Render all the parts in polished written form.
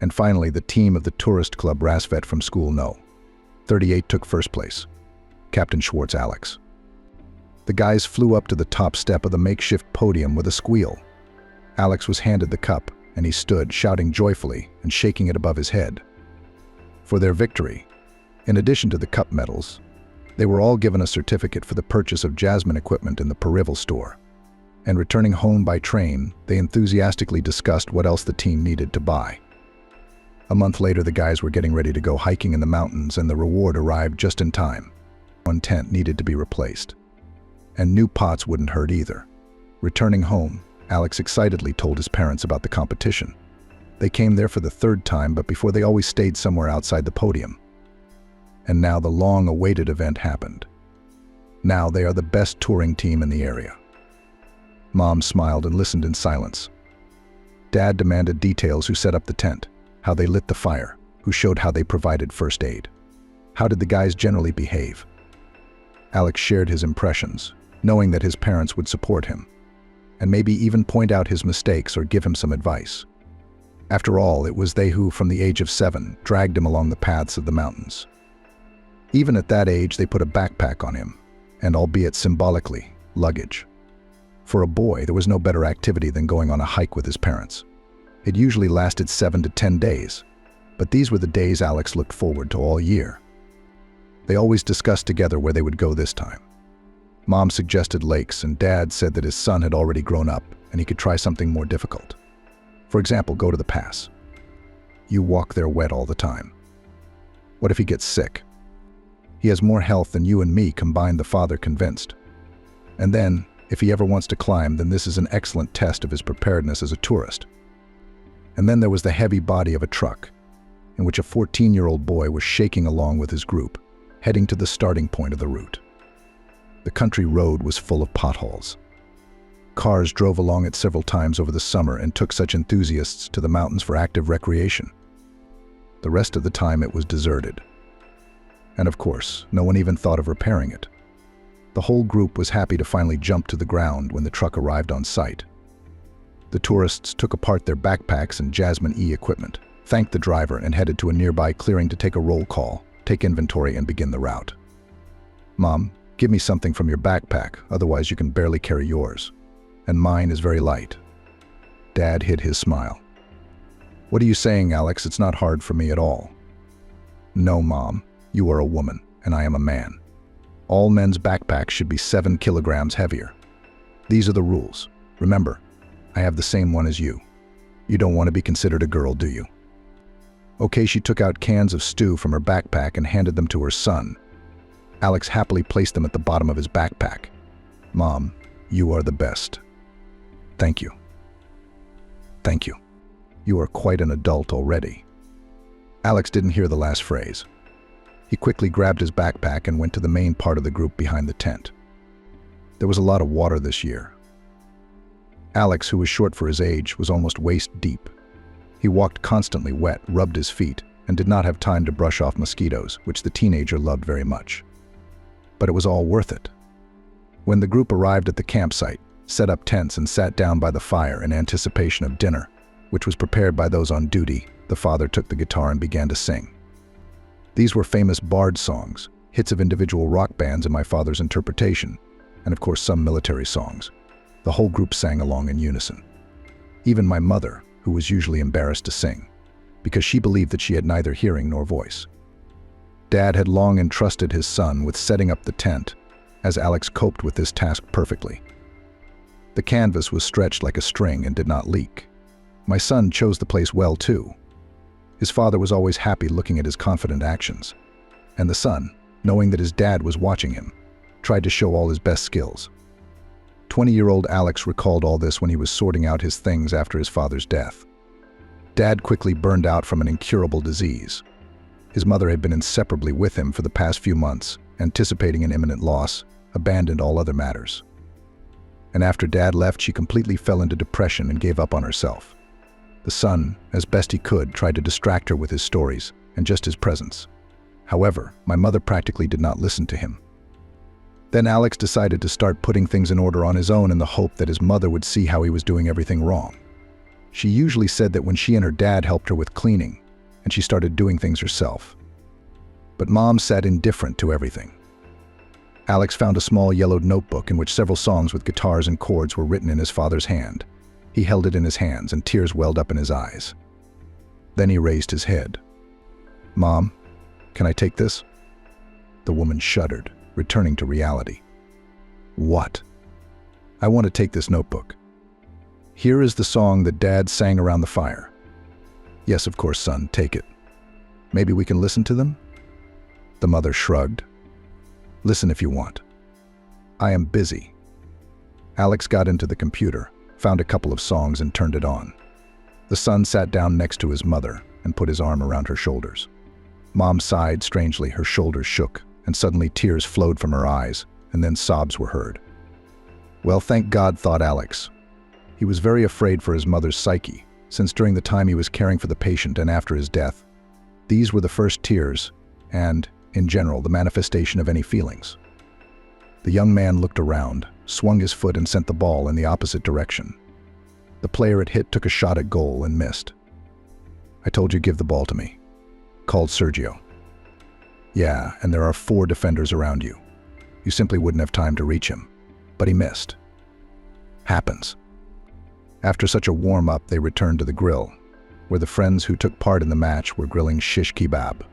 And finally, the team of the tourist club Rassvet from school No. 38 took first place. Captain Schwartz Alex. The guys flew up to the top step of the makeshift podium with a squeal. Alex was handed the cup, and he stood, shouting joyfully and shaking it above his head. For their victory, in addition to the cup medals, they were all given a certificate for the purchase of Jasmine equipment in the Perival store. And returning home by train, they enthusiastically discussed what else the team needed to buy. A month later, the guys were getting ready to go hiking in the mountains, and the reward arrived just in time. One tent needed to be replaced. And new pots wouldn't hurt either. Returning home, Alex excitedly told his parents about the competition. They came there for the third time, but before they always stayed somewhere outside the podium. And now the long-awaited event happened. Now they are the best touring team in the area. Mom smiled and listened in silence. Dad demanded details: who set up the tent, how they lit the fire, who showed how they provided first aid. How did the guys generally behave? Alex shared his impressions, knowing that his parents would support him, and maybe even point out his mistakes or give him some advice. After all, it was they who, from the age of 7, dragged him along the paths of the mountains. Even at that age, they put a backpack on him, and albeit symbolically, luggage. For a boy, there was no better activity than going on a hike with his parents. It usually lasted 7 to 10 days, but these were the days Alex looked forward to all year. They always discussed together where they would go this time. Mom suggested lakes, and Dad said that his son had already grown up and he could try something more difficult. For example, go to the pass. You walk there wet all the time. What if he gets sick? He has more health than you and me combined, the father convinced. And then, if he ever wants to climb, then this is an excellent test of his preparedness as a tourist. And then there was the heavy body of a truck, in which a 14-year-old boy was shaking along with his group, heading to the starting point of the route. The country road was full of potholes. Cars drove along it several times over the summer and took such enthusiasts to the mountains for active recreation. The rest of the time it was deserted. And of course, no one even thought of repairing it. The whole group was happy to finally jump to the ground when the truck arrived on site. The tourists took apart their backpacks and Jasmine E equipment, thanked the driver, and headed to a nearby clearing to take a roll call, take inventory, and begin the route. Mom, give me something from your backpack, otherwise you can barely carry yours. And mine is very light. Dad hid his smile. What are you saying, Alex? It's not hard for me at all. No, Mom, you are a woman, and I am a man. All men's backpacks should be 7 kilograms heavier. These are the rules. Remember, I have the same one as you. You don't want to be considered a girl, do you? Okay, she took out cans of stew from her backpack and handed them to her son. Alex happily placed them at the bottom of his backpack. Mom, you are the best. Thank you. Thank you. You are quite an adult already. Alex didn't hear the last phrase. He quickly grabbed his backpack and went to the main part of the group behind the tent. There was a lot of water this year. Alex, who was short for his age, was almost waist deep. He walked constantly wet, rubbed his feet, and did not have time to brush off mosquitoes, which the teenager loved very much. But it was all worth it. When the group arrived at the campsite, set up tents, and sat down by the fire in anticipation of dinner, which was prepared by those on duty, the father took the guitar and began to sing. These were famous bard songs, hits of individual rock bands in my father's interpretation, and of course some military songs. The whole group sang along in unison. Even my mother, who was usually embarrassed to sing, because she believed that she had neither hearing nor voice. Dad had long entrusted his son with setting up the tent, as Alex coped with this task perfectly. The canvas was stretched like a string and did not leak. My son chose the place well too. His father was always happy looking at his confident actions, and the son, knowing that his dad was watching him, tried to show all his best skills. 20-year-old Alex recalled all this when he was sorting out his things after his father's death. Dad quickly burned out from an incurable disease. His mother had been inseparably with him for the past few months, anticipating an imminent loss, abandoned all other matters. And after Dad left, she completely fell into depression and gave up on herself. The son, as best he could, tried to distract her with his stories and just his presence. However, my mother practically did not listen to him. Then Alex decided to start putting things in order on his own in the hope that his mother would see how he was doing everything wrong. She usually said that when she and her dad helped her with cleaning, and she started doing things herself. But Mom sat indifferent to everything. Alex found a small yellowed notebook in which several songs with guitars and chords were written in his father's hand. He held it in his hands, and tears welled up in his eyes. Then he raised his head. "Mom, can I take this?" The woman shuddered, returning to reality. "What?" "I want to take this notebook. Here is the song that Dad sang around the fire." "Yes, of course, son, take it. Maybe we can listen to them?" The mother shrugged. "Listen if you want." "I am busy." Alex got into the computer, found a couple of songs, and turned it on. The son sat down next to his mother and put his arm around her shoulders. Mom sighed strangely, her shoulders shook, and suddenly tears flowed from her eyes, and then sobs were heard. Well, thank God, thought Alex. He was very afraid for his mother's psyche, since during the time he was caring for the patient and after his death, these were the first tears and, in general, the manifestation of any feelings. The young man looked around, swung his foot, and sent the ball in the opposite direction. The player it hit took a shot at goal and missed. "I told you, give the ball to me," called Sergio. "Yeah, and there are 4 defenders around you. You simply wouldn't have time to reach him." But he missed. Happens. After such a warm-up, they returned to the grill, where the friends who took part in the match were grilling shish kebab.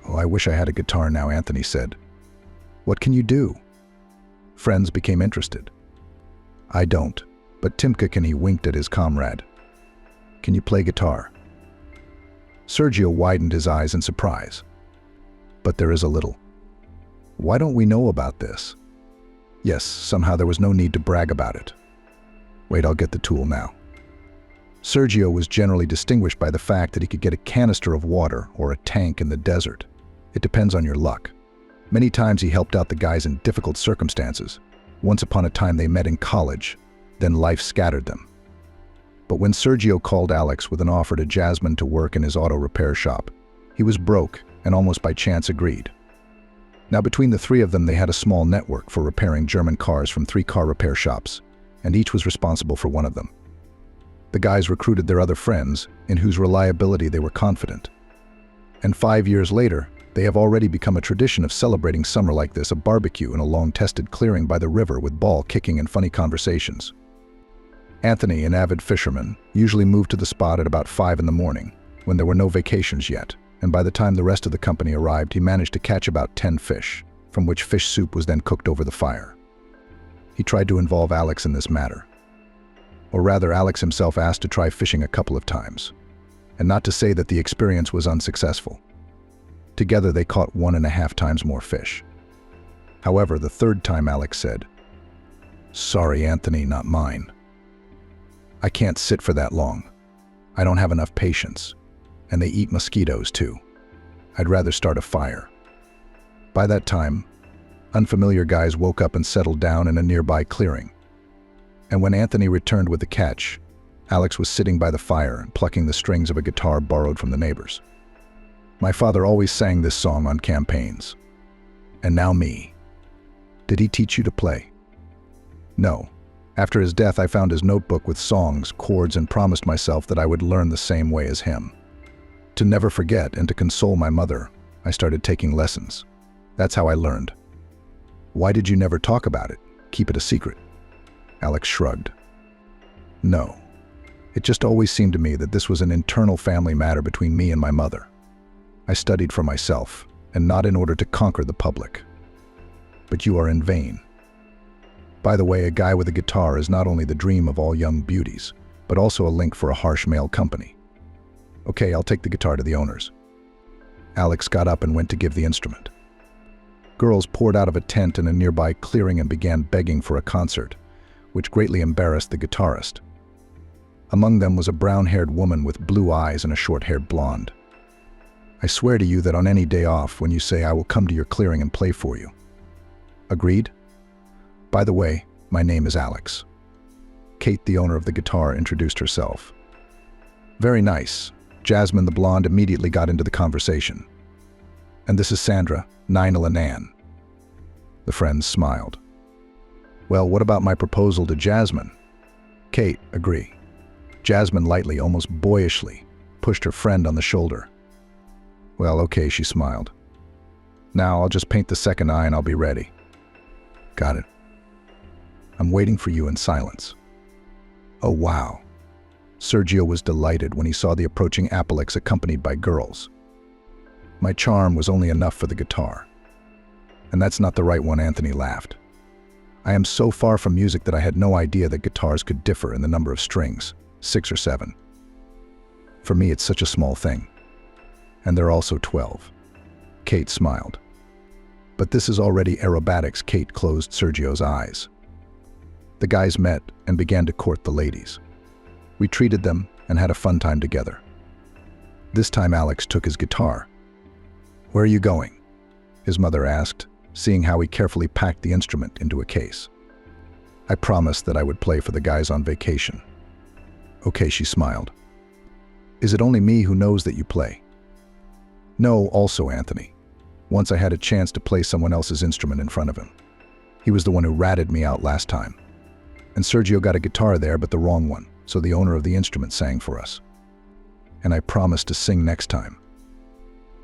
"Oh, I wish I had a guitar now," Anthony said. "What can you do?" Friends became interested. "I don't, but Timka can." He winked at his comrade. "Can you play guitar?" Sergio widened his eyes in surprise. "But there is a little. Why don't we know about this?" Yes, somehow there was no need to brag about it. Wait, I'll get the tool now. Sergio was generally distinguished by the fact that he could get a canister of water or a tank in the desert. It depends on your luck. Many times he helped out the guys in difficult circumstances. Once upon a time they met in college, then life scattered them. But when Sergio called Alex with an offer to Jasmine to work in his auto repair shop, he was broke and almost by chance agreed. Now between the 3 of them they had a small network for repairing German cars from 3 car repair shops, and each was responsible for one of them. The guys recruited their other friends, in whose reliability they were confident. And 5 years later, they have already become a tradition of celebrating summer like this, a barbecue in a long-tested clearing by the river with ball kicking and funny conversations. Anthony, an avid fisherman, usually moved to the spot at about 5 in the morning, when there were no vacations yet, and by the time the rest of the company arrived, he managed to catch about 10 fish, from which fish soup was then cooked over the fire. He tried to involve Alex in this matter. Or rather, Alex himself asked to try fishing a couple of times, and not to say that the experience was unsuccessful. Together they caught 1.5 times more fish. However, the 3rd time Alex said, "Sorry, Anthony, not mine. I can't sit for that long. I don't have enough patience. And they eat mosquitoes too. I'd rather start a fire." By that time, unfamiliar guys woke up and settled down in a nearby clearing. And when Anthony returned with the catch, Alex was sitting by the fire and plucking the strings of a guitar borrowed from the neighbors. "My father always sang this song on campaigns. And now me." "Did he teach you to play?" "No. After his death, I found his notebook with songs, chords, and promised myself that I would learn the same way as him. To never forget and to console my mother, I started taking lessons. That's how I learned." "Why did you never talk about it? Keep it a secret?" Alex shrugged. "No. It just always seemed to me that this was an internal family matter between me and my mother. I studied for myself, and not in order to conquer the public." "But you are in vain. By the way, a guy with a guitar is not only the dream of all young beauties, but also a link for a harsh male company. Okay, I'll take the guitar to the owners." Alex got up and went to give the instrument. Girls poured out of a tent in a nearby clearing and began begging for a concert, which greatly embarrassed the guitarist. Among them was a brown-haired woman with blue eyes and a short-haired blonde. "I swear to you that on any day off, when you say, I will come to your clearing and play for you." "Agreed? By the way, my name is Alex." Kate, the owner of the guitar, introduced herself. "Very nice." Jasmine, the blonde, immediately got into the conversation. "And this is Sandra, Nainalanan." The friends smiled. "Well, what about my proposal to Jasmine?" "Kate, agree." Jasmine lightly, almost boyishly, pushed her friend on the shoulder. "Well, okay," she smiled. "Now I'll just paint the second eye and I'll be ready." "Got it. I'm waiting for you in silence." "Oh, wow." Sergio was delighted when he saw the approaching Apelix accompanied by girls. "My charm was only enough for the guitar." "And that's not the right one," Anthony laughed. "I am so far from music that I had no idea that guitars could differ in the number of strings, 6 or 7. For me, it's such a small thing. And they're also 12. Kate smiled. "But this is already aerobatics." Kate closed Sergio's eyes. The guys met and began to court the ladies. We treated them and had a fun time together. This time Alex took his guitar. "Where are you going?" his mother asked, seeing how he carefully packed the instrument into a case. "I promised that I would play for the guys on vacation." "Okay," she smiled. "Is it only me who knows that you play?" "No, also Anthony. Once I had a chance to play someone else's instrument in front of him. He was the one who ratted me out last time. And Sergio got a guitar there, but the wrong one, so the owner of the instrument sang for us. And I promised to sing next time."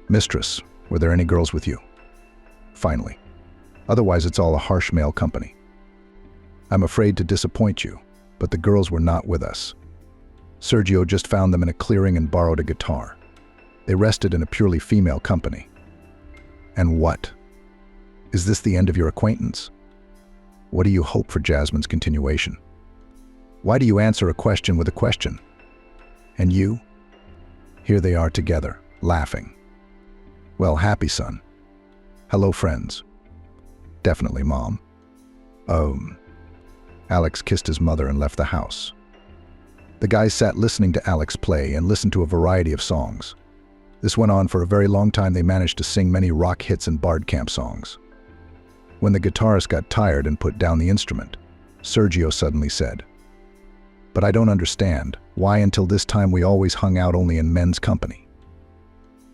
"Mistress, were there any girls with you?" "Finally. Otherwise it's all a harsh male company." "I'm afraid to disappoint you, but the girls were not with us. Sergio just found them in a clearing and borrowed a guitar. They rested in a purely female company." "And what? Is this the end of your acquaintance? What do you hope for Jasmine's continuation? Why do you answer a question with a question? And you?" Here they are together, laughing. "Well, happy, son. Hello, friends." "Definitely, Mom." Alex kissed his mother and left the house. The guys sat listening to Alex play and listened to a variety of songs. This went on for a very long time. They managed to sing many rock hits and bard camp songs. When the guitarist got tired and put down the instrument, Sergio suddenly said, "But I don't understand why until this time we always hung out only in men's company.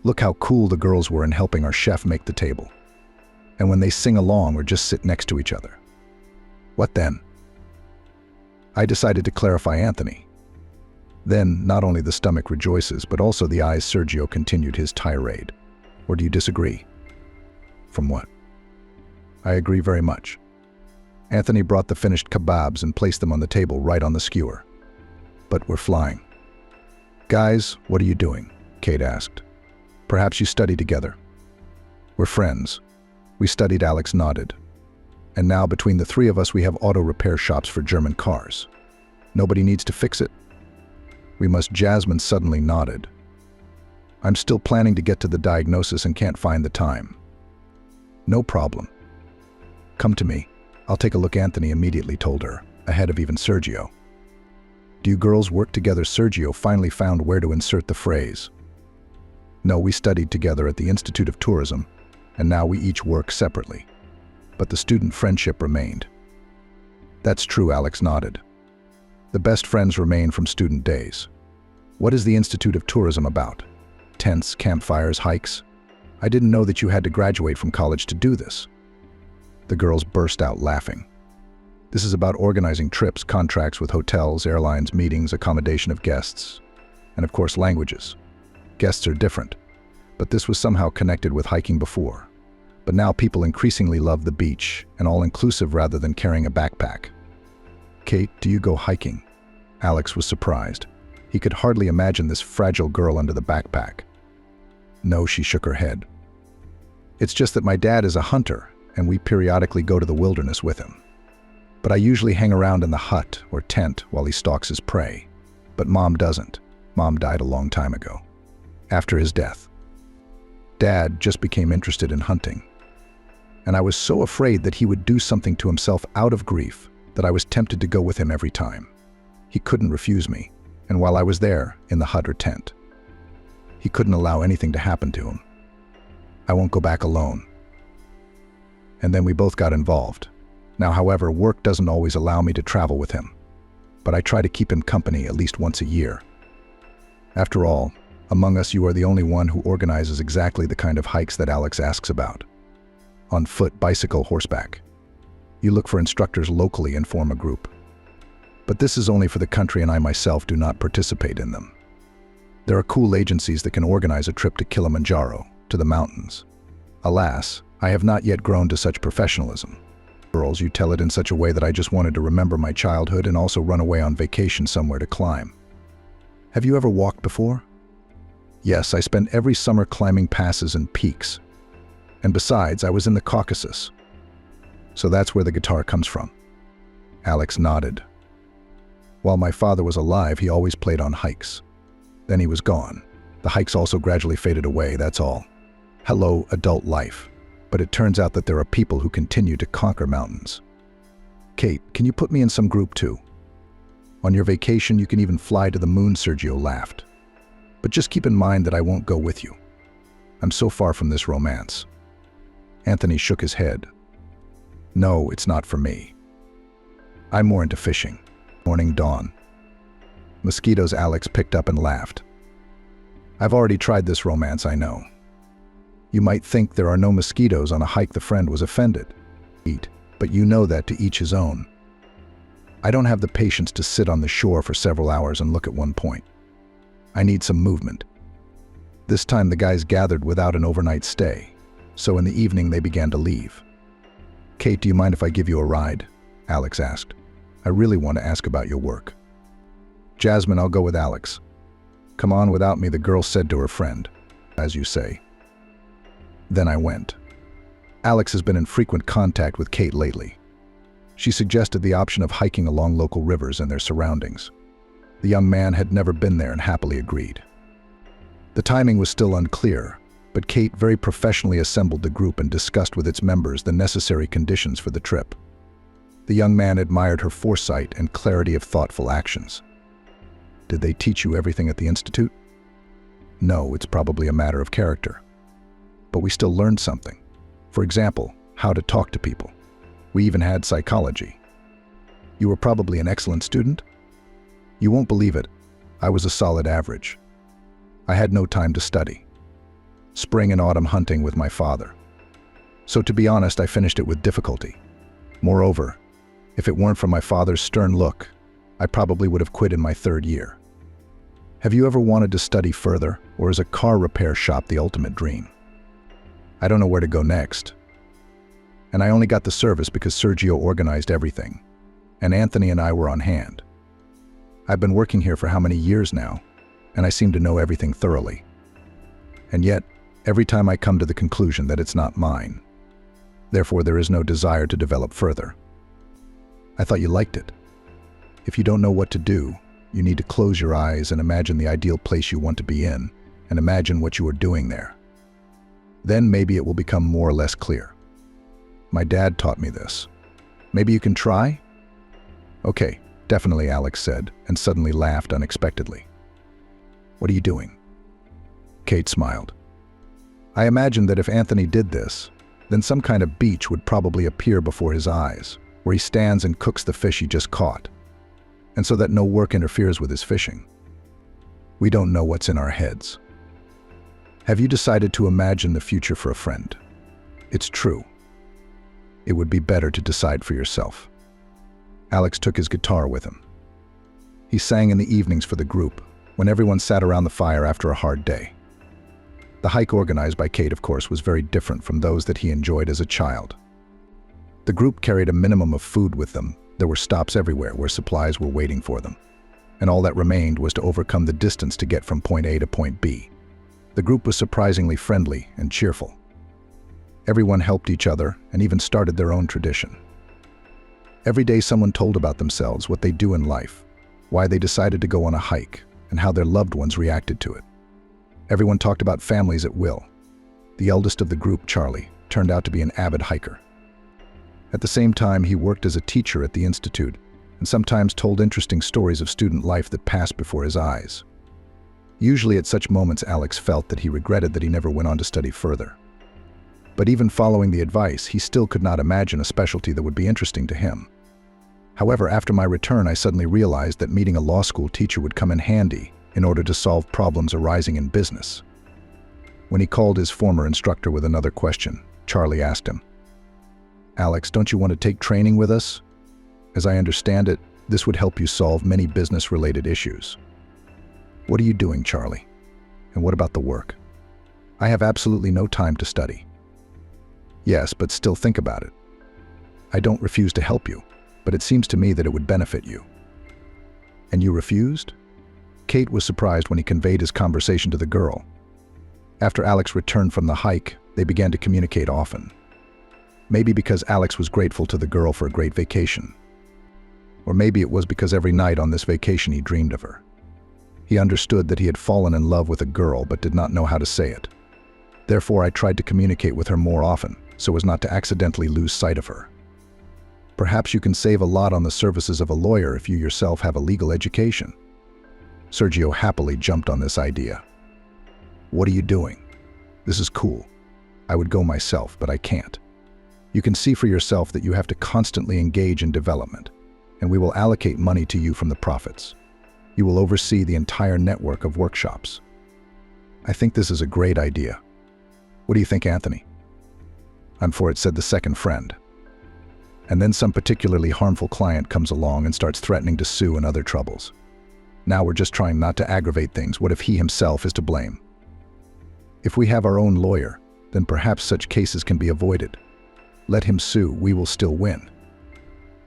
Look how cool the girls were in helping our chef make the table. And when they sing along or just sit next to each other. What then?" I decided to clarify Anthony. Then, not only the stomach rejoices, but also the eyes. Sergio continued his tirade. "Or do you disagree?" "From what?" "I agree very much." Anthony brought the finished kebabs and placed them on the table right on the skewer. "But we're flying." "Guys, what are you doing?" Kate asked. "Perhaps you study together." "We're friends." We studied. Alex nodded. "And now between the three of us we have auto repair shops for German cars. Nobody needs to fix it." "We must." Jasmine suddenly nodded. "I'm still planning to get to the diagnosis and can't find the time." "No problem. Come to me. I'll take a look." Anthony immediately told her, ahead of even Sergio. "Do you girls work together?" Sergio finally found where to insert the phrase. "No, we studied together at the Institute of Tourism, and now we each work separately. But the student friendship remained." "That's true," Alex nodded. "The best friends remain from student days." "What is the Institute of Tourism about? Tents, campfires, hikes? I didn't know that you had to graduate from college to do this." The girls burst out laughing. "This is about organizing trips, contracts with hotels, airlines, meetings, accommodation of guests, and of course languages. Guests are different, but this was somehow connected with hiking before. But now people increasingly love the beach and all-inclusive rather than carrying a backpack." "Kate, do you go hiking?" Alex was surprised. He could hardly imagine this fragile girl under the backpack. "No," she shook her head. "It's just that my dad is a hunter, and we periodically go to the wilderness with him. But I usually hang around in the hut or tent while he stalks his prey. But Mom doesn't. Mom died a long time ago. After his death. Dad just became interested in hunting. And I was so afraid that he would do something to himself out of grief that I was tempted to go with him every time. He couldn't refuse me, and while I was there, in the hut or tent, he couldn't allow anything to happen to him. I won't go back alone." And then we both got involved. Now, however, work doesn't always allow me to travel with him, but I try to keep him company at least once a year. After all, among us you are the only one who organizes exactly the kind of hikes that Alex asks about. On foot, bicycle, horseback. You look for instructors locally and form a group. But this is only for the country and I myself do not participate in them. There are cool agencies that can organize a trip to Kilimanjaro, to the mountains. Alas, I have not yet grown to such professionalism. Girls, you tell it in such a way that I just wanted to remember my childhood and also run away on vacation somewhere to climb. Have you ever walked before? Yes, I spent every summer climbing passes and peaks. And besides, I was in the Caucasus. So that's where the guitar comes from. Alex nodded. While my father was alive, he always played on hikes. Then he was gone. The hikes also gradually faded away, that's all. Hello, adult life. But it turns out that there are people who continue to conquer mountains. Kate, can you put me in some group too? On your vacation, you can even fly to the moon, Sergio laughed. But just keep in mind that I won't go with you. I'm so far from this romance. Anthony shook his head. No, it's not for me. I'm more into fishing. Morning dawn. Mosquitoes, Alex picked up and laughed. I've already tried this romance, I know. You might think there are no mosquitoes on a hike. The friend was offended. But you know that to each his own. I don't have the patience to sit on the shore for several hours and look at one point. I need some movement. This time the guys gathered without an overnight stay, so in the evening they began to leave. Kate, do you mind if I give you a ride? Alex asked. I really want to ask about your work. Jasmine, I'll go with Alex. Come on without me, the girl said to her friend. As you say. Then I went. Alex has been in frequent contact with Kate lately. She suggested the option of hiking along local rivers and their surroundings. The young man had never been there and happily agreed. The timing was still unclear, but Kate very professionally assembled the group and discussed with its members the necessary conditions for the trip. The young man admired her foresight and clarity of thoughtful actions. Did they teach you everything at the institute? No, it's probably a matter of character. But we still learned something. For example, how to talk to people. We even had psychology. You were probably an excellent student? You won't believe it. I was a solid average. I had no time to study. Spring and autumn hunting with my father. So to be honest, I finished it with difficulty. Moreover, if it weren't for my father's stern look, I probably would have quit in my third year. Have you ever wanted to study further, or is a car repair shop the ultimate dream? I don't know where to go next. And I only got the service because Sergio organized everything, and Anthony and I were on hand. I've been working here for how many years now, and I seem to know everything thoroughly. And yet, every time I come to the conclusion that it's not mine. Therefore, there is no desire to develop further. I thought you liked it. If you don't know what to do, you need to close your eyes and imagine the ideal place you want to be in, and imagine what you are doing there. Then maybe it will become more or less clear. My dad taught me this. Maybe you can try? Okay, definitely, Alex said, and suddenly laughed unexpectedly. What are you doing? Kate smiled. I imagined that if Anthony did this, then some kind of beach would probably appear before his eyes, where he stands and cooks the fish he just caught, and so that no work interferes with his fishing. We don't know what's in our heads. Have you decided to imagine the future for a friend? It's true. It would be better to decide for yourself. Alex took his guitar with him. He sang in the evenings for the group, when everyone sat around the fire after a hard day. The hike organized by Kate, of course, was very different from those that he enjoyed as a child. The group carried a minimum of food with them. There were stops everywhere where supplies were waiting for them, and all that remained was to overcome the distance to get from point A to point B. The group was surprisingly friendly and cheerful. Everyone helped each other and even started their own tradition. Every day someone told about themselves, what they do in life, why they decided to go on a hike, and how their loved ones reacted to it. Everyone talked about families at will. The eldest of the group, Charlie, turned out to be an avid hiker. At the same time, he worked as a teacher at the institute and sometimes told interesting stories of student life that passed before his eyes. Usually at such moments, Alex felt that he regretted that he never went on to study further. But even following the advice, he still could not imagine a specialty that would be interesting to him. However, after my return, I suddenly realized that meeting a law school teacher would come in handy in order to solve problems arising in business. When he called his former instructor with another question, Charlie asked him, "Alex, don't you want to take training with us? As I understand it, This would help you solve many business-related issues. What are you doing, Charlie? And what about the work? I have absolutely no time to study. Yes, but still think about it. I don't refuse to help you, but it seems to me that it would benefit you. And you refused? Kate was surprised when he conveyed his conversation to the girl. After Alex returned from the hike, they began to communicate often. Maybe because Alex was grateful to the girl for a great vacation. Or maybe it was because every night on this vacation he dreamed of her. He understood that he had fallen in love with a girl but did not know how to say it. Therefore, I tried to communicate with her more often, so as not to accidentally lose sight of her. Perhaps you can save a lot on the services of a lawyer if you yourself have a legal education. Sergio happily jumped on this idea. What are you doing? This is cool. I would go myself, but I can't. You can see for yourself that you have to constantly engage in development, and we will allocate money to you from the profits. You will oversee the entire network of workshops. I think this is a great idea. What do you think, Anthony? I'm for it, said the second friend. And then some particularly harmful client comes along and starts threatening to sue and other troubles. Now we're just trying not to aggravate things. What if he himself is to blame? If we have our own lawyer, then perhaps such cases can be avoided. Let him sue, we will still win.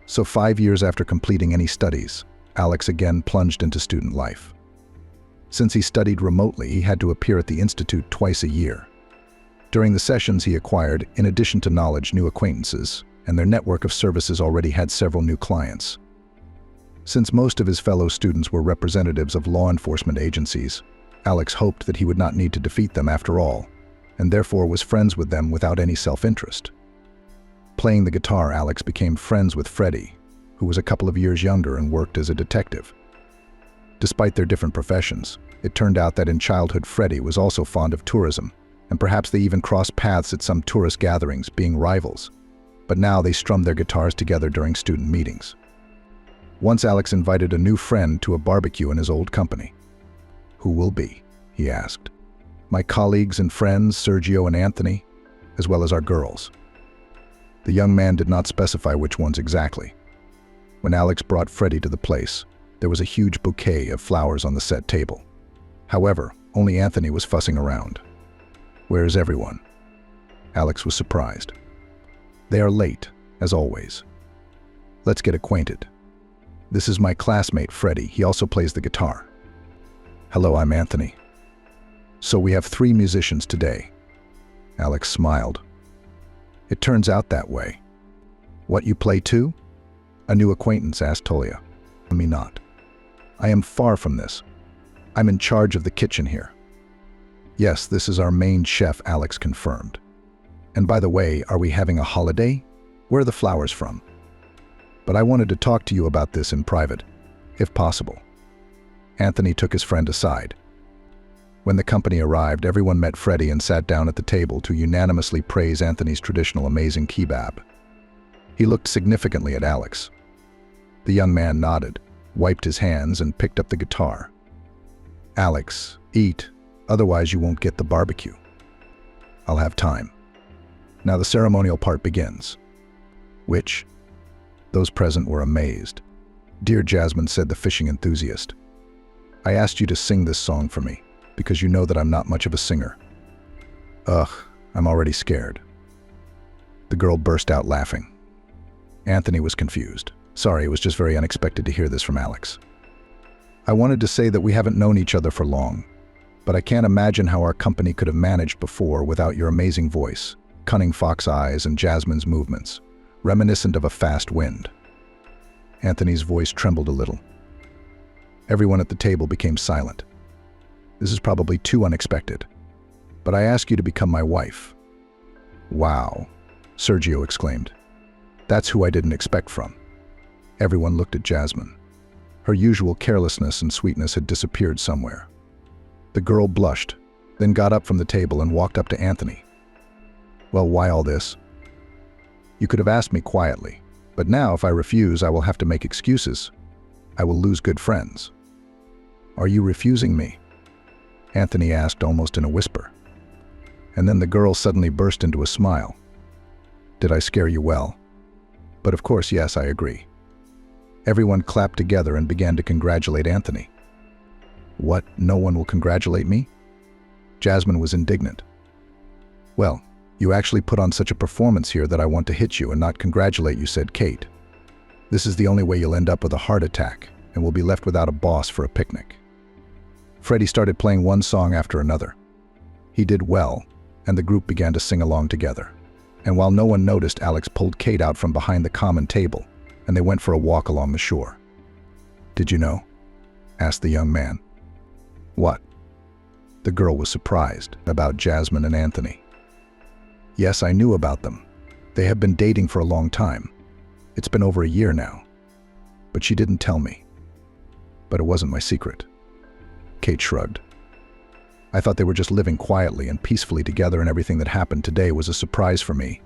So 5 years after completing any studies, Alex again plunged into student life. Since he studied remotely, he had to appear at the institute twice a year. During the sessions he acquired, in addition to knowledge, new acquaintances, and their network of services already had several new clients. Since most of his fellow students were representatives of law enforcement agencies, Alex hoped that he would not need to defeat them after all, and therefore was friends with them without any self-interest. Playing the guitar, Alex became friends with Freddie, who was a couple of years younger and worked as a detective. Despite their different professions, it turned out that in childhood Freddie was also fond of tourism, and perhaps they even crossed paths at some tourist gatherings, being rivals. But now they strummed their guitars together during student meetings. Once Alex invited a new friend to a barbecue in his old company. Who will be? He asked. My colleagues and friends, Sergio and Anthony, as well as our girls. The young man did not specify which ones exactly. When Alex brought Freddie to the place, there was a huge bouquet of flowers on the set table. However, only Anthony was fussing around. Where is everyone? Alex was surprised. They are late, as always. Let's get acquainted. This is my classmate, Freddie. He also plays the guitar. Hello, I'm Anthony. So we have 3 musicians today. Alex smiled. It turns out that way. What, you play too? A new acquaintance asked Tolia. Me not. I am far from this. I'm in charge of the kitchen here. Yes, this is our main chef, Alex confirmed. And by the way, are we having a holiday? Where are the flowers from? But I wanted to talk to you about this in private, if possible. Anthony took his friend aside. When the company arrived, everyone met Freddie and sat down at the table to unanimously praise Anthony's traditional amazing kebab. He looked significantly at Alex. The young man nodded, wiped his hands, and picked up the guitar. Alex, eat, otherwise you won't get the barbecue. I'll have time. Now the ceremonial part begins. Which? Those present were amazed. Dear Jasmine, said the fishing enthusiast, I asked you to sing this song for me, because you know that I'm not much of a singer. Ugh, I'm already scared. The girl burst out laughing. Anthony was confused. Sorry, it was just very unexpected to hear this from Alex. I wanted to say that we haven't known each other for long, but I can't imagine how our company could have managed before without your amazing voice, cunning fox eyes, and Jasmine's movements, reminiscent of a fast wind. Anthony's voice trembled a little. Everyone at the table became silent. This is probably too unexpected, but I ask you to become my wife. Wow, Sergio exclaimed. That's who I didn't expect from. Everyone looked at Jasmine. Her usual carelessness and sweetness had disappeared somewhere. The girl blushed, then got up from the table and walked up to Anthony. Well, why all this? You could have asked me quietly, but now if I refuse, I will have to make excuses. I will lose good friends. Are you refusing me? Anthony asked almost in a whisper. And then the girl suddenly burst into a smile. Did I scare you well? But of course, yes, I agree. Everyone clapped together and began to congratulate Anthony. What? No one will congratulate me? Jasmine was indignant. Well, you actually put on such a performance here that I want to hit you and not congratulate you, said Kate. This is the only way you'll end up with a heart attack, and we'll be left without a boss for a picnic. Freddie started playing one song after another. He did well, and the group began to sing along together. And while no one noticed, Alex pulled Kate out from behind the common table, and they went for a walk along the shore. Did you know? Asked the young man. What? The girl was surprised about Jasmine and Anthony. Yes, I knew about them. They have been dating for a long time. It's been over a year now. But she didn't tell me. But it wasn't my secret. Kate shrugged. I thought they were just living quietly and peacefully together, and everything that happened today was a surprise for me,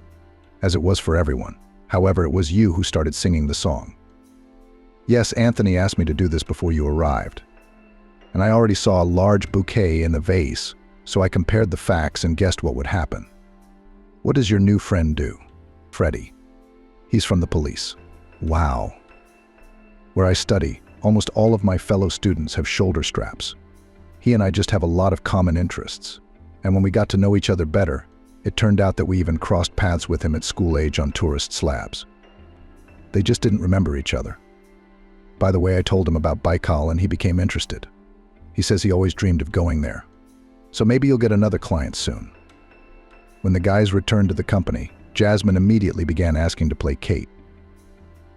as it was for everyone. However, it was you who started singing the song. Yes, Anthony asked me to do this before you arrived. And I already saw a large bouquet in the vase, so I compared the facts and guessed what would happen. What does your new friend do? Freddie. He's from the police. Wow. Where I study, almost all of my fellow students have shoulder straps. He and I just have a lot of common interests. And when we got to know each other better, it turned out that we even crossed paths with him at school age on tourist slabs. They just didn't remember each other. By the way, I told him about Baikal and he became interested. He says he always dreamed of going there. So maybe you'll get another client soon. When the guys returned to the company, Jasmine immediately began asking to play Kate.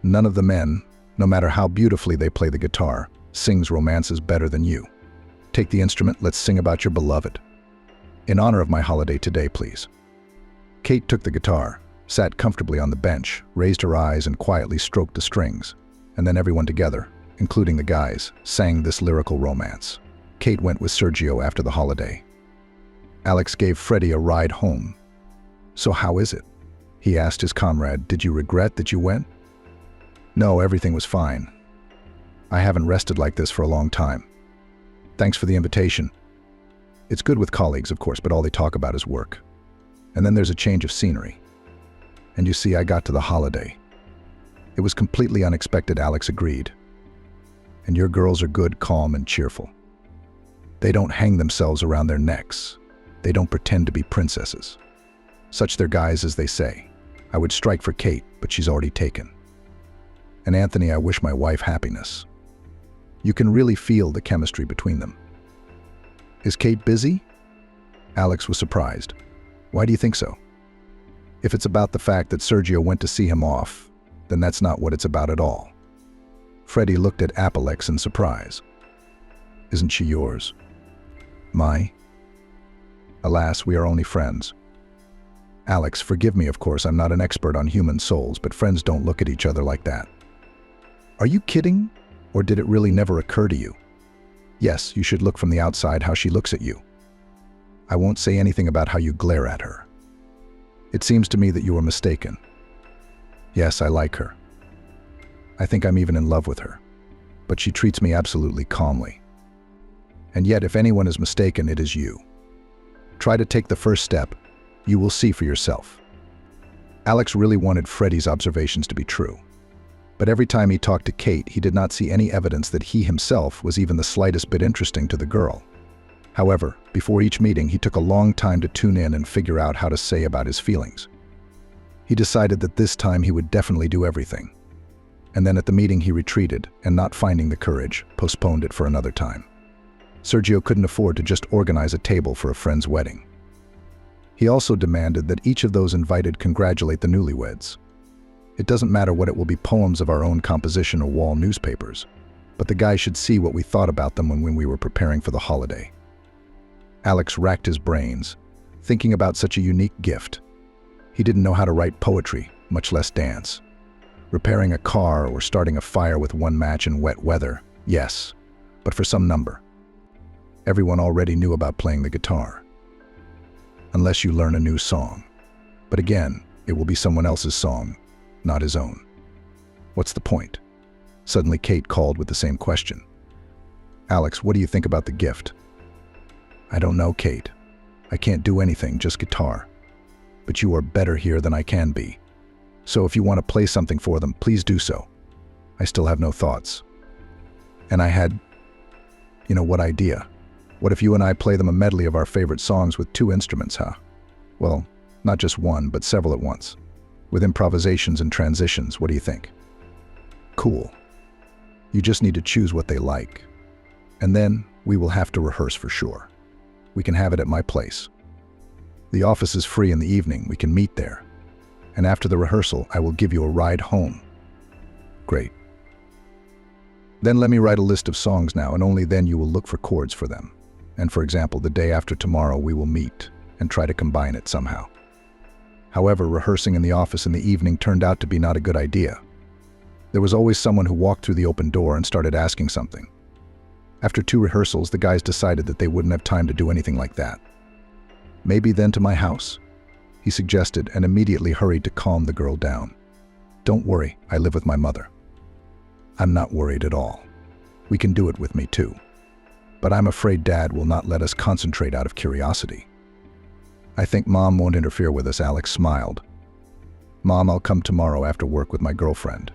None of the men, no matter how beautifully they play the guitar, sings romances better than you. Take the instrument, let's sing about your beloved. In honor of my holiday today, please. Kate took the guitar, sat comfortably on the bench, raised her eyes and quietly stroked the strings, and then everyone together, including the guys, sang this lyrical romance. Kate went with Sergio after the holiday. Alex gave Freddie a ride home. So how is it? He asked his comrade, did you regret that you went? No, everything was fine. I haven't rested like this for a long time. Thanks for the invitation. It's good with colleagues, of course, but all they talk about is work. And then there's a change of scenery. And you see, I got to the holiday. It was completely unexpected, Alex agreed. And your girls are good, calm, and cheerful. They don't hang themselves around their necks. They don't pretend to be princesses. Such they're guys, as they say. I would strike for Kate, but she's already taken. And Anthony, I wish my wife happiness. You can really feel the chemistry between them. Is Kate busy? Alex was surprised. Why do you think so? If it's about the fact that Sergio went to see him off, then that's not what it's about at all. Freddie looked at Alex in surprise. Isn't she yours? My? Alas, we are only friends. Alex, forgive me, of course, I'm not an expert on human souls, but friends don't look at each other like that. Are you kidding? Or did it really never occur to you? Yes, you should look from the outside how she looks at you. I won't say anything about how you glare at her. It seems to me that you are mistaken. Yes, I like her. I think I'm even in love with her. But she treats me absolutely calmly. And yet, if anyone is mistaken, it is you. Try to take the first step. You will see for yourself. Alex really wanted Freddie's observations to be true. But every time he talked to Kate, he did not see any evidence that he himself was even the slightest bit interesting to the girl. However, before each meeting, he took a long time to tune in and figure out how to say about his feelings. He decided that this time he would definitely do everything. And then at the meeting he retreated, and not finding the courage, postponed it for another time. Sergio couldn't afford to just organize a table for a friend's wedding. He also demanded that each of those invited congratulate the newlyweds. It doesn't matter what it will be, poems of our own composition or wall newspapers, but the guy should see what we thought about them when we were preparing for the holiday. Alex racked his brains, thinking about such a unique gift. He didn't know how to write poetry, much less dance. Repairing a car or starting a fire with one match in wet weather, yes, but for some number. Everyone already knew about playing the guitar. Unless you learn a new song. But again, it will be someone else's song, not his own. What's the point? Suddenly Kate called with the same question. Alex, what do you think about the gift? I don't know, Kate. I can't do anything, just guitar. But you are better here than I can be. So if you want to play something for them, please do so. I still have no thoughts. And I had, what idea? What if you and I play them a medley of our favorite songs with 2 instruments, huh? Well, not just one, but several at once. With improvisations and transitions, what do you think? Cool. You just need to choose what they like. And then we will have to rehearse for sure. We can have it at my place. The office is free in the evening, we can meet there. And after the rehearsal, I will give you a ride home. Great. Then let me write a list of songs now, and only then you will look for chords for them. And for example, the day after tomorrow we will meet and try to combine it somehow. However, rehearsing in the office in the evening turned out to be not a good idea. There was always someone who walked through the open door and started asking something. After 2 rehearsals, the guys decided that they wouldn't have time to do anything like that. Maybe then to my house, he suggested, and immediately hurried to calm the girl down. Don't worry, I live with my mother. I'm not worried at all. We can do it with me too. But I'm afraid Dad will not let us concentrate out of curiosity. I think Mom won't interfere with us, Alex smiled. Mom, I'll come tomorrow after work with my girlfriend.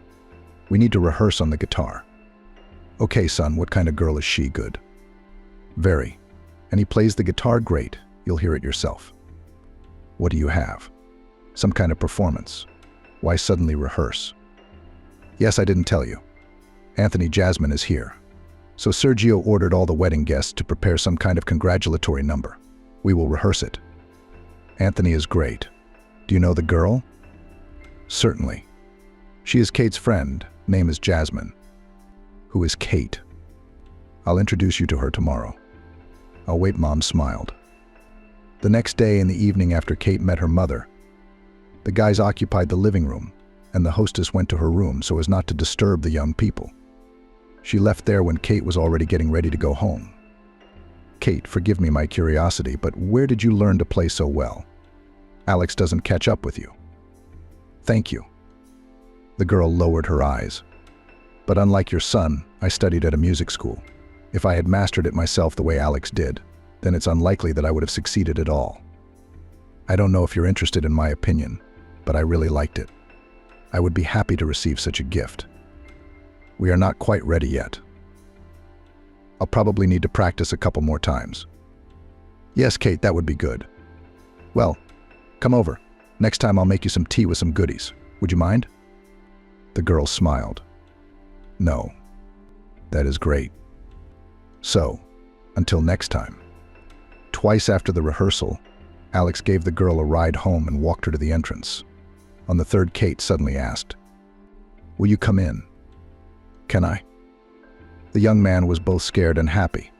We need to rehearse on the guitar. Okay, son, what kind of girl is she? Good. Very. And he plays the guitar great. You'll hear it yourself. What do you have? Some kind of performance. Why suddenly rehearse? Yes, I didn't tell you. Anthony Jasmine is here. So Sergio ordered all the wedding guests to prepare some kind of congratulatory number. We will rehearse it. Anthony is great. Do you know the girl? Certainly. She is Kate's friend. Name is Jasmine. Who is Kate? I'll introduce you to her tomorrow. I'll wait, Mom smiled. The next day in the evening after Kate met her mother, the guys occupied the living room, and the hostess went to her room so as not to disturb the young people. She left there when Kate was already getting ready to go home. Kate, forgive me my curiosity, but where did you learn to play so well? Alex doesn't catch up with you. Thank you. The girl lowered her eyes. But unlike your son, I studied at a music school. If I had mastered it myself the way Alex did, then it's unlikely that I would have succeeded at all. I don't know if you're interested in my opinion, but I really liked it. I would be happy to receive such a gift. We are not quite ready yet. I'll probably need to practice a couple more times. Yes, Kate, that would be good. Well, come over. Next time I'll make you some tea with some goodies. Would you mind? The girl smiled. No. That is great. So, until next time. Twice after the rehearsal, Alex gave the girl a ride home and walked her to the entrance. On the third, Kate suddenly asked, "Will you come in?" "Can I?" The young man was both scared and happy.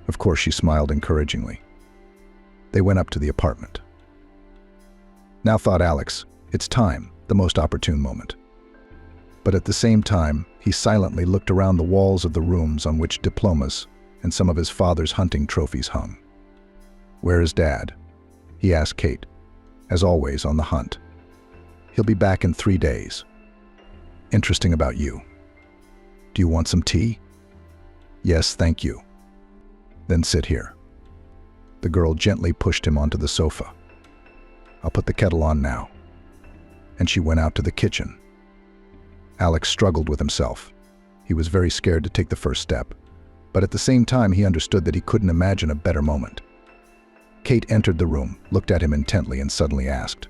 Of course, she smiled encouragingly. They went up to the apartment. Now, thought Alex, it's time, the most opportune moment. But at the same time, he silently looked around the walls of the rooms on which diplomas and some of his father's hunting trophies hung. "Where is Dad?" he asked Kate, as always on the hunt. "He'll be back in 3 days. Interesting about you. Do you want some tea?" "Yes, thank you." "Then sit here." The girl gently pushed him onto the sofa. "I'll put the kettle on now." And she went out to the kitchen. Alex struggled with himself. He was very scared to take the first step, but at the same time he understood that he couldn't imagine a better moment. Kate entered the room, looked at him intently, and suddenly asked,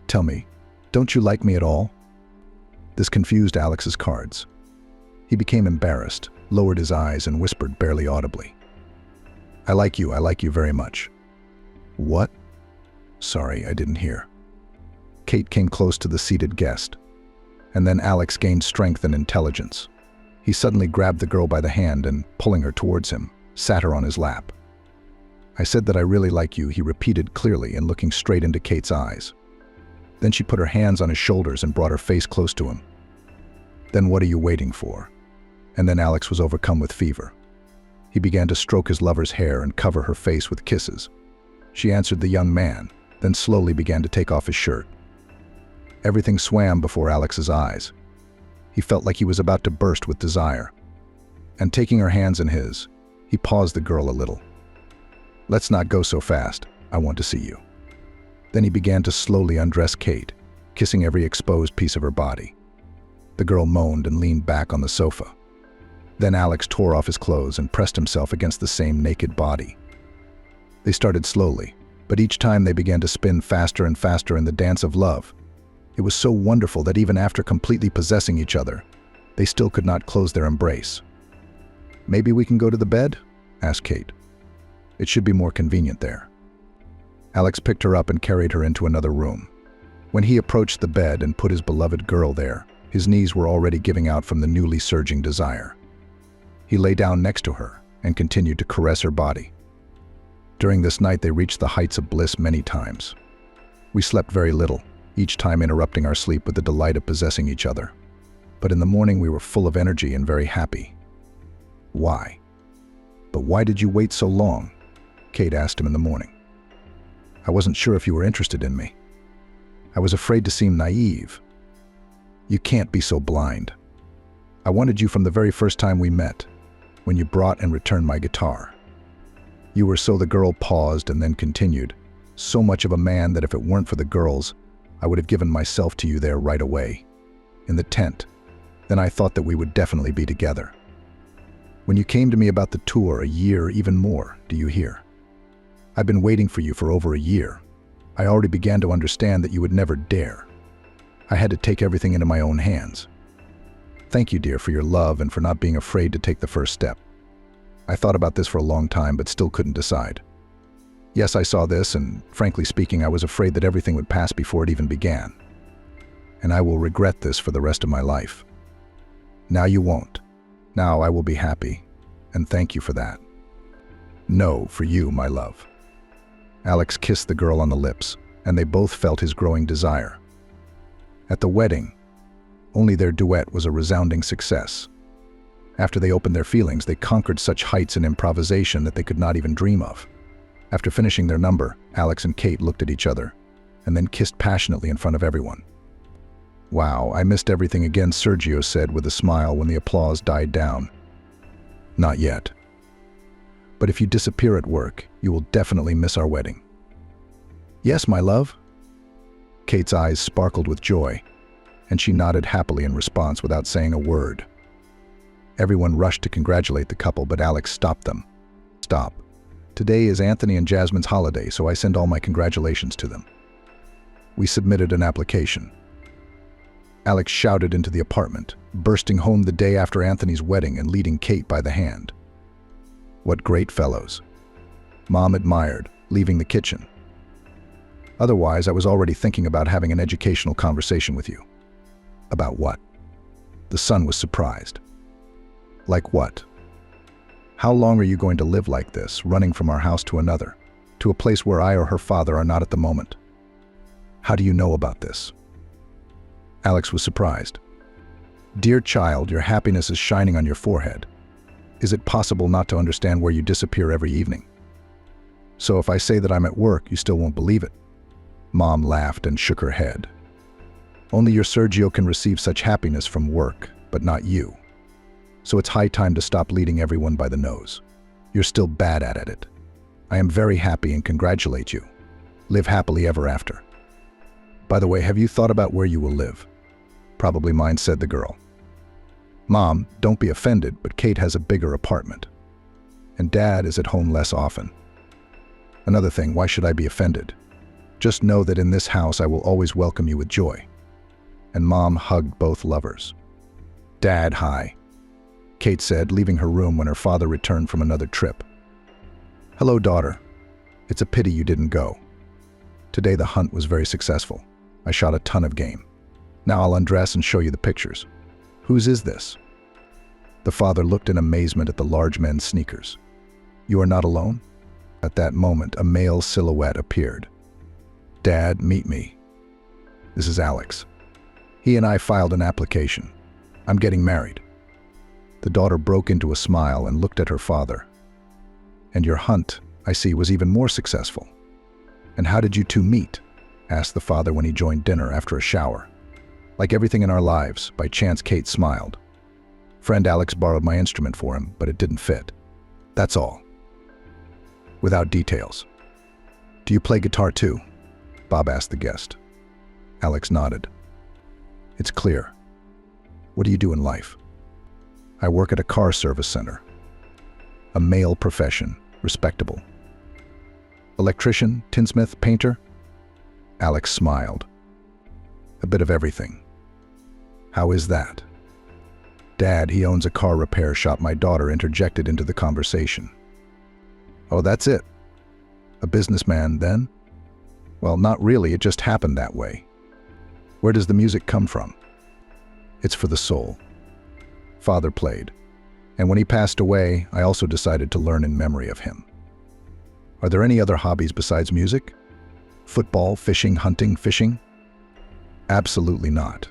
"Tell me, don't you like me at all?" This confused Alex's cards. He became embarrassed, lowered his eyes, and whispered barely audibly, I like you very much." "What?" "Sorry, I didn't hear." Kate came close to the seated guest, and then Alex gained strength and intelligence. He suddenly grabbed the girl by the hand and, pulling her towards him, sat her on his lap. "I said that I really like you," he repeated clearly and looking straight into Kate's eyes. Then she put her hands on his shoulders and brought her face close to him. "Then what are you waiting for?" And then Alex was overcome with fever. He began to stroke his lover's hair and cover her face with kisses. She answered the young man, then slowly began to take off his shirt. Everything swam before Alex's eyes. He felt like he was about to burst with desire. And taking her hands in his, he paused the girl a little. "Let's not go so fast. I want to see you." Then he began to slowly undress Kate, kissing every exposed piece of her body. The girl moaned and leaned back on the sofa. Then Alex tore off his clothes and pressed himself against the same naked body. They started slowly, but each time they began to spin faster and faster in the dance of love. It was so wonderful that even after completely possessing each other, they still could not close their embrace. "Maybe we can go to the bed?" asked Kate. "It should be more convenient there." Alex picked her up and carried her into another room. When he approached the bed and put his beloved girl there, his knees were already giving out from the newly surging desire. He lay down next to her and continued to caress her body. During this night, they reached the heights of bliss many times. We slept very little, each time interrupting our sleep with the delight of possessing each other. But in the morning, we were full of energy and very happy. "Why? But why did you wait so long?" Kate asked him in the morning. "I wasn't sure if you were interested in me. I was afraid to seem naive." "You can't be so blind. I wanted you from the very first time we met, when you brought and returned my guitar. You were so..." The girl paused and then continued, "so much of a man that if it weren't for the girls, I would have given myself to you there right away, in the tent. Then I thought that we would definitely be together. When you came to me about the tour, a year, even more, do you hear? I've been waiting for you for over a year. I already began to understand that you would never dare. I had to take everything into my own hands. Thank you, dear, for your love and for not being afraid to take the first step. I thought about this for a long time, but still couldn't decide. Yes, I saw this, and frankly speaking, I was afraid that everything would pass before it even began. And I will regret this for the rest of my life. Now you won't. Now I will be happy, and thank you for that. No, for you, my love." Alex kissed the girl on the lips, and they both felt his growing desire. At the wedding, only their duet was a resounding success. After they opened their feelings, they conquered such heights in improvisation that they could not even dream of. After finishing their number, Alex and Kate looked at each other, and then kissed passionately in front of everyone. "Wow, I missed everything again," Sergio said with a smile when the applause died down. "Not yet. But if you disappear at work, you will definitely miss our wedding." "Yes, my love." Kate's eyes sparkled with joy, and she nodded happily in response without saying a word. Everyone rushed to congratulate the couple, but Alex stopped them. "Stop. Today is Anthony and Jasmine's holiday, so I send all my congratulations to them." We submitted an application. Alex shouted into the apartment, bursting home the day after Anthony's wedding and leading Kate by the hand. "What great fellows." Mom admired, leaving the kitchen. Otherwise, I was already thinking about having an educational conversation with you. "About what?" The son was surprised. "Like what? How long are you going to live like this, running from our house to another, to a place where I or her father are not at the moment? How do you know about this?" Alex was surprised. "Dear child, your happiness is shining on your forehead. Is it possible not to understand where you disappear every evening? So if I say that I'm at work, you still won't believe it?" Mom laughed and shook her head. "Only your Sergio can receive such happiness from work, but not you. So it's high time to stop leading everyone by the nose. You're still bad at it. I am very happy and congratulate you. Live happily ever after. By the way, have you thought about where you will live?" "Probably mine," said the girl. "Mom, don't be offended, but Kate has a bigger apartment. And Dad is at home less often. Another thing, why should I be offended? Just know that in this house I will always welcome you with joy." And Mom hugged both lovers. "Dad, hi," Kate said, leaving her room when her father returned from another trip. "Hello, daughter. It's a pity you didn't go. Today the hunt was very successful. I shot a ton of game. Now I'll undress and show you the pictures. Whose is this?" The father looked in amazement at the large men's sneakers. "You are not alone?" At that moment, a male silhouette appeared. "Dad, meet me. This is Alex. He and I filed an application. I'm getting married." The daughter broke into a smile and looked at her father. "And your hunt, I see, was even more successful. And how did you two meet?" asked the father when he joined dinner after a shower. "Like everything in our lives, by chance," Kate smiled. "Friend Alex borrowed my instrument for him, but it didn't fit. That's all. Without details." "Do you play guitar too?" Bob asked the guest. Alex nodded. "It's clear. What do you do in life? I work at a car service center. A male profession, respectable. Electrician, tinsmith, painter? Alex smiled. A bit of everything. How is that? Dad, he owns a car repair shop. My daughter interjected into the conversation. Oh, that's it. A businessman, then? Well, not really, it just happened that way. Where does the music come from? It's for the soul. Father played, and when he passed away, I also decided to learn in memory of him. Are there any other hobbies besides music? Football, fishing, hunting, fishing? Absolutely not.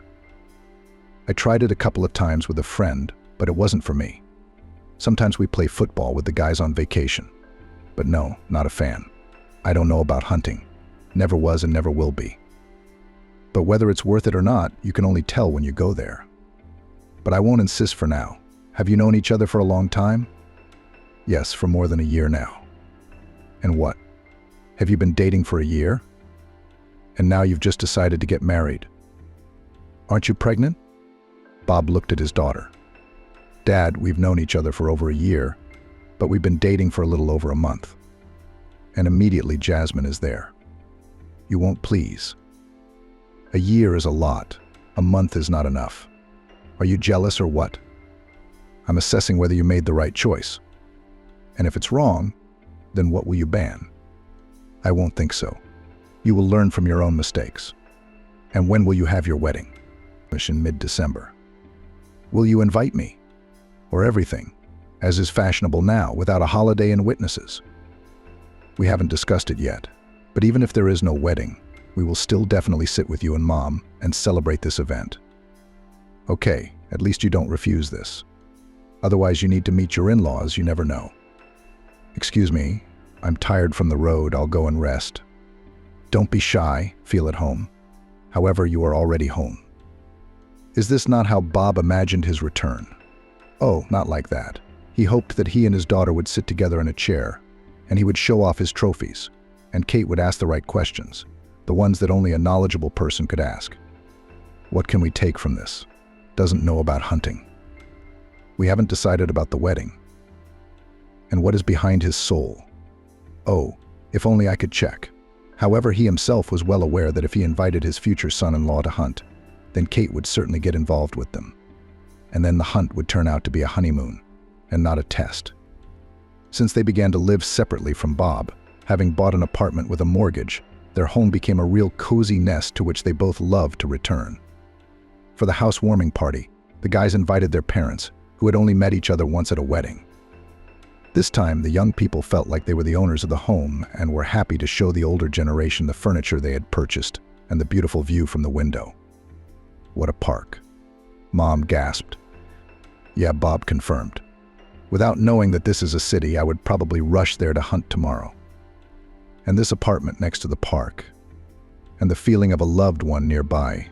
I tried it a couple of times with a friend, but it wasn't for me. Sometimes we play football with the guys on vacation. But no, not a fan. I don't know about hunting. Never was and never will be. But whether it's worth it or not, you can only tell when you go there. But I won't insist for now. Have you known each other for a long time? Yes, for more than a year now. And what? Have you been dating for a year? And now you've just decided to get married. Aren't you pregnant? Bob looked at his daughter. Dad, we've known each other for over a year, but we've been dating for a little over a month. And immediately Jasmine is there. You won't please. A year is a lot. A month is not enough. Are you jealous or what? I'm assessing whether you made the right choice. And if it's wrong, then what will you ban? I won't think so. You will learn from your own mistakes. And when will you have your wedding? In mid-December. Will you invite me? Or everything, as is fashionable now, without a holiday and witnesses? We haven't discussed it yet, but even if there is no wedding, we will still definitely sit with you and Mom and celebrate this event. Okay, at least you don't refuse this. Otherwise you need to meet your in-laws, you never know. Excuse me, I'm tired from the road, I'll go and rest. Don't be shy, feel at home. However, you are already home. Is this not how Bob imagined his return? Oh, not like that. He hoped that he and his daughter would sit together in a chair, and he would show off his trophies, and Kate would ask the right questions, the ones that only a knowledgeable person could ask. What can we take from this? Doesn't know about hunting. We haven't decided about the wedding. And what is behind his soul? Oh, if only I could check. However, he himself was well aware that if he invited his future son-in-law to hunt, then Kate would certainly get involved with them. And then the hunt would turn out to be a honeymoon, and not a test. Since they began to live separately from Bob, having bought an apartment with a mortgage, their home became a real cozy nest to which they both loved to return. For the housewarming party, the guys invited their parents, who had only met each other once at a wedding. This time, the young people felt like they were the owners of the home and were happy to show the older generation the furniture they had purchased and the beautiful view from the window. What a park. Mom gasped. Yeah, Bob confirmed. Without knowing that this is a city, I would probably rush there to hunt tomorrow. And this apartment next to the park, and the feeling of a loved one nearby,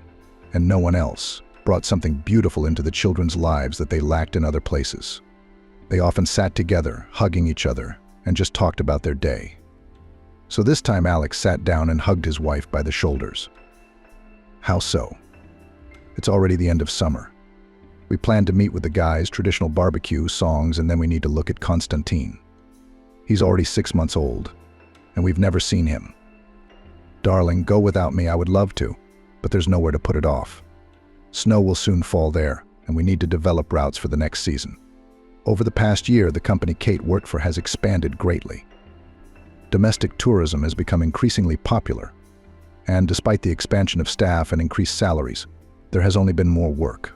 and no one else, brought something beautiful into the children's lives that they lacked in other places. They often sat together, hugging each other, and just talked about their day. So this time Alex sat down and hugged his wife by the shoulders. How so? It's already the end of summer. We planned to meet with the guys, traditional barbecue, songs, and then we need to look at Constantine. He's already 6 months old, and we've never seen him. Darling, go without me, I would love to, but there's nowhere to put it off. Snow will soon fall there, and we need to develop routes for the next season. Over the past year, the company Kate worked for has expanded greatly. Domestic tourism has become increasingly popular, and despite the expansion of staff and increased salaries, there has only been more work.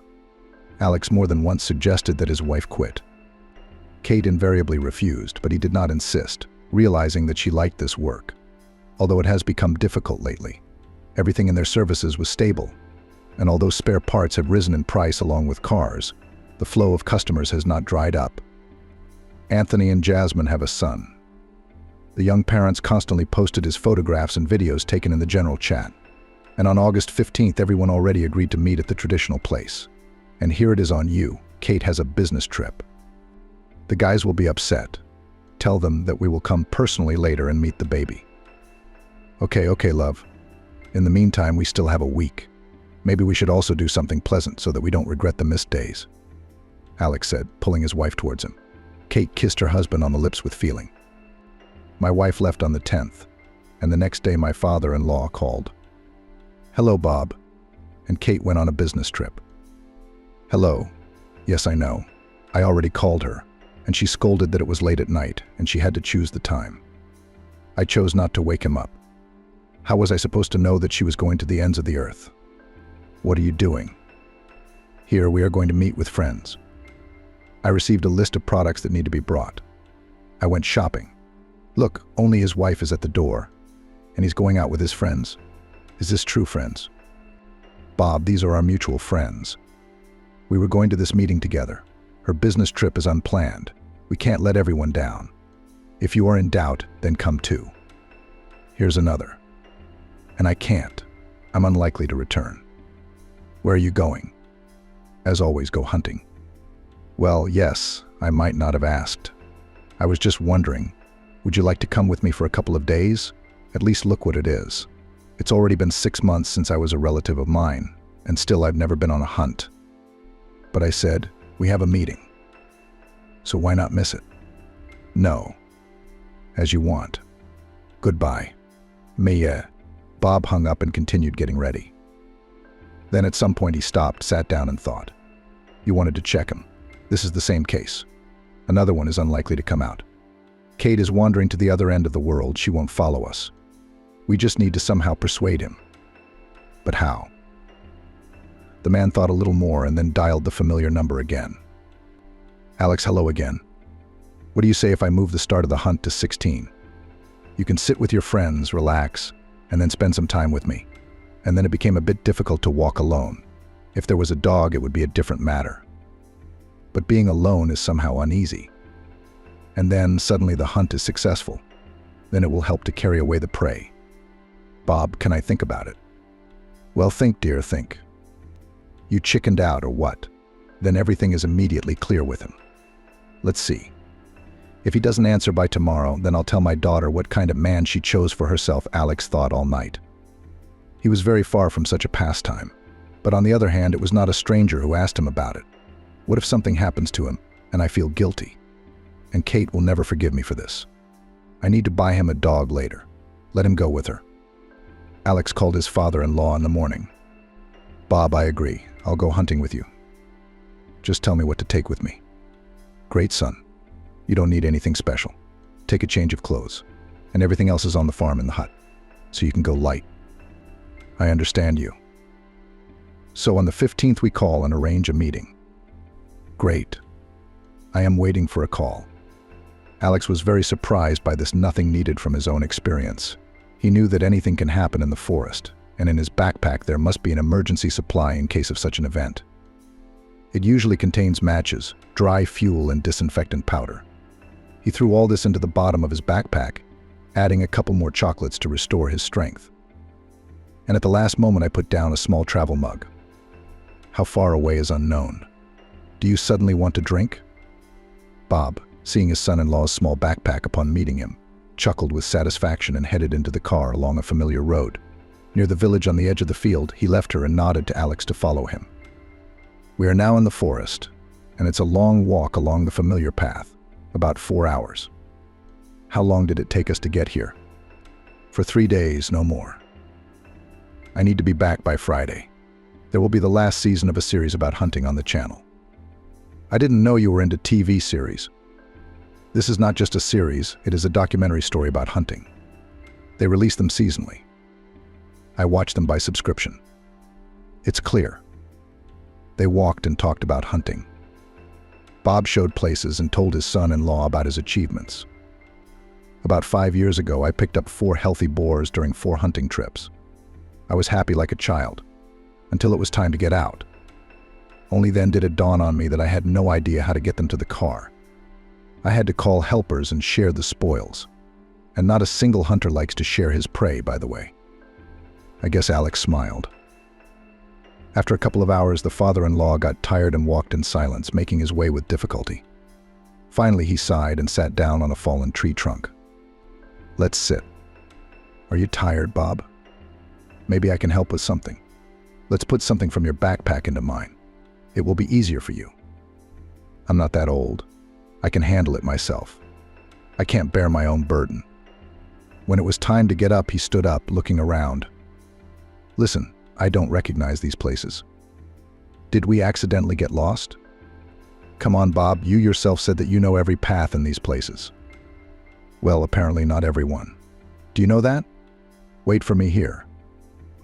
Alex more than once suggested that his wife quit. Kate invariably refused, but he did not insist, realizing that she liked this work. Although it has become difficult lately, everything in their services was stable, and although spare parts have risen in price along with cars, the flow of customers has not dried up. Anthony and Jasmine have a son. The young parents constantly posted his photographs and videos taken in the general chat. And on August 15th, everyone already agreed to meet at the traditional place. And here it is on you. Kate has a business trip. The guys will be upset. Tell them that we will come personally later and meet the baby. Okay, love. In the meantime, we still have a week. Maybe we should also do something pleasant so that we don't regret the missed days," Alex said, pulling his wife towards him. Kate kissed her husband on the lips with feeling. My wife left on the 10th, and the next day my father-in-law called. "Hello, Bob," and Kate went on a business trip. "Hello. Yes, I know. I already called her, and she scolded that it was late at night, and she had to choose the time. I chose not to wake him up. How was I supposed to know that she was going to the ends of the earth? What are you doing?" "Here, we are going to meet with friends. I received a list of products that need to be brought. I went shopping. Look, only his wife is at the door, and he's going out with his friends. Is this true, friends?" "Bob, these are our mutual friends. We were going to this meeting together. Her business trip is unplanned. We can't let everyone down. If you are in doubt, then come too. Here's another. And I can't. I'm unlikely to return." "Where are you going?" "As always, go hunting." "Well, yes, I might not have asked. I was just wondering, would you like to come with me for a couple of days? At least look what it is. It's already been 6 months since I was a relative of mine, and still I've never been on a hunt." But I said, "We have a meeting. So why not miss it?" "No. As you want. Goodbye." Bob hung up and continued getting ready. Then at some point he stopped, sat down and thought. "You wanted to check him. This is the same case. Another one is unlikely to come out. Kate is wandering to the other end of the world. She won't follow us. We just need to somehow persuade him." "But how?" The man thought a little more and then dialed the familiar number again. "Alex, hello again. What do you say if I move the start of the hunt to 16? You can sit with your friends, relax, and then spend some time with me." And then it became a bit difficult to walk alone. If there was a dog, it would be a different matter. But being alone is somehow uneasy. And then suddenly the hunt is successful. Then it will help to carry away the prey. "Bob, can I think about it?" "Well, think, dear, think. You chickened out or what? Then everything is immediately clear with him. Let's see. If he doesn't answer by tomorrow, then I'll tell my daughter what kind of man she chose for herself," Alex thought all night. He was very far from such a pastime. But on the other hand, it was not a stranger who asked him about it. What if something happens to him, and I feel guilty? And Kate will never forgive me for this. I need to buy him a dog later. Let him go with her. Alex called his father-in-law in the morning. "Bob, I agree. I'll go hunting with you. Just tell me what to take with me." "Great, son. You don't need anything special. Take a change of clothes, and everything else is on the farm in the hut, so you can go light." "I understand you." So on the 15th we call and arrange a meeting. Great. I am waiting for a call. Alex was very surprised by this nothing needed from his own experience. He knew that anything can happen in the forest, and in his backpack there must be an emergency supply in case of such an event. It usually contains matches, dry fuel, and disinfectant powder. He threw all this into the bottom of his backpack, adding a couple more chocolates to restore his strength. And at the last moment I put down a small travel mug. How far away is unknown. Do you suddenly want to drink? Bob, seeing his son-in-law's small backpack upon meeting him, chuckled with satisfaction and headed into the car along a familiar road. Near the village on the edge of the field, he left her and nodded to Alex to follow him. We are now in the forest, and it's a long walk along the familiar path, about 4 hours. How long did it take us to get here? For 3 days, no more. I need to be back by Friday. There will be the last season of a series about hunting on the channel. I didn't know you were into TV series. This is not just a series, it is a documentary story about hunting. They release them seasonally. I watch them by subscription. It's clear. They walked and talked about hunting. Bob showed places and told his son-in-law about his achievements. About 5 years ago, I picked up 4 healthy boars during 4 hunting trips. I was happy like a child, until it was time to get out. Only then did it dawn on me that I had no idea how to get them to the car. I had to call helpers and share the spoils. And not a single hunter likes to share his prey, by the way. I guess Alex smiled. After a couple of hours, the father-in-law got tired and walked in silence, making his way with difficulty. Finally, he sighed and sat down on a fallen tree trunk. Let's sit. Are you tired, Bob? Maybe I can help with something. Let's put something from your backpack into mine. It will be easier for you. I'm not that old. I can handle it myself. I can't bear my own burden. When it was time to get up, he stood up, looking around. Listen, I don't recognize these places. Did we accidentally get lost? Come on, Bob, you yourself said that you know every path in these places. Well, apparently not everyone. Do you know that? Wait for me here.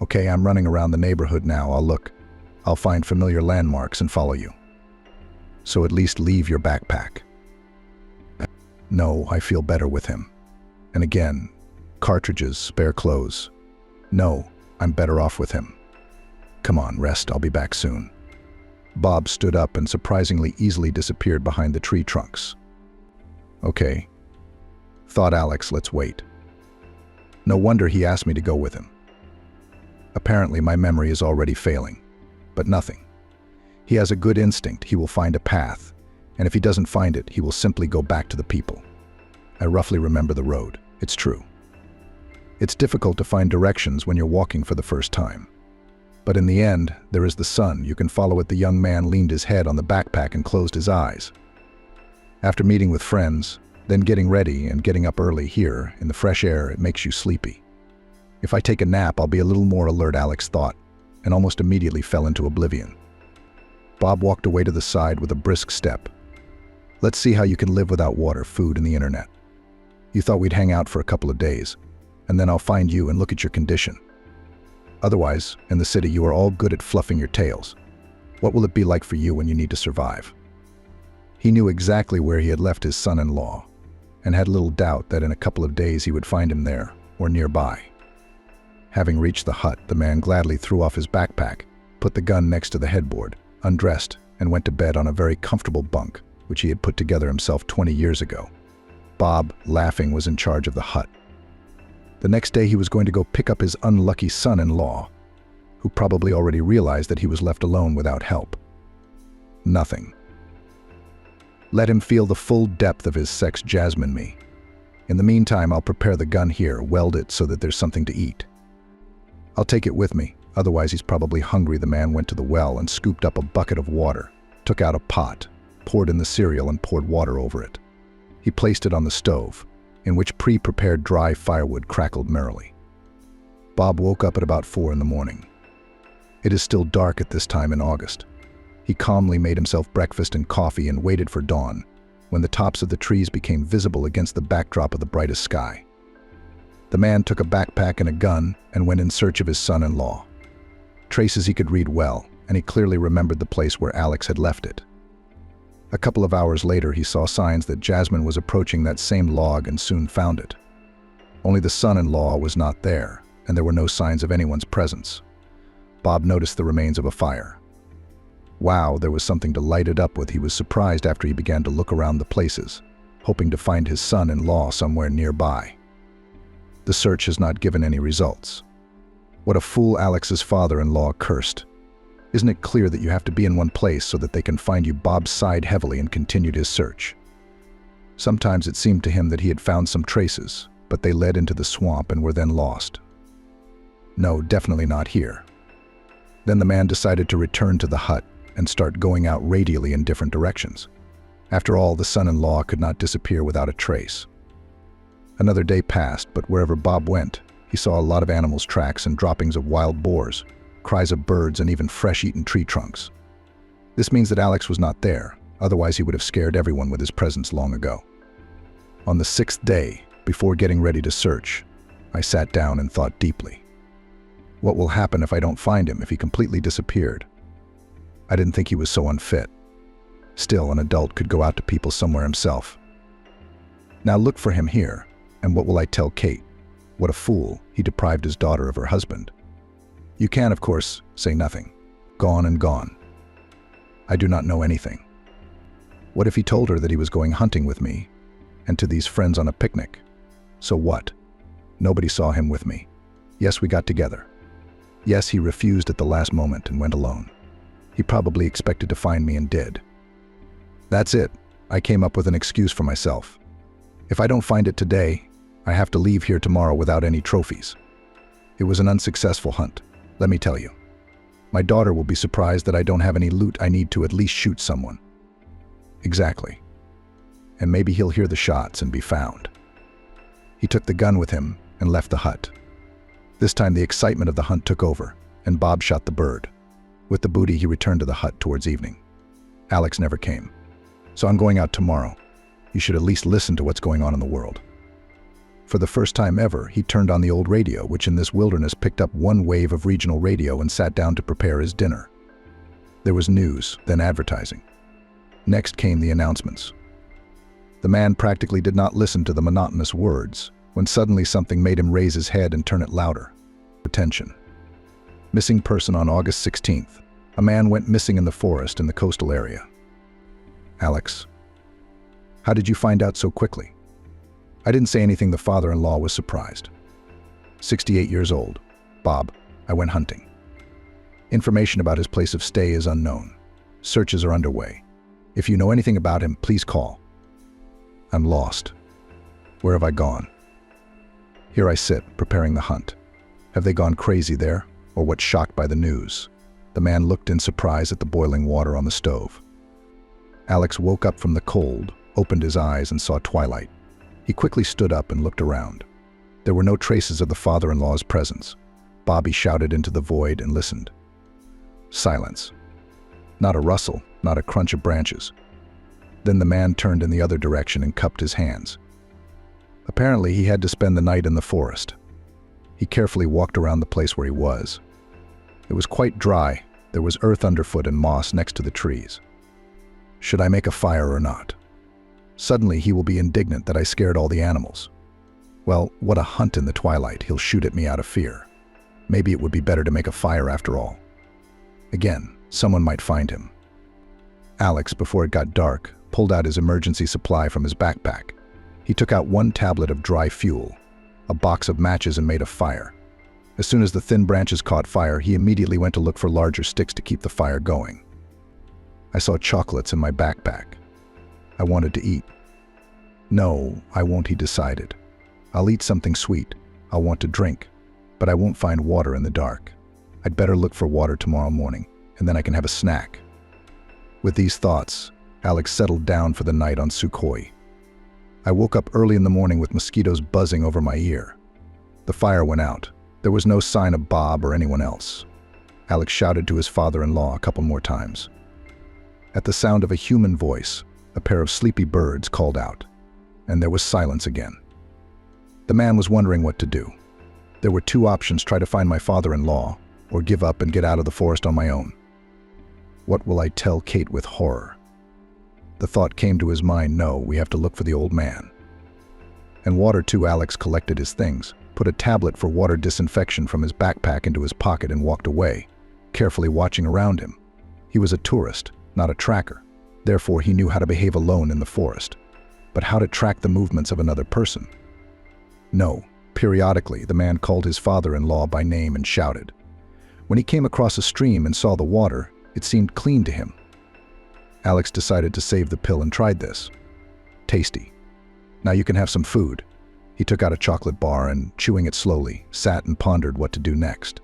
Okay, I'm running around the neighborhood now. I'll look. I'll find familiar landmarks and follow you. So at least leave your backpack. No, I feel better with him. And again, cartridges, spare clothes. No, I'm better off with him. Come on, rest, I'll be back soon. Bob stood up and surprisingly easily disappeared behind the tree trunks. Okay, thought Alex, let's wait. No wonder he asked me to go with him. Apparently my memory is already failing, but nothing. He has a good instinct, he will find a path, and if he doesn't find it, he will simply go back to the people. I roughly remember the road, it's true. It's difficult to find directions when you're walking for the first time. But in the end, there is the sun. You can follow it. The young man leaned his head on the backpack and closed his eyes. After meeting with friends, then getting ready and getting up early here, in the fresh air, it makes you sleepy. If I take a nap, I'll be a little more alert, Alex thought, and almost immediately fell into oblivion. Bob walked away to the side with a brisk step. Let's see how you can live without water, food, and the internet. You thought we'd hang out for a couple of days, and then I'll find you and look at your condition. Otherwise, in the city, you are all good at fluffing your tails. What will it be like for you when you need to survive? He knew exactly where he had left his son-in-law, and had little doubt that in a couple of days he would find him there, or nearby. Having reached the hut, the man gladly threw off his backpack, put the gun next to the headboard, undressed, and went to bed on a very comfortable bunk, which he had put together himself 20 years ago. Bob, laughing, was in charge of the hut. The next day he was going to go pick up his unlucky son-in-law, who probably already realized that he was left alone without help. Nothing. Let him feel the full depth of his sex, Jasmine me. In the meantime, I'll prepare the gun here, weld it so that there's something to eat. I'll take it with me, otherwise he's probably hungry. The man went to the well and scooped up a bucket of water, took out a pot, poured in the cereal and poured water over it. He placed it on the stove, in which pre-prepared dry firewood crackled merrily. Bob woke up at about 4 in the morning. It is still dark at this time in August. He calmly made himself breakfast and coffee and waited for dawn, when the tops of the trees became visible against the backdrop of the brightest sky. The man took a backpack and a gun and went in search of his son-in-law. Traces he could read well, and he clearly remembered the place where Alex had left it. A couple of hours later, he saw signs that Jasmine was approaching that same log and soon found it. Only the son-in-law was not there, and there were no signs of anyone's presence. Bob noticed the remains of a fire. Wow, there was something to light it up with. He was surprised after he began to look around the places, hoping to find his son-in-law somewhere nearby. The search has not given any results. What a fool, Alex's father-in-law cursed. Isn't it clear that you have to be in one place so that they can find you? Bob sighed heavily and continued his search. Sometimes it seemed to him that he had found some traces, but they led into the swamp and were then lost. No, definitely not here. Then the man decided to return to the hut and start going out radially in different directions. After all, the son-in-law could not disappear without a trace. Another day passed, but wherever Bob went, he saw a lot of animals' tracks and droppings of wild boars, cries of birds, and even fresh-eaten tree trunks. This means that Alex was not there, otherwise he would have scared everyone with his presence long ago. On the 6th day, before getting ready to search, I sat down and thought deeply. What will happen if I don't find him, if he completely disappeared? I didn't think he was so unfit. Still, an adult could go out to people somewhere himself. Now look for him here, and what will I tell Kate? What a fool, he deprived his daughter of her husband. You can, of course, say nothing. Gone and gone. I do not know anything. What if he told her that he was going hunting with me, and to these friends on a picnic? So what? Nobody saw him with me. Yes, we got together. Yes, he refused at the last moment and went alone. He probably expected to find me and did. That's it. I came up with an excuse for myself. If I don't find it today, I have to leave here tomorrow without any trophies. It was an unsuccessful hunt, let me tell you. My daughter will be surprised that I don't have any loot I need to at least shoot someone. Exactly. And maybe he'll hear the shots and be found. He took the gun with him and left the hut. This time the excitement of the hunt took over, and Bob shot the bird. With the booty, he returned to the hut towards evening. Alex never came. So I'm going out tomorrow. You should at least listen to what's going on in the world. For the first time ever, he turned on the old radio, which in this wilderness picked up one wave of regional radio, and sat down to prepare his dinner. There was news, then advertising. Next came the announcements. The man practically did not listen to the monotonous words, when suddenly something made him raise his head and turn it louder. Attention. Missing person on August 16th. A man went missing in the forest in the coastal area. Alex, how did you find out so quickly? I didn't say anything. The father-in-law was surprised. 68 years old. Bob, I went hunting. Information about his place of stay is unknown. Searches are underway. If you know anything about him, please call. I'm lost. Where have I gone? Here I sit, preparing the hunt. Have they gone crazy there, or what? Shocked by the news? The man looked in surprise at the boiling water on the stove. Alex woke up from the cold, opened his eyes, and saw twilight. He quickly stood up and looked around. There were no traces of the father-in-law's presence. Bobby shouted into the void and listened. Silence. Not a rustle, not a crunch of branches. Then the man turned in the other direction and cupped his hands. Apparently, he had to spend the night in the forest. He carefully walked around the place where he was. It was quite dry. There was earth underfoot and moss next to the trees. Should I make a fire or not? Suddenly, he will be indignant that I scared all the animals. Well, what a hunt in the twilight. He'll shoot at me out of fear. Maybe it would be better to make a fire after all. Again, someone might find him. Alex, before it got dark, pulled out his emergency supply from his backpack. He took out one tablet of dry fuel, a box of matches, and made a fire. As soon as the thin branches caught fire, he immediately went to look for larger sticks to keep the fire going. I saw chocolates in my backpack. I wanted to eat. No, I won't, he decided. I'll eat something sweet. I'll want to drink, but I won't find water in the dark. I'd better look for water tomorrow morning, and then I can have a snack. With these thoughts, Alex settled down for the night on Sukhoi. I woke up early in the morning with mosquitoes buzzing over my ear. The fire went out. There was no sign of Bob or anyone else. Alex shouted to his father-in-law a couple more times. At the sound of a human voice, a pair of sleepy birds called out, and there was silence again. The man was wondering what to do. There were two options: try to find my father-in-law, or give up and get out of the forest on my own. What will I tell Kate with horror? The thought came to his mind, no, we have to look for the old man. And water too. Alex collected his things, put a tablet for water disinfection from his backpack into his pocket, and walked away, carefully watching around him. He was a tourist, not a tracker. Therefore, he knew how to behave alone in the forest. But how to track the movements of another person? No. Periodically, the man called his father-in-law by name and shouted. When he came across a stream and saw the water, it seemed clean to him. Alex decided to save the pill and tried this. Tasty. Now you can have some food. He took out a chocolate bar and, chewing it slowly, sat and pondered what to do next.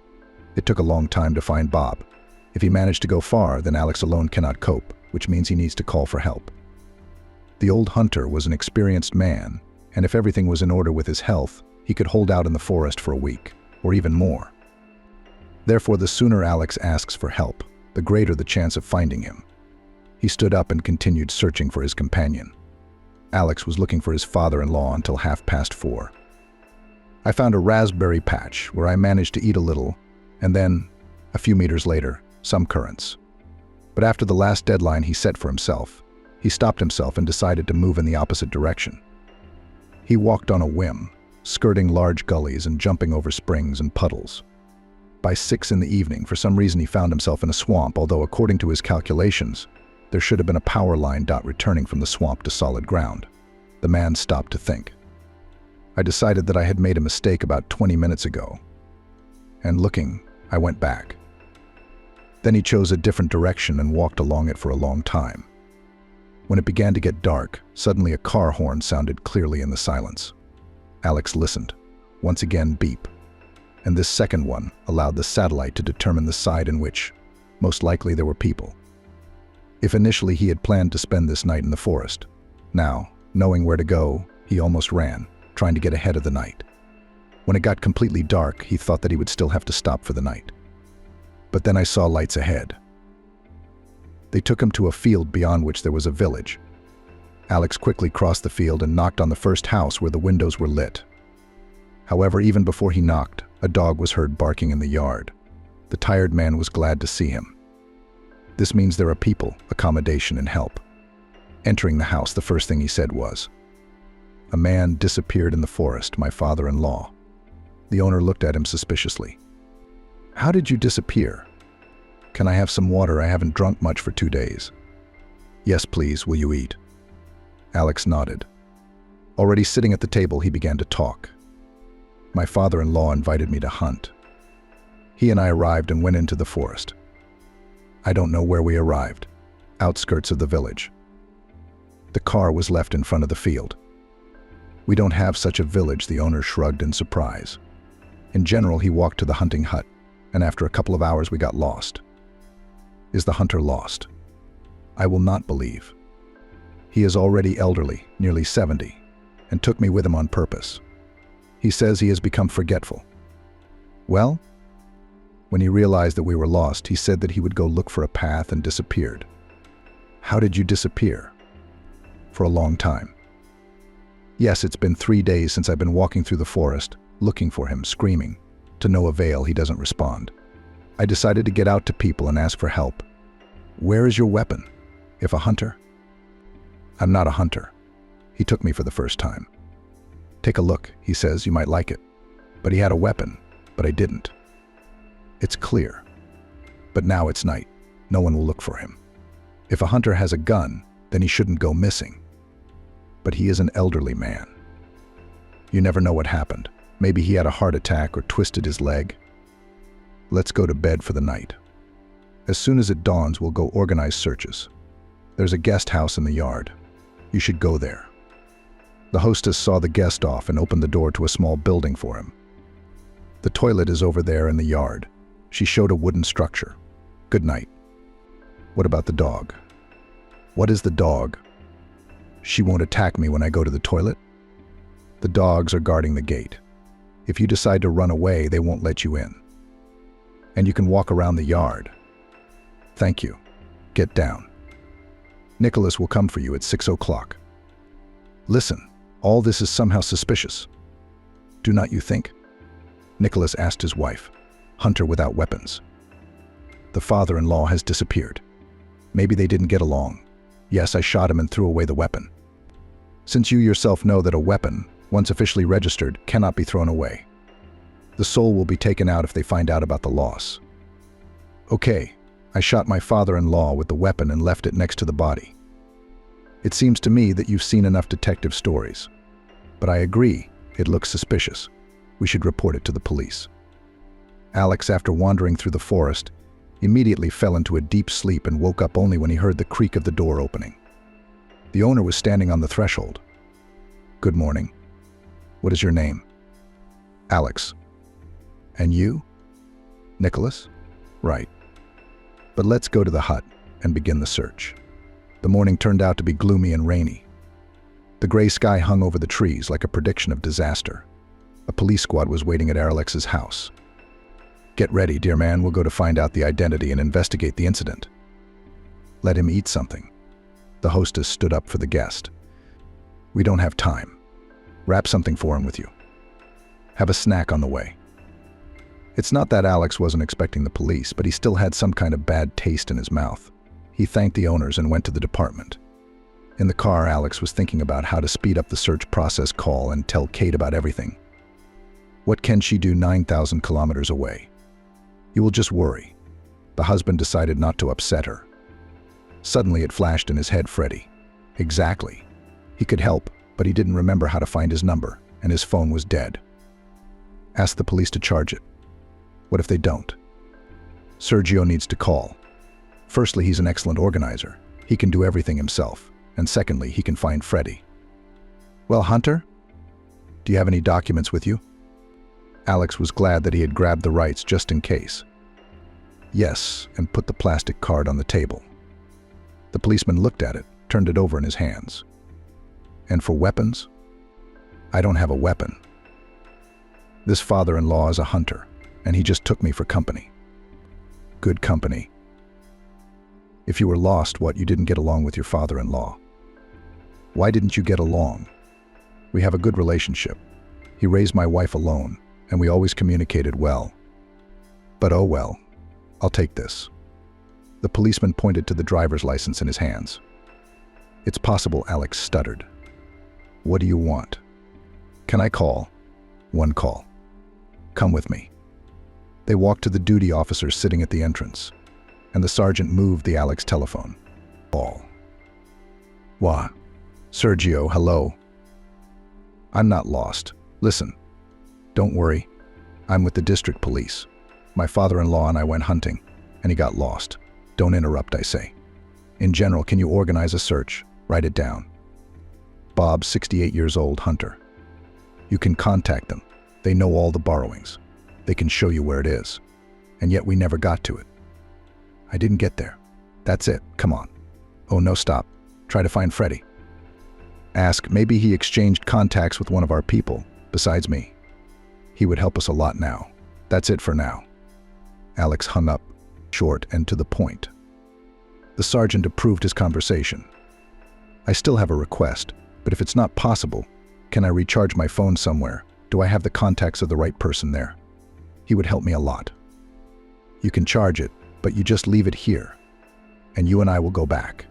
It took a long time to find Bob. If he managed to go far, then Alex alone cannot cope, which means he needs to call for help. The old hunter was an experienced man, and if everything was in order with his health, he could hold out in the forest for a week, or even more. Therefore, the sooner Alex asks for help, the greater the chance of finding him. He stood up and continued searching for his companion. Alex was looking for his father-in-law until 4:30. I found a raspberry patch where I managed to eat a little, and then, a few meters later, some currants. But after the last deadline he set for himself, he stopped himself and decided to move in the opposite direction. He walked on a whim, skirting large gullies and jumping over springs and puddles. By 6 in the evening, for some reason he found himself in a swamp, although according to his calculations, there should have been a power line returning from the swamp to solid ground. The man stopped to think. I decided that I had made a mistake about 20 minutes ago. And looking, I went back. Then he chose a different direction and walked along it for a long time. When it began to get dark, suddenly a car horn sounded clearly in the silence. Alex listened. Once again, beep. And this second one allowed the satellite to determine the side in which Most likely there were people. If initially he had planned to spend this night in the forest, now, knowing where to go, he almost ran, trying to get ahead of the night. When it got completely dark, he thought that he would still have to stop for the night. But then I saw lights ahead. They took him to a field beyond which there was a village. Alex quickly crossed the field and knocked on the first house where the windows were lit. However, even before he knocked, a dog was heard barking in the yard. The tired man was glad to see him. This means there are people, accommodation, and help. Entering the house, the first thing he said was, "A man disappeared in the forest, my father-in-law." The owner looked at him suspiciously. "How did you disappear? Can I have some water? I haven't drunk much for 2 days." "Yes, please. Will you eat?" Alex nodded. Already sitting at the table, he began to talk. "My father-in-law invited me to hunt. He and I arrived and went into the forest. I don't know where we arrived. Outskirts of the village. The car was left in front of the field. We don't have such a village," the owner shrugged in surprise. "In general, he walked to the hunting hut, and after a couple of hours we got lost." "Is the hunter lost?" "I will not believe. He is already elderly, nearly 70, and took me with him on purpose. He says he has become forgetful." "Well?" "When he realized that we were lost, he said that he would go look for a path and disappeared." "How did you disappear?" "For a long time. Yes, it's been 3 days since I've been walking through the forest, looking for him, screaming. To no avail, he doesn't respond. I decided to get out to people and ask for help." "Where is your weapon? If a hunter?" "I'm not a hunter. He took me for the first time. Take a look, he says, you might like it. But he had a weapon, but I didn't. It's clear. But now it's night. No one will look for him. If a hunter has a gun, then he shouldn't go missing. But he is an elderly man. You never know what happened. Maybe he had a heart attack or twisted his leg. Let's go to bed for the night. As soon as it dawns, we'll go organize searches. There's a guest house in the yard. You should go there." The hostess saw the guest off and opened the door to a small building for him. "The toilet is over there in the yard." She showed a wooden structure. "Good night." "What about the dog?" "What is the dog?" "She won't attack me when I go to the toilet." "The dogs are guarding the gate. If you decide to run away, they won't let you in. And you can walk around the yard." "Thank you. Get down. Nicholas will come for you at 6 o'clock. Listen, all this is somehow suspicious. Do not you think?" Nicholas asked his wife. "Hunter without weapons. The father-in-law has disappeared. Maybe they didn't get along. Yes, I shot him and threw away the weapon. Since you yourself know that a weapon, once officially registered, cannot be thrown away. The soul will be taken out if they find out about the loss. Okay, I shot my father-in-law with the weapon and left it next to the body. It seems to me that you've seen enough detective stories. But I agree, it looks suspicious. We should report it to the police." Alex, after wandering through the forest, immediately fell into a deep sleep and woke up only when he heard the creak of the door opening. The owner was standing on the threshold. "Good morning. What is your name?" "Alex." "And you?" "Nicholas." "Right. But let's go to the hut and begin the search." The morning turned out to be gloomy and rainy. The gray sky hung over the trees like a prediction of disaster. A police squad was waiting at Alex's house. "Get ready, dear man. We'll go to find out the identity and investigate the incident." "Let him eat something." The hostess stood up for the guest. "We don't have time. Wrap something for him with you. Have a snack on the way." It's not that Alex wasn't expecting the police, but he still had some kind of bad taste in his mouth. He thanked the owners and went to the department. In the car, Alex was thinking about how to speed up the search process, call and tell Kate about everything. What can she do 9,000 kilometers away? He will just worry. The husband decided not to upset her. Suddenly it flashed in his head, Freddie. Exactly. He could help, but he didn't remember how to find his number, and his phone was dead. Ask the police to charge it. What if they don't? Sergio needs to call. Firstly, he's an excellent organizer. He can do everything himself. And secondly, he can find Freddie. Well, Hunter? Do you have any documents with you? Alex was glad that he had grabbed the rights just in case. Yes, and put the plastic card on the table. The policeman looked at it, turned it over in his hands. And for weapons? I don't have a weapon. This father-in-law is a hunter, and he just took me for company. Good company. If you were lost, what, you didn't get along with your father-in-law? Why didn't you get along? We have a good relationship. He raised my wife alone, and we always communicated well. But oh well, I'll take this. The policeman pointed to the driver's license in his hands. It's possible, Alex stuttered. What do you want? Can I call? One call. Come with me. They walked to the duty officer sitting at the entrance, and the sergeant moved the Alex telephone. Call. What? Sergio, hello. I'm not lost. Listen. Don't worry. I'm with the district police. My father-in-law and I went hunting, and he got lost. Don't interrupt, I say. In general, can you organize a search? Write it down. Bob, 68 years old, hunter. You can contact them. They know all the borrowings. They can show you where it is. And yet we never got to it. I didn't get there. That's it. Come on. Oh, no, stop. Try to find Freddie. Ask, maybe he exchanged contacts with one of our people, besides me. He would help us a lot now. That's it for now. Alex hung up, short and to the point. The sergeant approved his conversation. I still have a request, but if it's not possible, can I recharge my phone somewhere? Do I have the contacts of the right person there? He would help me a lot. You can charge it, but you just leave it here, and you and I will go back.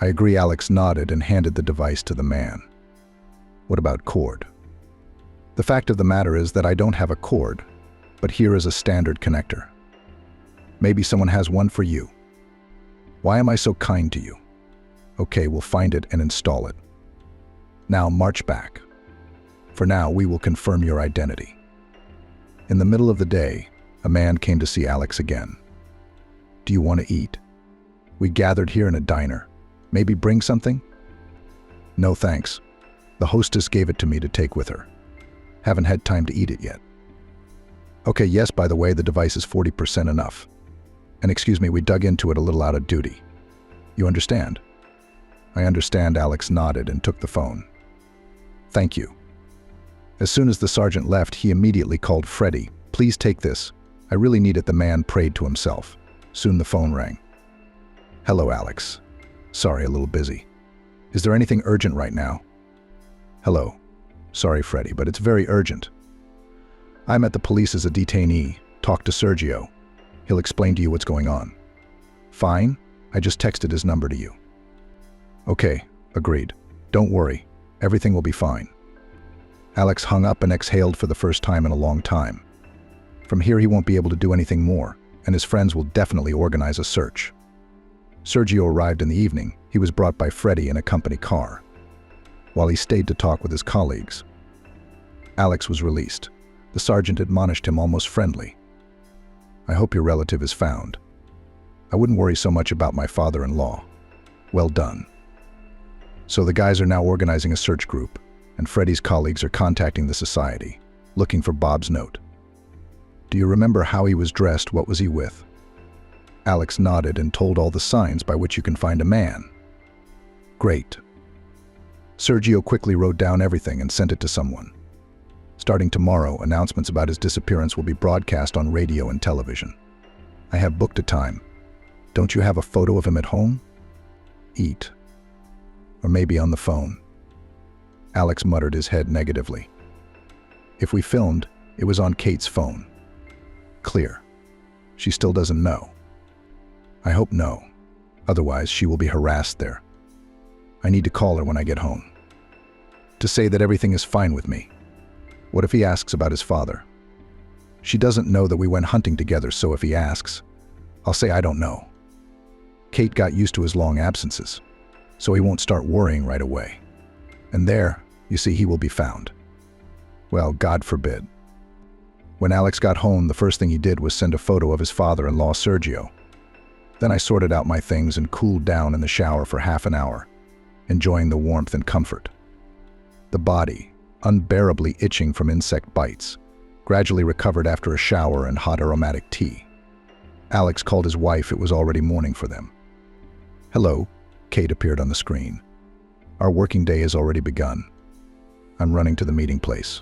I agree. Alex nodded and handed the device to the man. What about cord? The fact of the matter is that I don't have a cord, but here is a standard connector. Maybe someone has one for you. Why am I so kind to you? Okay, we'll find it and install it. Now march back. For now, we will confirm your identity. In the middle of the day, a man came to see Alex again. Do you want to eat? We gathered here in a diner. Maybe bring something? No thanks. The hostess gave it to me to take with her. Haven't had time to eat it yet. Okay, yes, by the way, the device is 40% enough. And excuse me, we dug into it a little out of duty. You understand? I understand. Alex nodded and took the phone. Thank you. As soon as the sergeant left, he immediately called Freddie. Please take this. I really need it. The man prayed to himself. Soon the phone rang. Hello, Alex. Sorry, a little busy. Is there anything urgent right now? Hello. Sorry, Freddie, but it's very urgent. I'm at the police as a detainee. Talk to Sergio. He'll explain to you what's going on. Fine. I just texted his number to you. Okay, agreed. Don't worry. Everything will be fine. Alex hung up and exhaled for the first time in a long time. From here, he won't be able to do anything more, and his friends will definitely organize a search. Sergio arrived in the evening. He was brought by Freddie in a company car. While he stayed to talk with his colleagues, Alex was released. The sergeant admonished him almost friendly. I hope your relative is found. I wouldn't worry so much about my father-in-law. Well done. So the guys are now organizing a search group, and Freddie's colleagues are contacting the society, looking for Bob's note. Do you remember how he was dressed? What was he with? Alex nodded and told all the signs by which you can find a man. Great. Sergio quickly wrote down everything and sent it to someone. Starting tomorrow, announcements about his disappearance will be broadcast on radio and television. I have booked a time. Don't you have a photo of him at home? Eat. Or maybe on the phone. Alex muttered his head negatively. If we filmed, it was on Kate's phone. Clear. She still doesn't know. I hope no. Otherwise, she will be harassed there. I need to call her when I get home. To say that everything is fine with me. What if he asks about his father? She doesn't know that we went hunting together, so if he asks, I'll say I don't know. Kate got used to his long absences, so he won't start worrying right away. And there, you see, he will be found. Well, God forbid. When Alex got home, the first thing he did was send a photo of his father-in-law, Sergio. Then I sorted out my things and cooled down in the shower for half an hour, enjoying the warmth and comfort. The body, unbearably itching from insect bites, gradually recovered after a shower and hot aromatic tea. Alex called his wife. It was already morning for them. "Hello," Kate appeared on the screen. "Our working day has already begun. I'm running to the meeting place."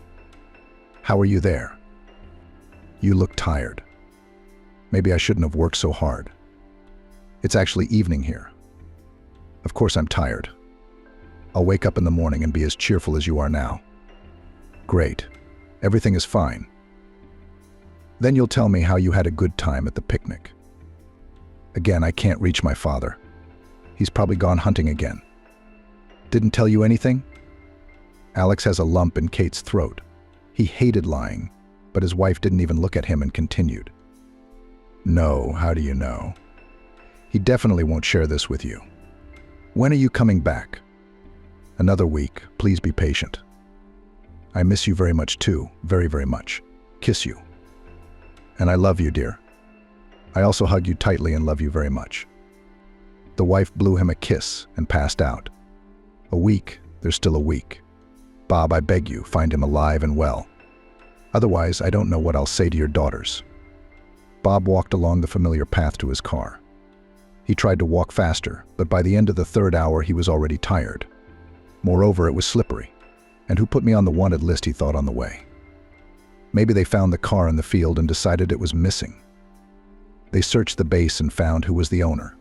"How are you there?" "You look tired." "Maybe I shouldn't have worked so hard." "It's actually evening here." "Of course I'm tired. I'll wake up in the morning and be as cheerful as you are now." "Great. Everything is fine. Then you'll tell me how you had a good time at the picnic." "Again, I can't reach my father. He's probably gone hunting again." "Didn't tell you anything?" Alex has a lump in Kate's throat. He hated lying, but his wife didn't even look at him and continued. "No, how do you know? He definitely won't share this with you. When are you coming back?" "Another week. Please be patient." "I miss you very much too, very, very much. Kiss you." "And I love you, dear. I also hug you tightly and love you very much." The wife blew him a kiss and passed out. "A week, there's still a week. Bob, I beg you, find him alive and well. Otherwise, I don't know what I'll say to your daughters." Bob walked along the familiar path to his car. He tried to walk faster, but by the end of the third hour he was already tired. Moreover, it was slippery. And who put me on the wanted list, he thought on the way. Maybe they found the car in the field and decided it was missing. They searched the base and found who was the owner.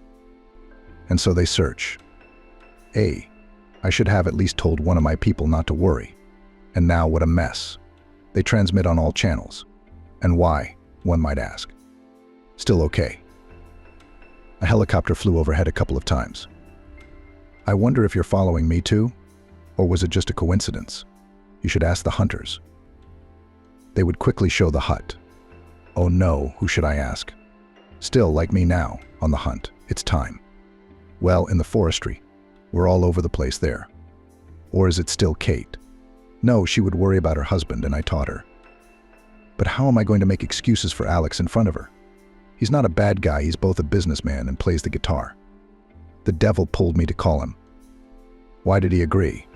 And so they search. I should have at least told one of my people not to worry. And now what a mess. They transmit on all channels. And why, one might ask. Still okay. A helicopter flew overhead a couple of times. I wonder if you're following me too? Or was it just a coincidence? You should ask the hunters. They would quickly show the hut. Oh no, who should I ask? Still, like me now, on the hunt. It's time. Well, in the forestry. We're all over the place there. Or is it still Kate? No, she would worry about her husband, and I taught her. But how am I going to make excuses for Alex in front of her? He's not a bad guy, he's both a businessman and plays the guitar. The devil pulled me to call him. Why did he agree?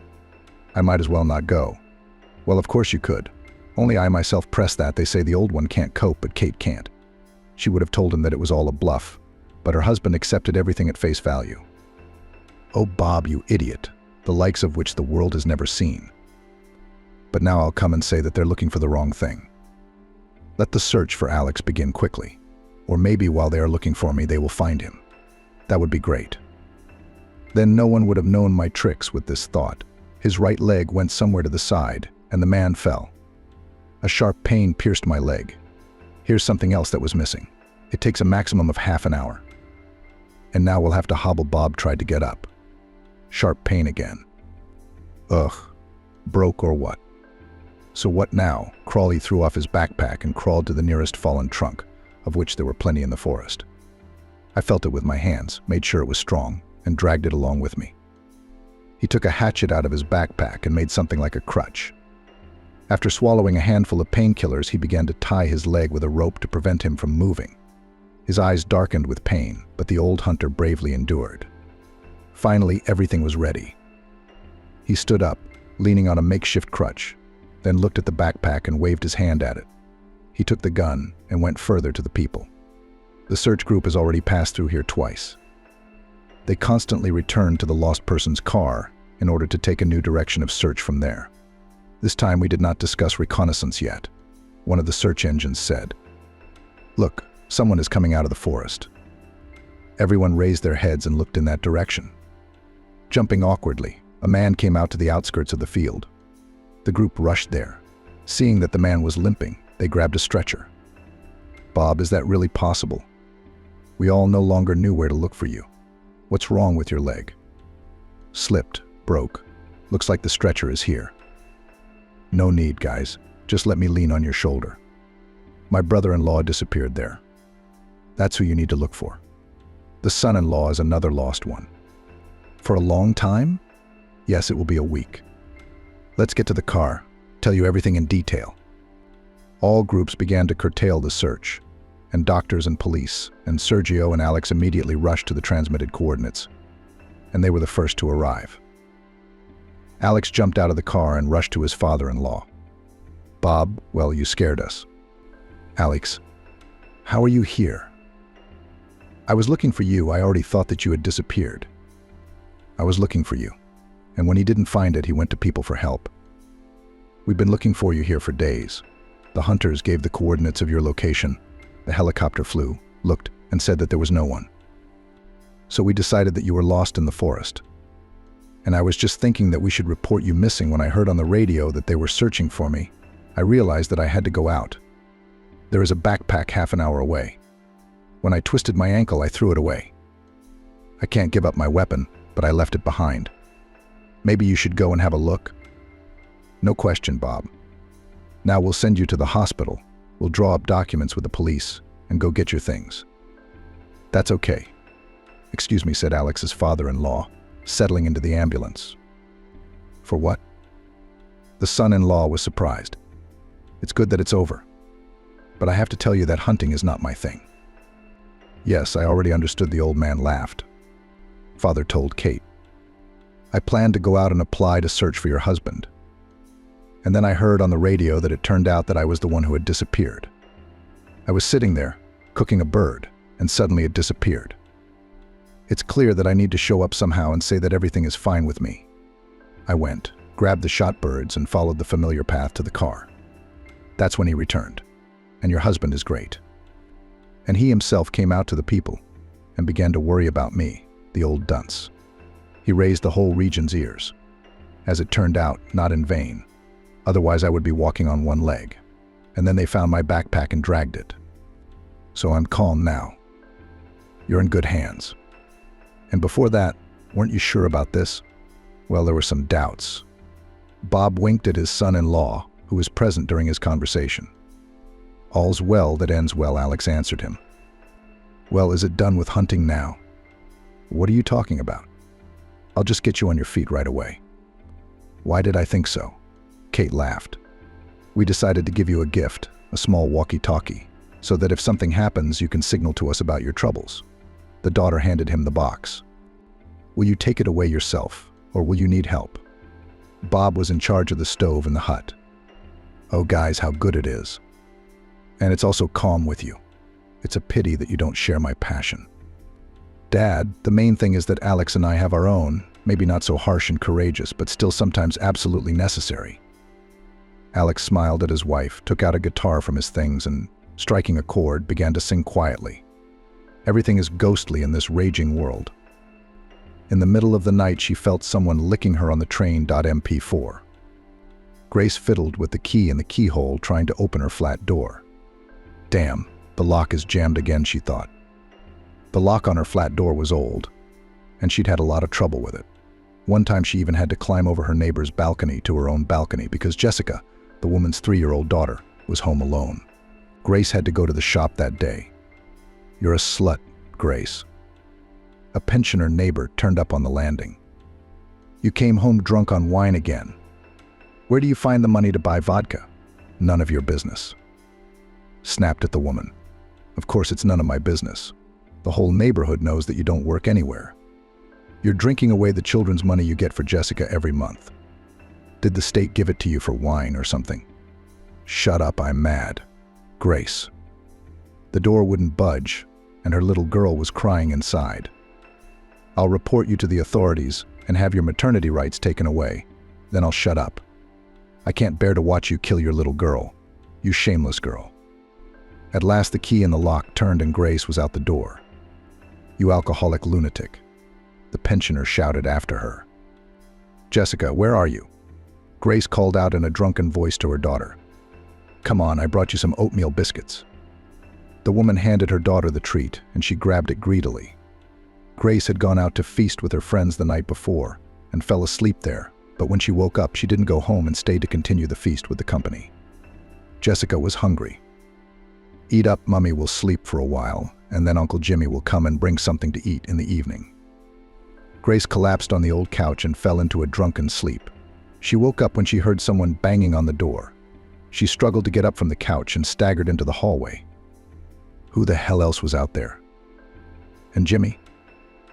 I might as well not go. Well, of course you could. Only I myself pressed that. They say the old one can't cope, but Kate can't. She would have told him that it was all a bluff, but her husband accepted everything at face value. Oh, Bob, you idiot, the likes of which the world has never seen. But now I'll come and say that they're looking for the wrong thing. Let the search for Alex begin quickly, or maybe while they are looking for me, they will find him. That would be great. Then no one would have known my tricks with this thought. His right leg went somewhere to the side, and the man fell. A sharp pain pierced my leg. Here's something else that was missing. It takes a maximum of half an hour. And now we'll have to hobble. Bob tried to get up. Sharp pain again. Ugh, broke or what? So what now? Crawley threw off his backpack and crawled to the nearest fallen trunk, of which there were plenty in the forest. I felt it with my hands, made sure it was strong, and dragged it along with me. He took a hatchet out of his backpack and made something like a crutch. After swallowing a handful of painkillers, he began to tie his leg with a rope to prevent him from moving. His eyes darkened with pain, but the old hunter bravely endured. Finally, everything was ready. He stood up, leaning on a makeshift crutch, then looked at the backpack and waved his hand at it. He took the gun and went further to the people. The search group has already passed through here twice. They constantly returned to the lost person's car in order to take a new direction of search from there. This time we did not discuss reconnaissance yet. One of the search engines said, "Look, someone is coming out of the forest." Everyone raised their heads and looked in that direction. Jumping awkwardly, a man came out to the outskirts of the field. The group rushed there. Seeing that the man was limping, they grabbed a stretcher. "Bob, is that really possible? We all no longer knew where to look for you. What's wrong with your leg?" "Slipped, broke. Looks like the stretcher is here." "No need, guys. Just let me lean on your shoulder. My brother-in-law disappeared there. That's who you need to look for. The son-in-law is another lost one." "For a long time?" "Yes, it will be a week. Let's get to the car. Tell you everything in detail." All groups began to curtail the search, and doctors and police, and Sergio and Alex immediately rushed to the transmitted coordinates, and they were the first to arrive. Alex jumped out of the car and rushed to his father-in-law. "Bob, well, you scared us." "Alex, how are you here? I was looking for you. I already thought that you had disappeared. I was looking for you. And when he didn't find it, he went to people for help. We've been looking for you here for days. The hunters gave the coordinates of your location. The helicopter flew, looked, and said that there was no one. So we decided that you were lost in the forest. And I was just thinking that we should report you missing when I heard on the radio that they were searching for me. I realized that I had to go out. There is a backpack half an hour away. When I twisted my ankle, I threw it away. I can't give up my weapon, but I left it behind. Maybe you should go and have a look? No question, Bob. Now we'll send you to the hospital. We'll draw up documents with the police and go get your things. That's okay. Excuse me, said Alex's father-in-law, settling into the ambulance. For what? The son-in-law was surprised. It's good that it's over. But I have to tell you that hunting is not my thing. Yes, I already understood, the old man laughed. Father told Kate. I planned to go out and apply to search for your husband. And then I heard on the radio that it turned out that I was the one who had disappeared. I was sitting there, cooking a bird, and suddenly it disappeared. It's clear that I need to show up somehow and say that everything is fine with me. I went, grabbed the shot birds, and followed the familiar path to the car. That's when he returned. And your husband is great. And he himself came out to the people and began to worry about me, the old dunce. He raised the whole region's ears. As it turned out, not in vain. Otherwise I would be walking on one leg. And then they found my backpack and dragged it. So I'm calm now. You're in good hands. And before that, weren't you sure about this? Well, there were some doubts. Bob winked at his son-in-law, who was present during his conversation. All's well that ends well, Alex answered him. Well, is it done with hunting now? What are you talking about? I'll just get you on your feet right away. Why did I think so? Kate laughed. We decided to give you a gift, a small walkie-talkie, so that if something happens, you can signal to us about your troubles. The daughter handed him the box. Will you take it away yourself, or will you need help? Bob was in charge of the stove in the hut. Oh, guys, how good it is. And it's also calm with you. It's a pity that you don't share my passion. Dad, the main thing is that Alex and I have our own, maybe not so harsh and courageous, but still sometimes absolutely necessary. Alex smiled at his wife, took out a guitar from his things, and, striking a chord, began to sing quietly. Everything is ghostly in this raging world. In the middle of the night, she felt someone licking her on the train.mp4. Grace fiddled with the key in the keyhole, trying to open her flat door. Damn, the lock is jammed again, she thought. The lock on her flat door was old, and she'd had a lot of trouble with it. One time she even had to climb over her neighbor's balcony to her own balcony because Jessica, the woman's 3-year-old daughter, was home alone. Grace had to go to the shop that day. You're a slut, Grace. A pensioner neighbor turned up on the landing. You came home drunk on wine again. Where do you find the money to buy vodka? None of your business. Snapped at the woman. Of course it's none of my business. The whole neighborhood knows that you don't work anywhere. You're drinking away the children's money you get for Jessica every month. Did the state give it to you for wine or something? Shut up, I'm mad. Grace. The door wouldn't budge, and her little girl was crying inside. I'll report you to the authorities and have your maternity rights taken away. Then I'll shut up. I can't bear to watch you kill your little girl. You shameless girl. At last the key in the lock turned and Grace was out the door. You alcoholic lunatic. The pensioner shouted after her. Jessica, where are you? Grace called out in a drunken voice to her daughter. Come on, I brought you some oatmeal biscuits. The woman handed her daughter the treat, and she grabbed it greedily. Grace had gone out to feast with her friends the night before and fell asleep there, but when she woke up, she didn't go home and stayed to continue the feast with the company. Jessica was hungry. Eat up, Mummy will sleep for a while, and then Uncle Jimmy will come and bring something to eat in the evening. Grace collapsed on the old couch and fell into a drunken sleep. She woke up when she heard someone banging on the door. She struggled to get up from the couch and staggered into the hallway. Who the hell else was out there? And Jimmy?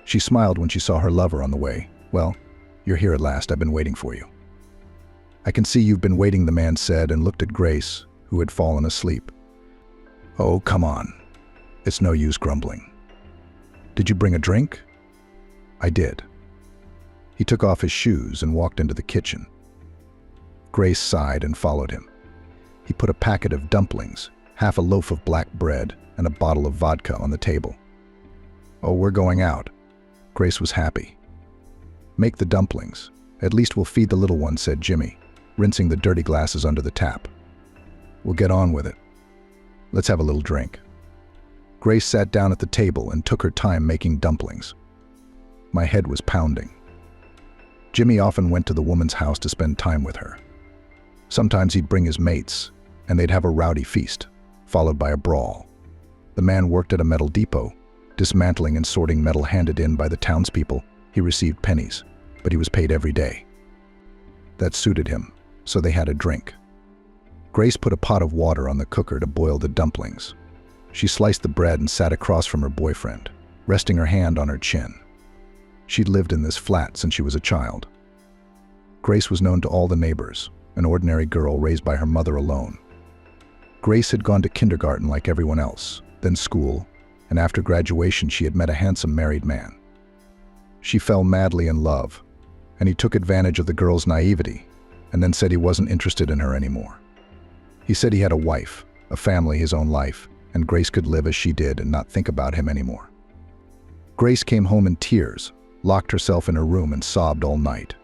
She smiled when she saw her lover on the way. Well, you're here at last. I've been waiting for you. I can see you've been waiting, the man said and looked at Grace, who had fallen asleep. Oh, come on. It's no use grumbling. "Did you bring a drink?" "I did." He took off his shoes and walked into the kitchen. Grace sighed and followed him. He put a packet of dumplings, half a loaf of black bread, and a bottle of vodka on the table. "Oh, we're going out." Grace was happy. "Make the dumplings. At least we'll feed the little one," said Jimmy, rinsing the dirty glasses under the tap. "We'll get on with it. Let's have a little drink." Grace sat down at the table and took her time making dumplings. My head was pounding. Jimmy often went to the woman's house to spend time with her. Sometimes he'd bring his mates, and they'd have a rowdy feast, followed by a brawl. The man worked at a metal depot, dismantling and sorting metal handed in by the townspeople. He received pennies, but he was paid every day. That suited him, so they had a drink. Grace put a pot of water on the cooker to boil the dumplings. She sliced the bread and sat across from her boyfriend, resting her hand on her chin. She'd lived in this flat since she was a child. Grace was known to all the neighbors, an ordinary girl raised by her mother alone. Grace had gone to kindergarten like everyone else, then school, and after graduation she had met a handsome married man. She fell madly in love, and he took advantage of the girl's naivety and then said he wasn't interested in her anymore. He said he had a wife, a family, his own life, and Grace could live as she did and not think about him anymore. Grace came home in tears, locked herself in her room and sobbed all night.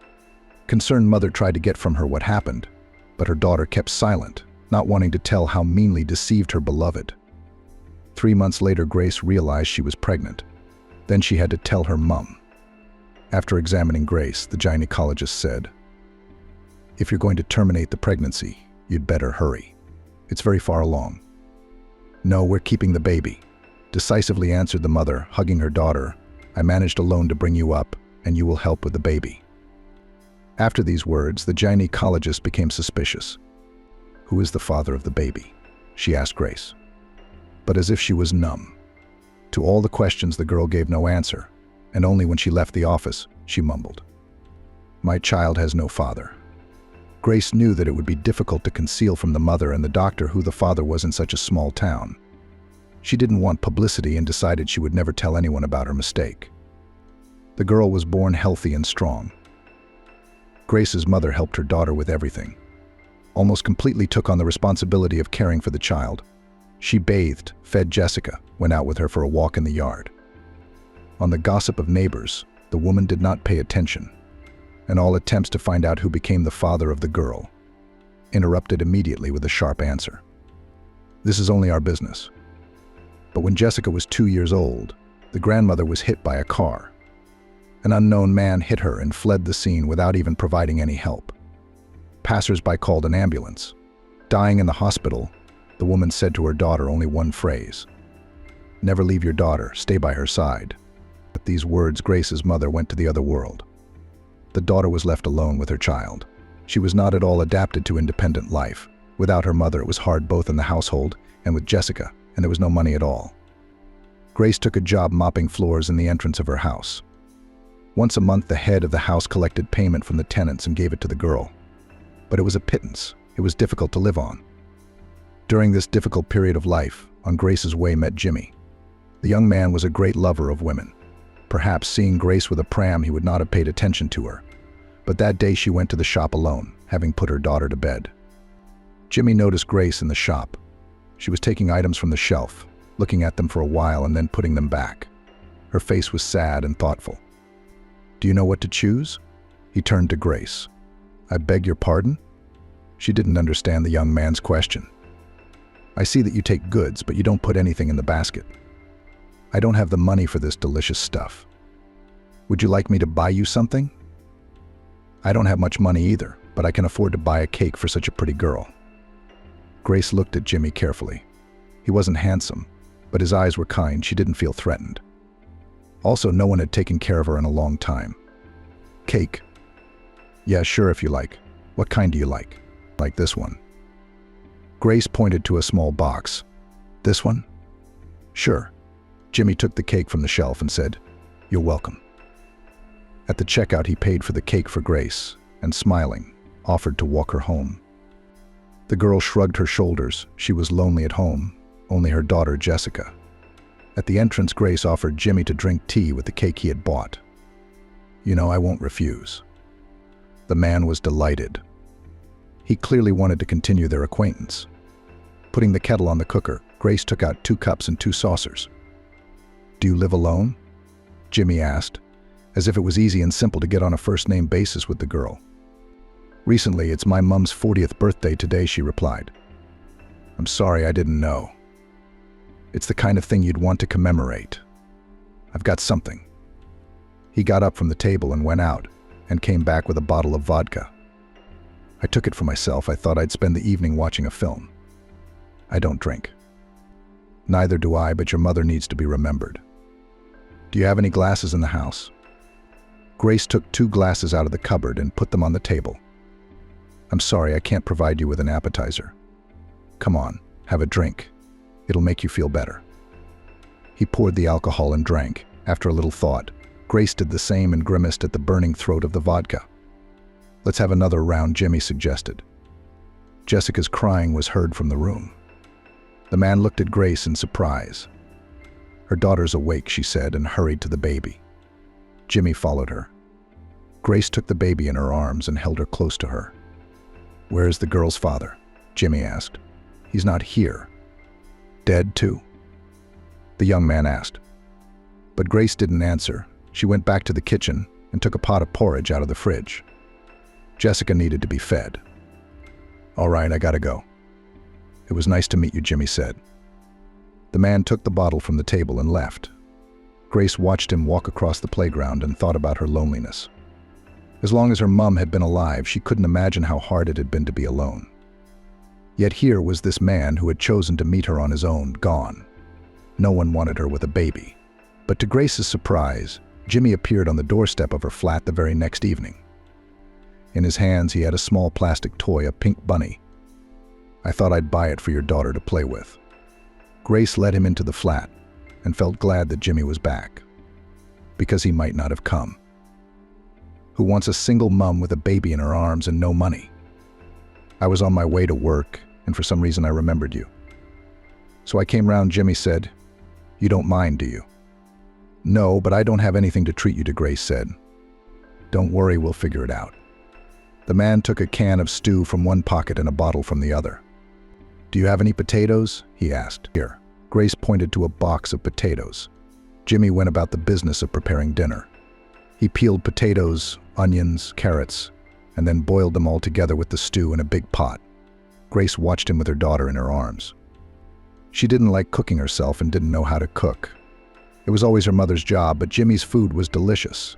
Concerned mother tried to get from her what happened, but her daughter kept silent, not wanting to tell how meanly deceived her beloved. 3 months later, Grace realized she was pregnant. Then she had to tell her mom. After examining Grace, the gynecologist said, "If you're going to terminate the pregnancy, you'd better hurry. It's very far along." "No, we're keeping the baby," decisively answered the mother, hugging her daughter. "I managed alone to bring you up, and you will help with the baby." After these words, the gynecologist became suspicious. "Who is the father of the baby?" she asked Grace. But as if she was numb. To all the questions, the girl gave no answer, and only when she left the office, she mumbled, "My child has no father." Grace knew that it would be difficult to conceal from the mother and the doctor who the father was in such a small town. She didn't want publicity and decided she would never tell anyone about her mistake. The girl was born healthy and strong. Grace's mother helped her daughter with everything, almost completely took on the responsibility of caring for the child. She bathed, fed Jessica, went out with her for a walk in the yard. On the gossip of neighbors, the woman did not pay attention, and all attempts to find out who became the father of the girl interrupted immediately with a sharp answer. "This is only our business." But when Jessica was 2 years old, the grandmother was hit by a car. An unknown man hit her and fled the scene without even providing any help. Passers-by called an ambulance. Dying in the hospital, the woman said to her daughter only one phrase: "Never leave your daughter, stay by her side." With these words, Grace's mother went to the other world. The daughter was left alone with her child. She was not at all adapted to independent life. Without her mother, it was hard both in the household and with Jessica, and there was no money at all. Grace took a job mopping floors in the entrance of her house. Once a month, the head of the house collected payment from the tenants and gave it to the girl. But it was a pittance. It was difficult to live on. During this difficult period of life, on Grace's way met Jimmy. The young man was a great lover of women. Perhaps seeing Grace with a pram, he would not have paid attention to her. But that day she went to the shop alone, having put her daughter to bed. Jimmy noticed Grace in the shop. She was taking items from the shelf, looking at them for a while and then putting them back. Her face was sad and thoughtful. "Do you know what to choose?" He turned to Grace. "I beg your pardon?" She didn't understand the young man's question. "I see that you take goods, but you don't put anything in the basket." "I don't have the money for this delicious stuff. Would you like me to buy you something?" "I don't have much money either, but I can afford to buy a cake for such a pretty girl." Grace looked at Jimmy carefully. He wasn't handsome, but his eyes were kind. She didn't feel threatened. Also, no one had taken care of her in a long time. "Cake? Yeah, sure, if you like. What kind do you like?" "Like this one." Grace pointed to a small box. "This one?" "Sure." Jimmy took the cake from the shelf and said, "You're welcome." At the checkout, he paid for the cake for Grace and, smiling, offered to walk her home. The girl shrugged her shoulders. She was lonely at home, only her daughter Jessica. At the entrance, Grace offered Jimmy to drink tea with the cake he had bought. "You know, I won't refuse." The man was delighted. He clearly wanted to continue their acquaintance. Putting the kettle on the cooker, Grace took out 2 cups and 2 saucers. "Do you live alone?" Jimmy asked, as if it was easy and simple to get on a first-name basis with the girl. "Recently, it's my mom's 40th birthday today," she replied. "I'm sorry, I didn't know. It's the kind of thing you'd want to commemorate. I've got something." He got up from the table and went out, and came back with a bottle of vodka. "I took it for myself. I thought I'd spend the evening watching a film. I don't drink." "Neither do I, but your mother needs to be remembered. Do you have any glasses in the house?" Grace took 2 glasses out of the cupboard and put them on the table. "I'm sorry, I can't provide you with an appetizer. Come on, have a drink. It'll make you feel better." He poured the alcohol and drank. After a little thought, Grace did the same and grimaced at the burning throat of the vodka. "Let's have another round," Jimmy suggested. Jessica's crying was heard from the room. The man looked at Grace in surprise. "Her daughter's awake," she said, and hurried to the baby. Jimmy followed her. Grace took the baby in her arms and held her close to her. "Where is the girl's father?" Jimmy asked. "He's not here." "Dead too?" the young man asked. But Grace didn't answer. She went back to the kitchen and took a pot of porridge out of the fridge. Jessica needed to be fed. "All right, I gotta go." "It was nice to meet you," Jimmy said. The man took the bottle from the table and left. Grace watched him walk across the playground and thought about her loneliness. As long as her mom had been alive, she couldn't imagine how hard it had been to be alone. Yet here was this man who had chosen to meet her on his own, gone. No one wanted her with a baby. But to Grace's surprise, Jimmy appeared on the doorstep of her flat the very next evening. In his hands, he had a small plastic toy, a pink bunny. "I thought I'd buy it for your daughter to play with." Grace led him into the flat and felt glad that Jimmy was back, because he might not have come. Who wants a single mum with a baby in her arms and no money? "I was on my way to work, and for some reason I remembered you. So I came round," Jimmy said. "You don't mind, do you?" "No, but I don't have anything to treat you to," Grace said. "Don't worry, we'll figure it out." The man took a can of stew from one pocket and a bottle from the other. "Do you have any potatoes?" he asked. "Here." Grace pointed to a box of potatoes. Jimmy went about the business of preparing dinner. He peeled potatoes, onions, carrots, and then boiled them all together with the stew in a big pot. Grace watched him with her daughter in her arms. She didn't like cooking herself and didn't know how to cook. It was always her mother's job, but Jimmy's food was delicious.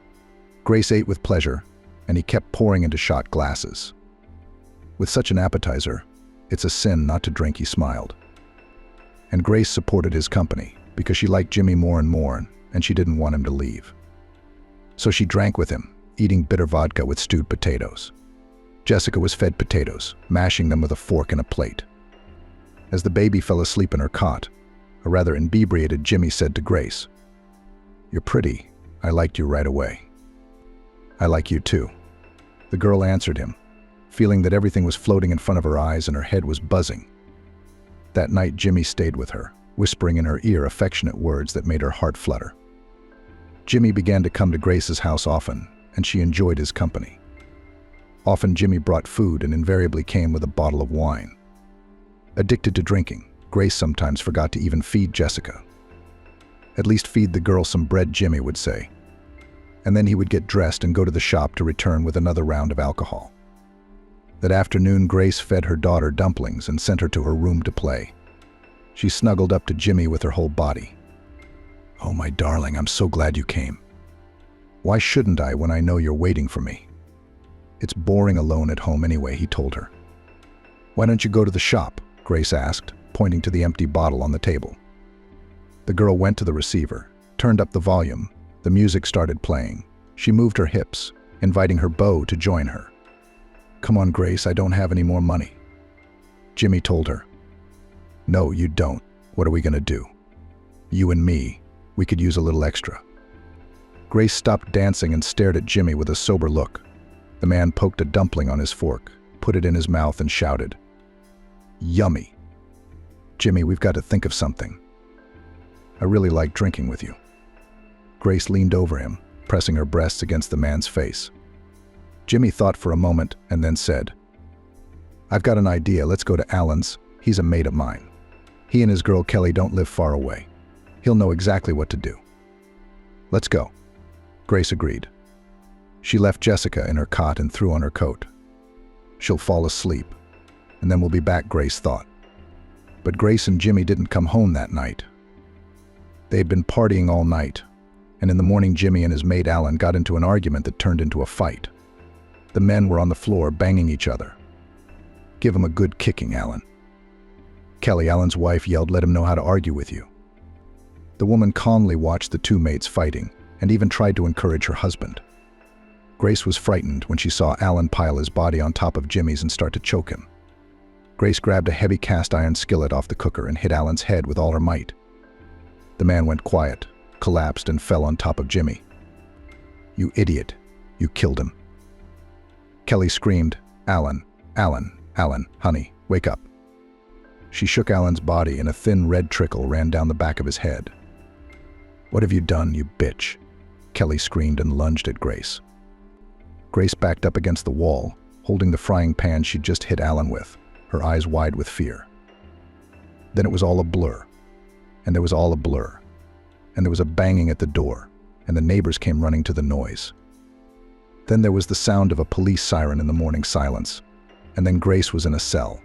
Grace ate with pleasure, and he kept pouring into shot glasses. "With such an appetizer, it's a sin not to drink," he smiled. And Grace supported his company, because she liked Jimmy more and more, and she didn't want him to leave. So she drank with him, eating bitter vodka with stewed potatoes. Jessica was fed potatoes, mashing them with a fork and a plate. As the baby fell asleep in her cot, a rather inebriated Jimmy said to Grace, "You're pretty. I liked you right away." "I like you too." The girl answered him, feeling that everything was floating in front of her eyes and her head was buzzing. That night, Jimmy stayed with her, whispering in her ear affectionate words that made her heart flutter. Jimmy began to come to Grace's house often, and she enjoyed his company. Often Jimmy brought food and invariably came with a bottle of wine. Addicted to drinking, Grace sometimes forgot to even feed Jessica. "At least feed the girl some bread," Jimmy would say. And then he would get dressed and go to the shop to return with another round of alcohol. That afternoon, Grace fed her daughter dumplings and sent her to her room to play. She snuggled up to Jimmy with her whole body. "Oh, my darling, I'm so glad you came." "Why shouldn't I when I know you're waiting for me?" "It's boring alone at home anyway," he told her. "Why don't you go to the shop?" Grace asked, pointing to the empty bottle on the table. The girl went to the receiver, turned up the volume. The music started playing. She moved her hips, inviting her beau to join her. "Come on, Grace, I don't have any more money." Jimmy told her. "No, you don't. What are we going to do? You and me, we could use a little extra." Grace stopped dancing and stared at Jimmy with a sober look. The man poked a dumpling on his fork, put it in his mouth and shouted, "Yummy." "Jimmy, we've got to think of something." I really like drinking with you." Grace leaned over him, pressing her breasts against the man's face. Jimmy thought for a moment and then said, "I've got an idea. Let's go to Alan's. He's a mate of mine. He and his girl Kelly don't live far away. He'll know exactly what to do." "Let's go." Grace agreed. She left Jessica in her cot and threw on her coat. She'll fall asleep, and then we'll be back, Grace thought. But Grace and Jimmy didn't come home that night. They had been partying all night, and in the morning Jimmy and his mate Alan got into an argument that turned into a fight. The men were on the floor banging each other. "Give him a good kicking, Alan." Kelly, Alan's wife, yelled, "Let him know how to argue with you." The woman calmly watched the two mates fighting and even tried to encourage her husband. Grace was frightened when she saw Alan pile his body on top of Jimmy's and start to choke him. Grace grabbed a heavy cast-iron skillet off the cooker and hit Alan's head with all her might. The man went quiet, collapsed, and fell on top of Jimmy. "You idiot. You killed him." Kelly screamed, "Alan, Alan, Alan, honey, wake up." She shook Alan's body and a thin red trickle ran down the back of his head. "What have you done, you bitch?" Kelly screamed and lunged at Grace. Grace backed up against the wall, holding the frying pan she'd just hit Alan with, her eyes wide with fear. Then it was all a blur, and there was all a blur, and there was a banging at the door, and the neighbors came running to the noise. Then there was the sound of a police siren in the morning silence, and then Grace was in a cell.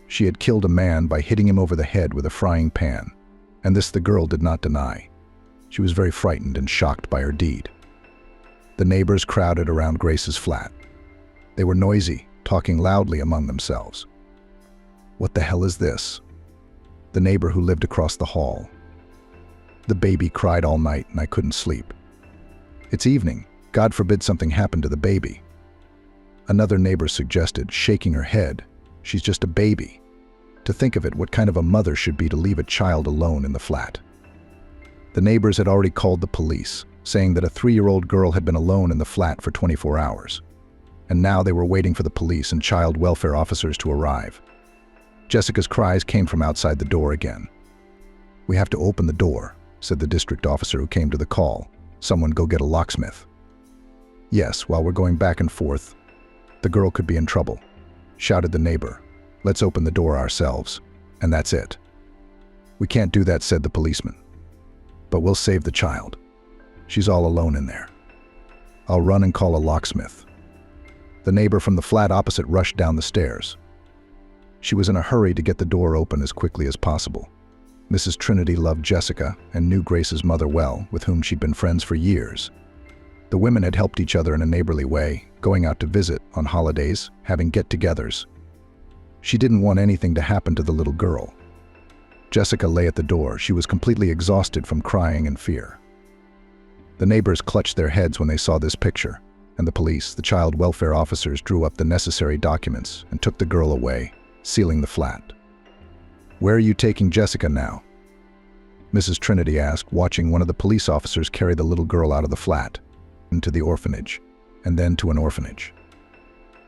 She had killed a man by hitting him over the head with a frying pan, and this the girl did not deny. She was very frightened and shocked by her deed. The neighbors crowded around Grace's flat. They were noisy, talking loudly among themselves. "What the hell is this?" The neighbor who lived across the hall. "The baby cried all night and I couldn't sleep." "It's evening. God forbid something happened to the baby." Another neighbor suggested, shaking her head, "She's just a baby. To think of it, what kind of a mother should be to leave a child alone in the flat?" The neighbors had already called the police, saying that a 3-year-old girl had been alone in the flat for 24 hours. And now they were waiting for the police and child welfare officers to arrive. Jessica's cries came from outside the door again. "We have to open the door," said the district officer who came to the call. "Someone go get a locksmith." "Yes, while we're going back and forth, the girl could be in trouble," shouted the neighbor. "Let's open the door ourselves, and that's it." "We can't do that," said the policeman. "But we'll save the child. She's all alone in there. I'll run and call a locksmith." The neighbor from the flat opposite rushed down the stairs. She was in a hurry to get the door open as quickly as possible. Mrs. Trinity loved Jessica and knew Grace's mother well, with whom she'd been friends for years. The women had helped each other in a neighborly way, going out to visit on holidays, having get-togethers. She didn't want anything to happen to the little girl. Jessica lay at the door. She was completely exhausted from crying and fear. The neighbors clutched their heads when they saw this picture, and the police, the child welfare officers, drew up the necessary documents and took the girl away, sealing the flat. "Where are you taking Jessica now?" Mrs. Trinity asked, watching one of the police officers carry the little girl out of the flat, into the orphanage, and then to an orphanage.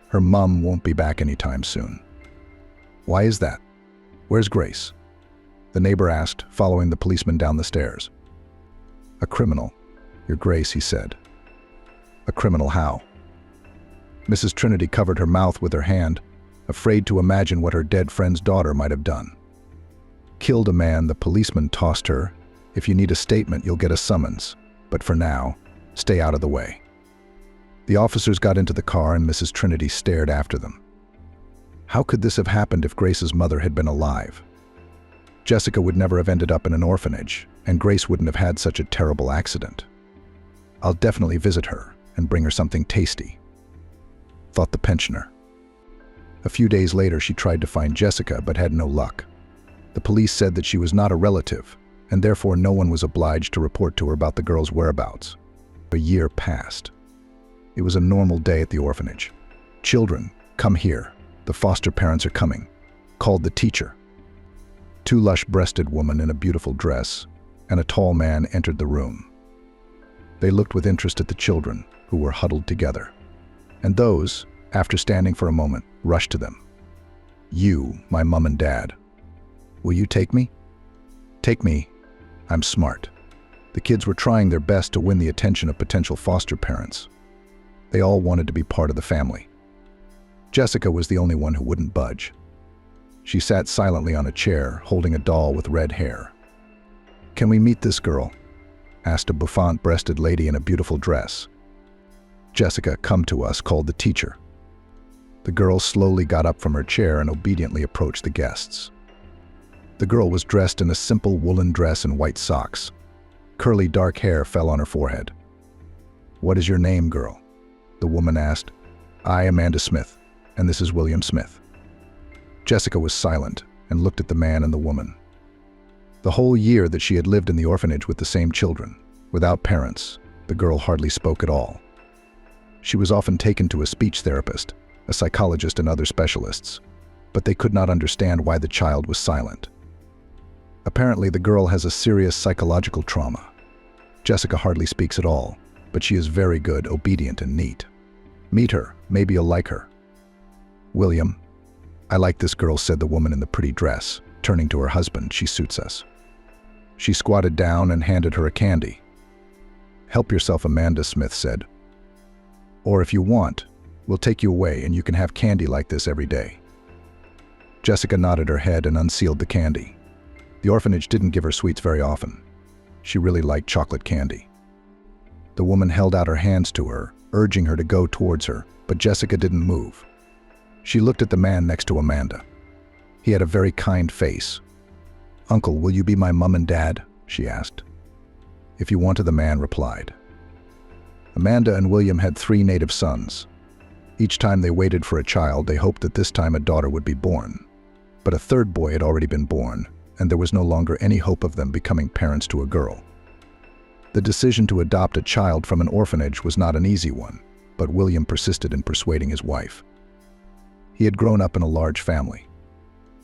"Her mom won't be back anytime soon." "Why is that? Where's Grace?" the neighbor asked, following the policeman down the stairs. "A criminal. Your Grace," he said. "A criminal how?" Mrs. Trinity covered her mouth with her hand, afraid to imagine what her dead friend's daughter might have done. "Killed a man," the policeman tossed her. "If you need a statement, you'll get a summons. But for now, stay out of the way." The officers got into the car and Mrs. Trinity stared after them. How could this have happened if Grace's mother had been alive? Jessica would never have ended up in an orphanage, and Grace wouldn't have had such a terrible accident. "I'll definitely visit her and bring her something tasty," thought the pensioner. A few days later, she tried to find Jessica but had no luck. The police said that she was not a relative, and therefore no one was obliged to report to her about the girl's whereabouts. A year passed. It was a normal day at the orphanage. "Children, come here. The foster parents are coming," called the teacher. 2 lush-breasted women in a beautiful dress and a tall man entered the room. They looked with interest at the children, who were huddled together. And those, after standing for a moment, rushed to them. "You, my mom and dad. Will you take me?" "Take me? I'm smart. The kids were trying their best to win the attention of potential foster parents. They all wanted to be part of the family. Jessica was the only one who wouldn't budge. She sat silently on a chair, holding a doll with red hair. "Can we meet this girl?" asked a bouffant-breasted lady in a beautiful dress. "Jessica, come to us," called the teacher. The girl slowly got up from her chair and obediently approached the guests. The girl was dressed in a simple woolen dress and white socks. Curly dark hair fell on her forehead. "What is your name, girl?" the woman asked. "I, Amanda Smith, and this is William Smith." Jessica was silent and looked at the man and the woman. The whole year that she had lived in the orphanage with the same children, without parents, the girl hardly spoke at all. She was often taken to a speech therapist, a psychologist and other specialists, but they could not understand why the child was silent. Apparently, the girl has a serious psychological trauma. Jessica hardly speaks at all, but she is very good, obedient, and neat. "Meet her, maybe you'll like her." "William, I like this girl," said the woman in the pretty dress, turning to her husband. "She suits us." She squatted down and handed her a candy. "Help yourself," Amanda Smith said. "Or if you want, we'll take you away and you can have candy like this every day." Jessica nodded her head and unsealed the candy. The orphanage didn't give her sweets very often. She really liked chocolate candy. The woman held out her hands to her, urging her to go towards her, but Jessica didn't move. She looked at the man next to Amanda. He had a very kind face. "Uncle, will you be my mom and dad?" she asked. "If you want to," the man replied. Amanda and William had 3 native sons. Each time they waited for a child, they hoped that this time a daughter would be born. But a third boy had already been born, and there was no longer any hope of them becoming parents to a girl. The decision to adopt a child from an orphanage was not an easy one, but William persisted in persuading his wife. He had grown up in a large family.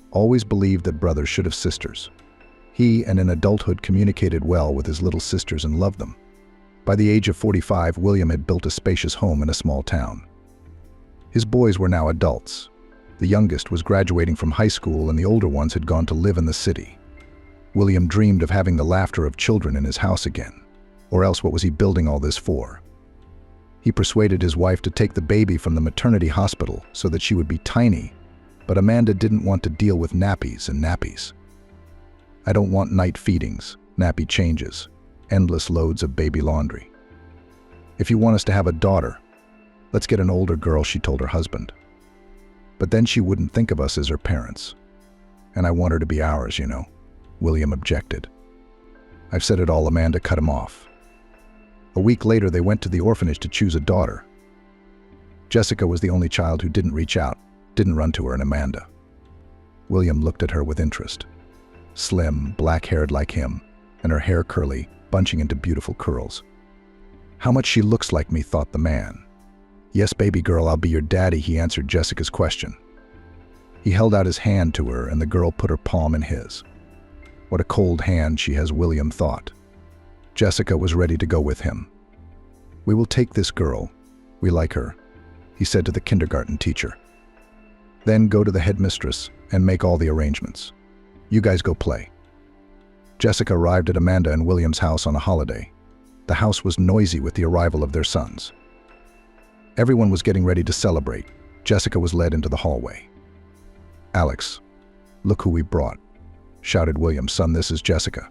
Always believed that brothers should have sisters. He, and in adulthood, communicated well with his little sisters and loved them. By the age of 45, William had built a spacious home in a small town. His boys were now adults. The youngest was graduating from high school and the older ones had gone to live in the city. William dreamed of having the laughter of children in his house again. Or else what was he building all this for? He persuaded his wife to take the baby from the maternity hospital so that she would be tiny, but Amanda didn't want to deal with nappies and nappies. "I don't want night feedings, nappy changes, endless loads of baby laundry. If you want us to have a daughter, let's get an older girl," she told her husband. "But then she wouldn't think of us as her parents. And I want her to be ours, you know," William objected. "I've said it all," Amanda cut him off. A week later, they went to the orphanage to choose a daughter. Jessica was the only child who didn't reach out, didn't run to her and Amanda. William looked at her with interest. Slim, black-haired like him, and her hair curly, bunching into beautiful curls. "How much she looks like me," thought the man. "Yes, baby girl, I'll be your daddy," he answered Jessica's question. He held out his hand to her, and the girl put her palm in his. What a cold hand she has, William thought. Jessica was ready to go with him. "We will take this girl. We like her," he said to the kindergarten teacher. "Then go to the headmistress and make all the arrangements. You guys go play." Jessica arrived at Amanda and William's house on a holiday. The house was noisy with the arrival of their sons. Everyone was getting ready to celebrate. Jessica was led into the hallway. "Alex, look who we brought," shouted William. "Son, this is Jessica."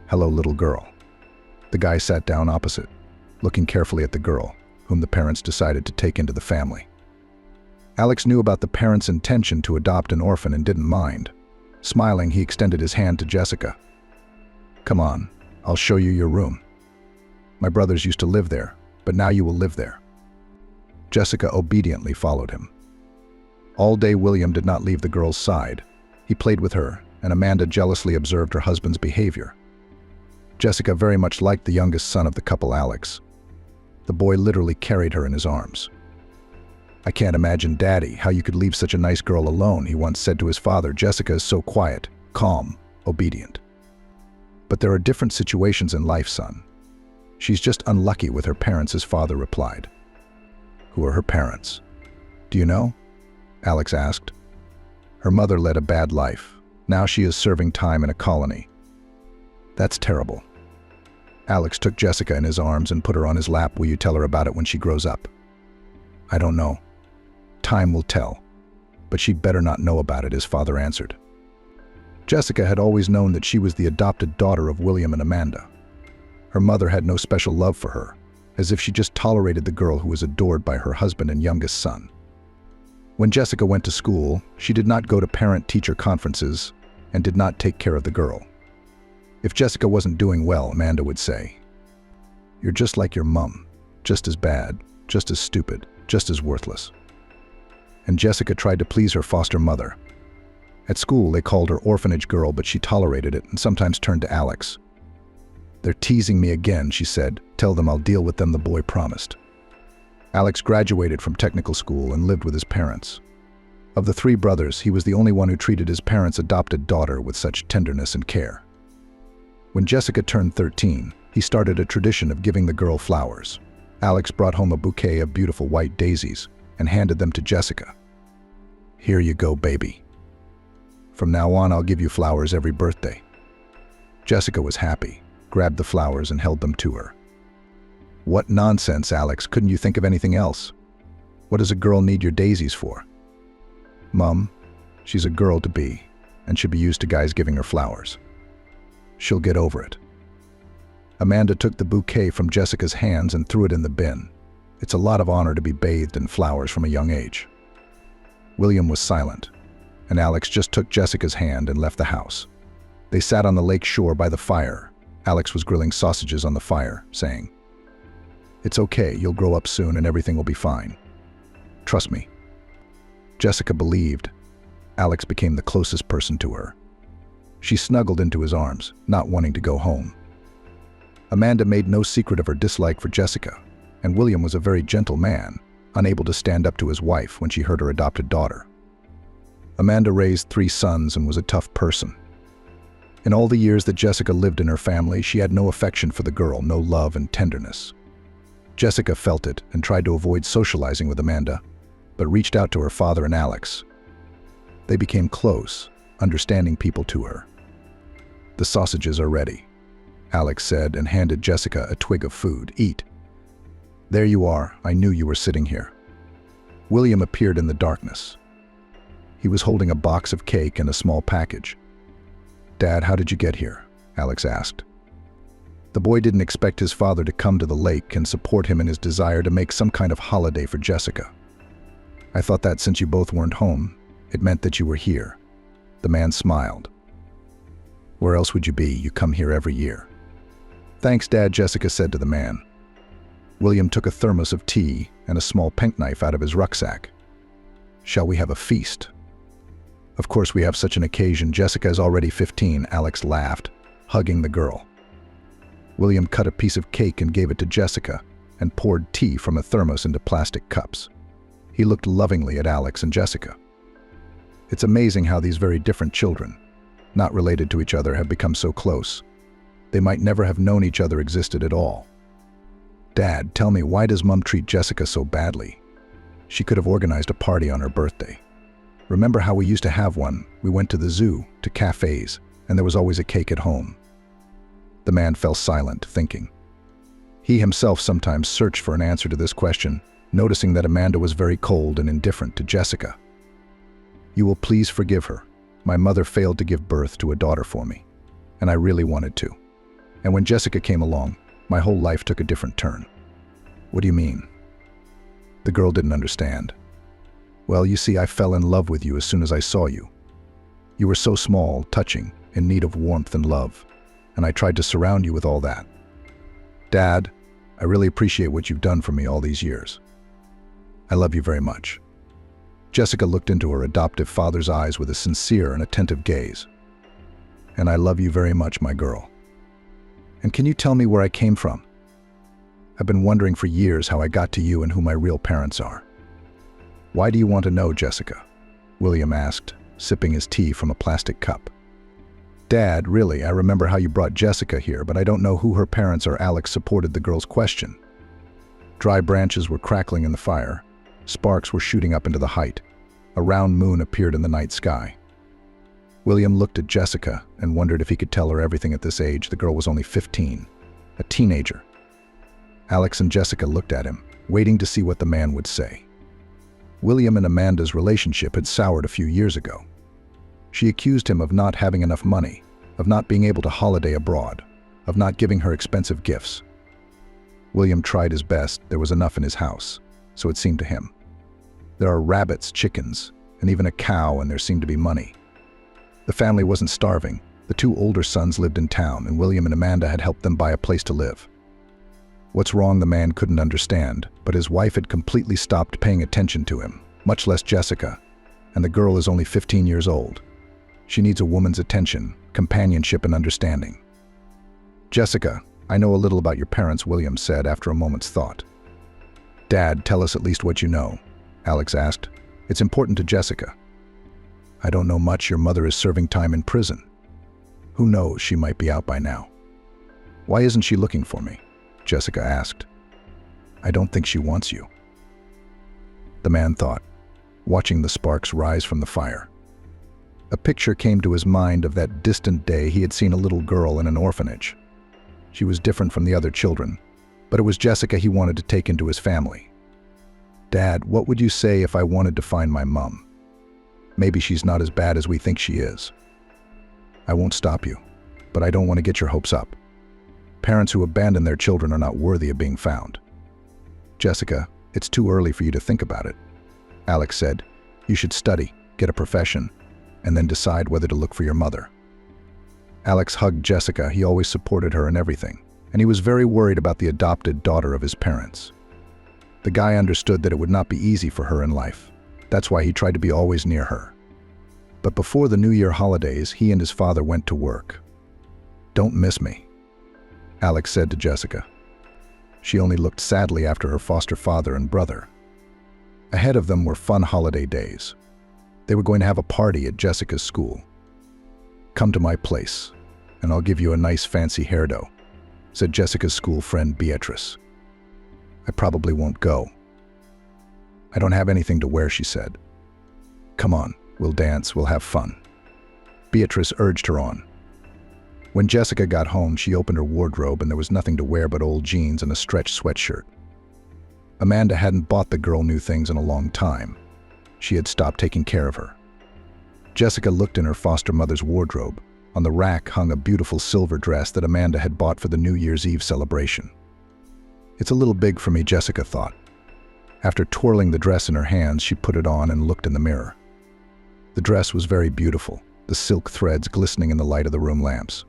"Hello, little girl." The guy sat down opposite, looking carefully at the girl, whom the parents decided to take into the family. Alex knew about the parents' intention to adopt an orphan and didn't mind. Smiling, he extended his hand to Jessica. "Come on, I'll show you your room. My brothers used to live there, but now you will live there." Jessica obediently followed him. All day, William did not leave the girl's side. He played with her, and Amanda jealously observed her husband's behavior. Jessica very much liked the youngest son of the couple, Alex. The boy literally carried her in his arms. "I can't imagine, Daddy, how you could leave such a nice girl alone," he once said to his father. "Jessica is so quiet, calm, obedient." "But there are different situations in life, son. She's just unlucky with her parents," his father replied. "Who are her parents? Do you know?" Alex asked. "Her mother led a bad life. Now she is serving time in a colony. That's terrible. Alex took Jessica in his arms and put her on his lap. Will you tell her about it when she grows up? I don't know. Time will tell. But she'd better not know about it, his father answered. Jessica had always known that she was the adopted daughter of William and Amanda. Her mother had no special love for her, as if she just tolerated the girl who was adored by her husband and youngest son. When Jessica went to school, she did not go to parent-teacher conferences and did not take care of the girl. If Jessica wasn't doing well, Amanda would say, "You're just like your mum, just as bad, just as stupid, just as worthless." And Jessica tried to please her foster mother. At school, they called her orphanage girl, but she tolerated it and sometimes turned to Alex. "They're teasing me again," she said. "Tell them I'll deal with them," the boy promised. Alex graduated from technical school and lived with his parents. Of the three brothers, he was the only one who treated his parents' adopted daughter with such tenderness and care. When Jessica turned 13, he started a tradition of giving the girl flowers. Alex brought home a bouquet of beautiful white daisies and handed them to Jessica. "Here you go, baby. From now on, I'll give you flowers every birthday." Jessica was happy, grabbed the flowers and held them to her. "What nonsense, Alex. Couldn't you think of anything else? What does a girl need your daisies for?" "Mum, she's a girl to be, and should be used to guys giving her flowers. She'll get over it." Amanda took the bouquet from Jessica's hands and threw it in the bin. It's a lot of honor to be bathed in flowers from a young age. William was silent, and Alex just took Jessica's hand and left the house. They sat on the lake shore by the fire. Alex was grilling sausages on the fire, saying, "It's okay, you'll grow up soon and everything will be fine. Trust me." Jessica believed. Alex became the closest person to her. She snuggled into his arms, not wanting to go home. Amanda made no secret of her dislike for Jessica, and William was a very gentle man, unable to stand up to his wife when she hurt her adopted daughter. Amanda raised 3 sons and was a tough person. In all the years that Jessica lived in her family, she had no affection for the girl, no love and tenderness. Jessica felt it and tried to avoid socializing with Amanda, but reached out to her father and Alex. They became close, understanding people to her. "The sausages are ready," Alex said and handed Jessica a twig of food. "Eat." "There you are. I knew you were sitting here." William appeared in the darkness. He was holding a box of cake and a small package. "Dad, how did you get here?" Alex asked. The boy didn't expect his father to come to the lake and support him in his desire to make some kind of holiday for Jessica. "I thought that since you both weren't home, it meant that you were here." The man smiled. "Where else would you be? You come here every year." "Thanks, Dad," Jessica said to the man. William took a thermos of tea and a small penknife out of his rucksack. "Shall we have a feast?" "Of course we have such an occasion. Jessica is already 15, Alex laughed, hugging the girl. William cut a piece of cake and gave it to Jessica and poured tea from a thermos into plastic cups. He looked lovingly at Alex and Jessica. It's amazing how these very different children, not related to each other, have become so close. They might never have known each other existed at all. "Dad, tell me, why does Mum treat Jessica so badly? She could have organized a party on her birthday. Remember how we used to have one? We went to the zoo, to cafes, and there was always a cake at home." The man fell silent, thinking. He himself sometimes searched for an answer to this question, noticing that Amanda was very cold and indifferent to Jessica. "You will please forgive her. My mother failed to give birth to a daughter for me, and I really wanted to. And when Jessica came along, my whole life took a different turn." "What do you mean?" The girl didn't understand. "Well, you see, I fell in love with you as soon as I saw you. You were so small, touching, in need of warmth and love, and I tried to surround you with all that. Dad, I really appreciate what you've done for me all these years. I love you very much." Jessica looked into her adoptive father's eyes with a sincere and attentive gaze. "And I love you very much, my girl. And can you tell me where I came from? I've been wondering for years how I got to you and who my real parents are." "Why do you want to know, Jessica?" William asked, sipping his tea from a plastic cup. "Dad, really, I remember how you brought Jessica here, but I don't know who her parents are." Alex supported the girl's question. Dry branches were crackling in the fire. Sparks were shooting up into the height. A round moon appeared in the night sky. William looked at Jessica and wondered if he could tell her everything at this age. The girl was only 15, a teenager. Alex and Jessica looked at him, waiting to see what the man would say. William and Amanda's relationship had soured a few years ago. She accused him of not having enough money, of not being able to holiday abroad, of not giving her expensive gifts. William tried his best. There was enough in his house, so it seemed to him. There are rabbits, chickens, and even a cow, and there seemed to be money. The family wasn't starving. The two older sons lived in town, and William and Amanda had helped them buy a place to live. What's wrong, the man couldn't understand, but his wife had completely stopped paying attention to him, much less Jessica, and the girl is only 15 years old. She needs a woman's attention, companionship, and understanding. Jessica, I know a little about your parents, William said after a moment's thought. Dad, tell us at least what you know, Alex asked. It's important to Jessica. I don't know much. Your mother is serving time in prison. Who knows, she might be out by now. Why isn't she looking for me? Jessica asked. I don't think she wants you. The man thought, watching the sparks rise from the fire. A picture came to his mind of that distant day he had seen a little girl in an orphanage. She was different from the other children, but it was Jessica he wanted to take into his family. Dad, what would you say if I wanted to find my mom? Maybe she's not as bad as we think she is. I won't stop you, but I don't want to get your hopes up. Parents who abandon their children are not worthy of being found. Jessica, it's too early for you to think about it. Alex said, you should study, get a profession, and then decide whether to look for your mother. Alex hugged Jessica. He always supported her in everything, and he was very worried about the adopted daughter of his parents. The guy understood that it would not be easy for her in life. That's why he tried to be always near her. But before the New Year holidays, he and his father went to work. Don't miss me, Alex said to Jessica. She only looked sadly after her foster father and brother. Ahead of them were fun holiday days. They were going to have a party at Jessica's school. Come to my place, and I'll give you a nice fancy hairdo, said Jessica's school friend Beatrice. I probably won't go. I don't have anything to wear, she said. Come on, we'll dance, we'll have fun. Beatrice urged her on. When Jessica got home, she opened her wardrobe and there was nothing to wear but old jeans and a stretched sweatshirt. Amanda hadn't bought the girl new things in a long time. She had stopped taking care of her. Jessica looked in her foster mother's wardrobe. On the rack hung a beautiful silver dress that Amanda had bought for the New Year's Eve celebration. It's a little big for me, Jessica thought. After twirling the dress in her hands, she put it on and looked in the mirror. The dress was very beautiful, the silk threads glistening in the light of the room lamps.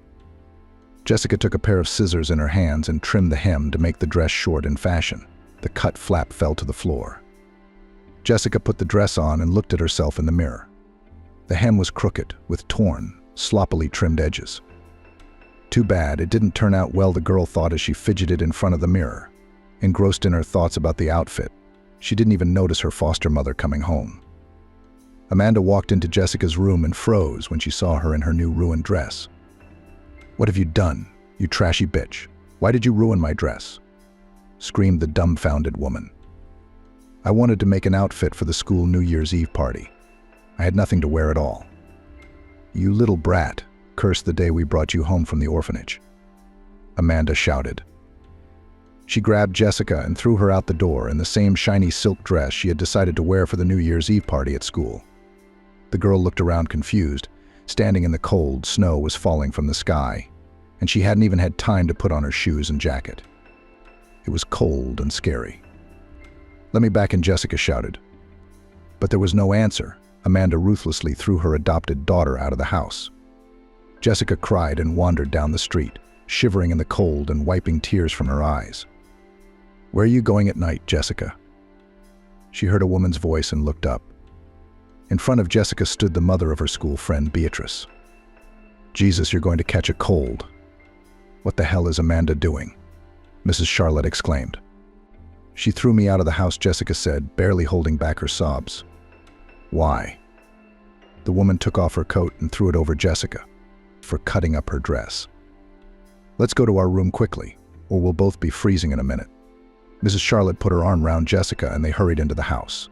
Jessica took a pair of scissors in her hands and trimmed the hem to make the dress short in fashion. The cut flap fell to the floor. Jessica put the dress on and looked at herself in the mirror. The hem was crooked, with torn, sloppily trimmed edges. Too bad, it didn't turn out well, the girl thought as she fidgeted in front of the mirror. Engrossed in her thoughts about the outfit, she didn't even notice her foster mother coming home. Amanda walked into Jessica's room and froze when she saw her in her new ruined dress. What have you done, you trashy bitch? Why did you ruin my dress? Screamed the dumbfounded woman. I wanted to make an outfit for the school New Year's Eve party. I had nothing to wear at all. You little brat, cursed the day we brought you home from the orphanage. Amanda shouted. She grabbed Jessica and threw her out the door in the same shiny silk dress she had decided to wear for the New Year's Eve party at school. The girl looked around confused. Standing in the cold, snow was falling from the sky, and she hadn't even had time to put on her shoes and jacket. It was cold and scary. Let me back in, Jessica shouted. But there was no answer. Amanda ruthlessly threw her adopted daughter out of the house. Jessica cried and wandered down the street, shivering in the cold and wiping tears from her eyes. Where are you going at night, Jessica? She heard a woman's voice and looked up. In front of Jessica stood the mother of her school friend, Beatrice. Jesus, you're going to catch a cold. What the hell is Amanda doing? Mrs. Charlotte exclaimed. She threw me out of the house, Jessica said, barely holding back her sobs. Why? The woman took off her coat and threw it over Jessica for cutting up her dress. Let's go to our room quickly, or we'll both be freezing in a minute. Mrs. Charlotte put her arm round Jessica and they hurried into the house.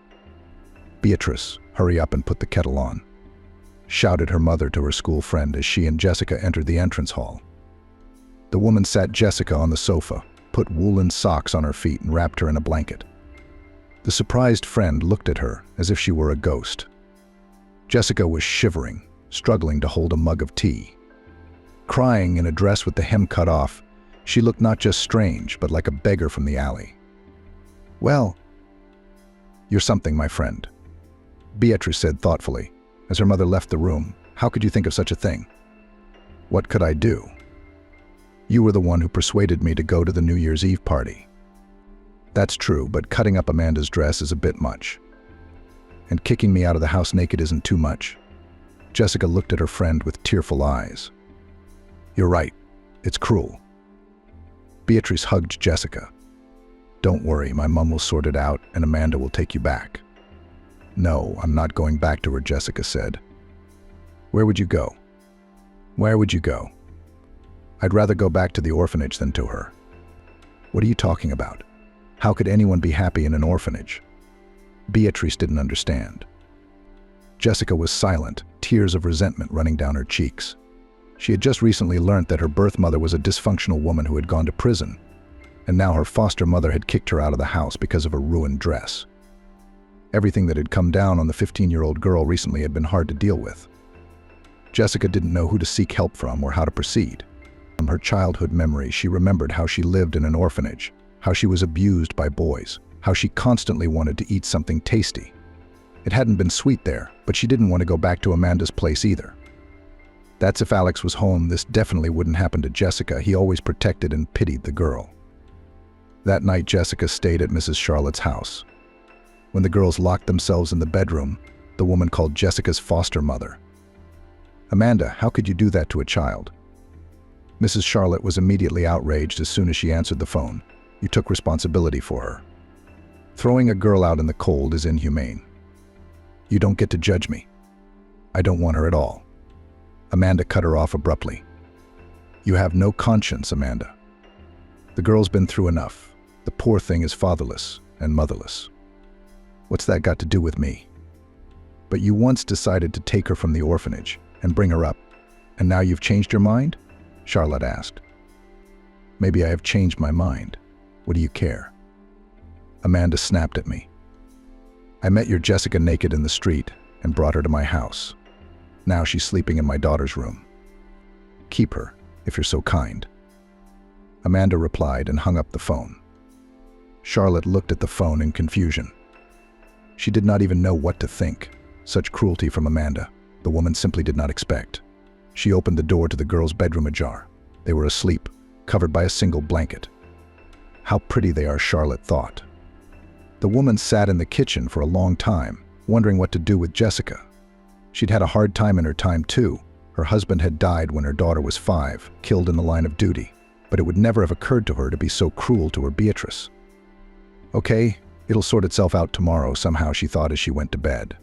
Beatrice, hurry up and put the kettle on. shouted her mother to her school friend as she and Jessica entered the entrance hall. The woman sat Jessica on the sofa, put woolen socks on her feet and wrapped her in a blanket. The surprised friend looked at her as if she were a ghost. Jessica was shivering, struggling to hold a mug of tea. Crying in a dress with the hem cut off, she looked not just strange, but like a beggar from the alley. "Well, you're something, my friend," Beatrice said thoughtfully, as her mother left the room. "How could you think of such a thing?" "What could I do? You were the one who persuaded me to go to the New Year's Eve party." "That's true, but cutting up Amanda's dress is a bit much. And kicking me out of the house naked isn't too much." Jessica looked at her friend with tearful eyes. "You're right. It's cruel." Beatrice hugged Jessica. "Don't worry, my mom will sort it out and Amanda will take you back." "No, I'm not going back to her," Jessica said. "Where would you go?" "Where would you go?" "I'd rather go back to the orphanage than to her." "What are you talking about? How could anyone be happy in an orphanage?" Beatrice didn't understand. Jessica was silent, tears of resentment running down her cheeks. She had just recently learnt that her birth mother was a dysfunctional woman who had gone to prison, and now her foster mother had kicked her out of the house because of a ruined dress. Everything that had come down on the 15-year-old girl recently had been hard to deal with. Jessica didn't know who to seek help from or how to proceed. From her childhood memory, she remembered how she lived in an orphanage, how she was abused by boys, how she constantly wanted to eat something tasty. It hadn't been sweet there, but she didn't want to go back to Amanda's place either. That's if Alex was home, this definitely wouldn't happen to Jessica. He always protected and pitied the girl. That night, Jessica stayed at Mrs. Charlotte's house. When the girls locked themselves in the bedroom, the woman called Jessica's foster mother. "Amanda, how could you do that to a child?" Mrs. Charlotte was immediately outraged as soon as she answered the phone. "You took responsibility for her. Throwing a girl out in the cold is inhumane. You don't get to judge me. I don't want her at all." Amanda cut her off abruptly. "You have no conscience, Amanda. The girl's been through enough. The poor thing is fatherless and motherless. What's that got to do with me? But you once decided to take her from the orphanage and bring her up, and now you've changed your mind?" Charlotte asked. "Maybe I have changed my mind. What do you care?" Amanda snapped at me. "I met your Jessica naked in the street and brought her to my house. Now she's sleeping in my daughter's room. Keep her, if you're so kind." Amanda replied and hung up the phone. Charlotte looked at the phone in confusion. She did not even know what to think. Such cruelty from Amanda, the woman simply did not expect. She opened the door to the girls' bedroom ajar. They were asleep, covered by a single blanket. How pretty they are, Charlotte thought. The woman sat in the kitchen for a long time, wondering what to do with Jessica. She'd had a hard time in her time too. Her husband had died when her daughter was 5, killed in the line of duty. But it would never have occurred to her to be so cruel to her Beatrice. "Okay, it'll sort itself out tomorrow," somehow she thought as she went to bed.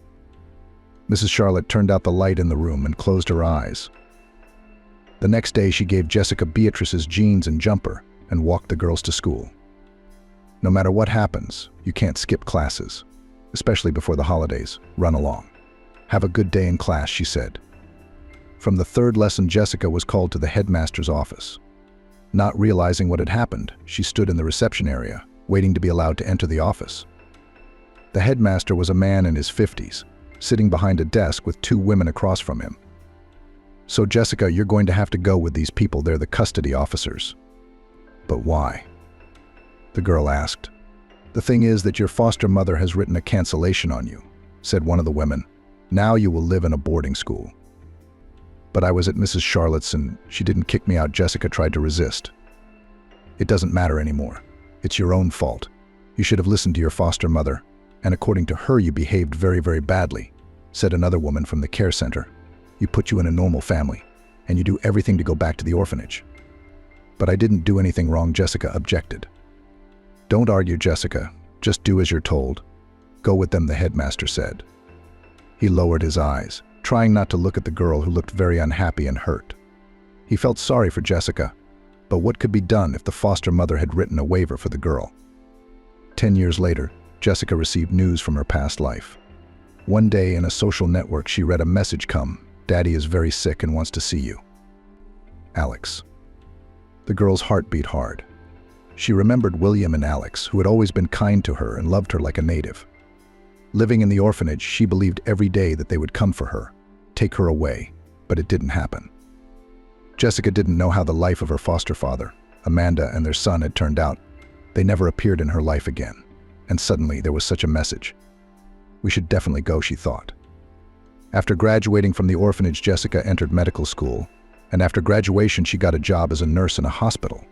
Mrs. Charlotte turned out the light in the room and closed her eyes. The next day she gave Jessica Beatrice's jeans and jumper and walked the girls to school. "No matter what happens, you can't skip classes, especially before the holidays. Run along. Have a good day in class," she said. From the third lesson, Jessica was called to the headmaster's office. Not realizing what had happened, she stood in the reception area, waiting to be allowed to enter the office. The headmaster was a man in his 50s, sitting behind a desk with 2 women across from him. "So Jessica, you're going to have to go with these people. They're the custody officers." "But why?" the girl asked. "The thing is that your foster mother has written a cancellation on you," said one of the women. "Now you will live in a boarding school." "But I was at Mrs. Charlotte's and she didn't kick me out," Jessica tried to resist. "It doesn't matter anymore. It's your own fault. You should have listened to your foster mother, and according to her you behaved very, very badly," said another woman from the care center. "You put you in a normal family, and you do everything to go back to the orphanage." "But I didn't do anything wrong," Jessica objected. "Don't argue, Jessica. Just do as you're told. Go with them," the headmaster said. He lowered his eyes, trying not to look at the girl who looked very unhappy and hurt. He felt sorry for Jessica, but what could be done if the foster mother had written a waiver for the girl? 10 years later, Jessica received news from her past life. One day in a social network, she read a message come Daddy is very sick and wants to see you. Alex. The girl's heart beat hard. She remembered William and Alex, who had always been kind to her and loved her like a native. Living in the orphanage, she believed every day that they would come for her, take her away, but it didn't happen. Jessica didn't know how the life of her foster father, Amanda, and their son had turned out. They never appeared in her life again, and suddenly there was such a message. We should definitely go, she thought. After graduating from the orphanage, Jessica entered medical school, and after graduation she got a job as a nurse in a hospital.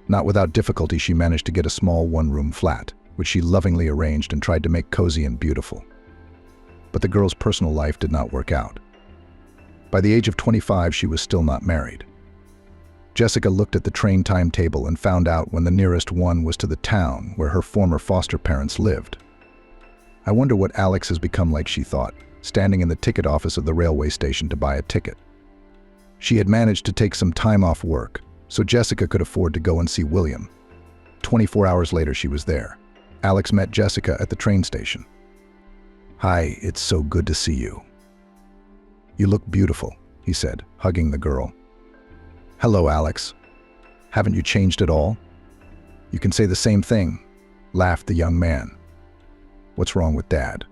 Not without difficulty, she managed to get a small one-room flat, which she lovingly arranged and tried to make cozy and beautiful. But the girl's personal life did not work out. By the age of 25, she was still not married. Jessica looked at the train timetable and found out when the nearest one was to the town where her former foster parents lived. I wonder what Alex has become like, she thought, standing in the ticket office of the railway station to buy a ticket. She had managed to take some time off work, so Jessica could afford to go and see William. 24 hours later, she was there. Alex met Jessica at the train station. "Hi, it's so good to see you." "You look beautiful," he said, hugging the girl. "Hello, Alex. Haven't you changed at all?" "You can say the same thing," laughed the young man. "What's wrong with Dad?"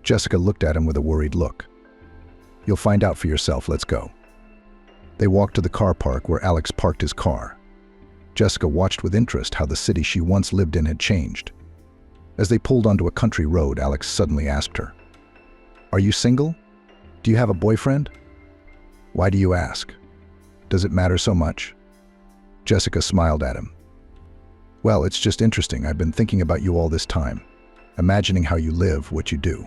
Jessica looked at him with a worried look. "You'll find out for yourself. Let's go." They walked to the car park where Alex parked his car. Jessica watched with interest how the city she once lived in had changed. As they pulled onto a country road, Alex suddenly asked her, "Are you single? Do you have a boyfriend?" "Why do you ask? Does it matter so much?" Jessica smiled at him. "Well, it's just interesting. I've been thinking about you all this time, imagining how you live, what you do.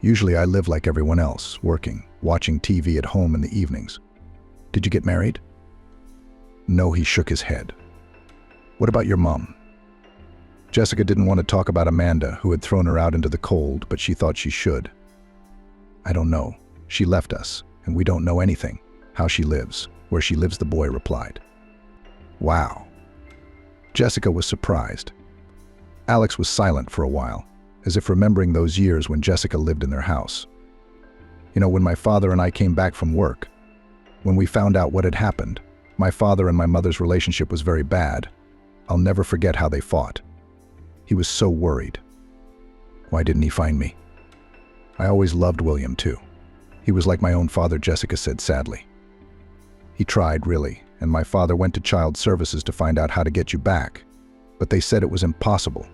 Usually I live like everyone else, working, watching TV at home in the evenings. Did you get married?" "No," he shook his head. "What about your mom?" Jessica didn't want to talk about Amanda, who had thrown her out into the cold, but she thought she should. "I don't know. She left us, and we don't know anything. How she lives, where she lives," the boy replied. "Wow." Jessica was surprised. Alex was silent for a while, as if remembering those years when Jessica lived in their house. "You know, when my father and I came back from work, when we found out what had happened, my father and my mother's relationship was very bad. I'll never forget how they fought. He was so worried. Why didn't he find me? I always loved William, too. He was like my own father," Jessica said sadly. "He tried, really, and my father went to child services to find out how to get you back. But they said it was impossible.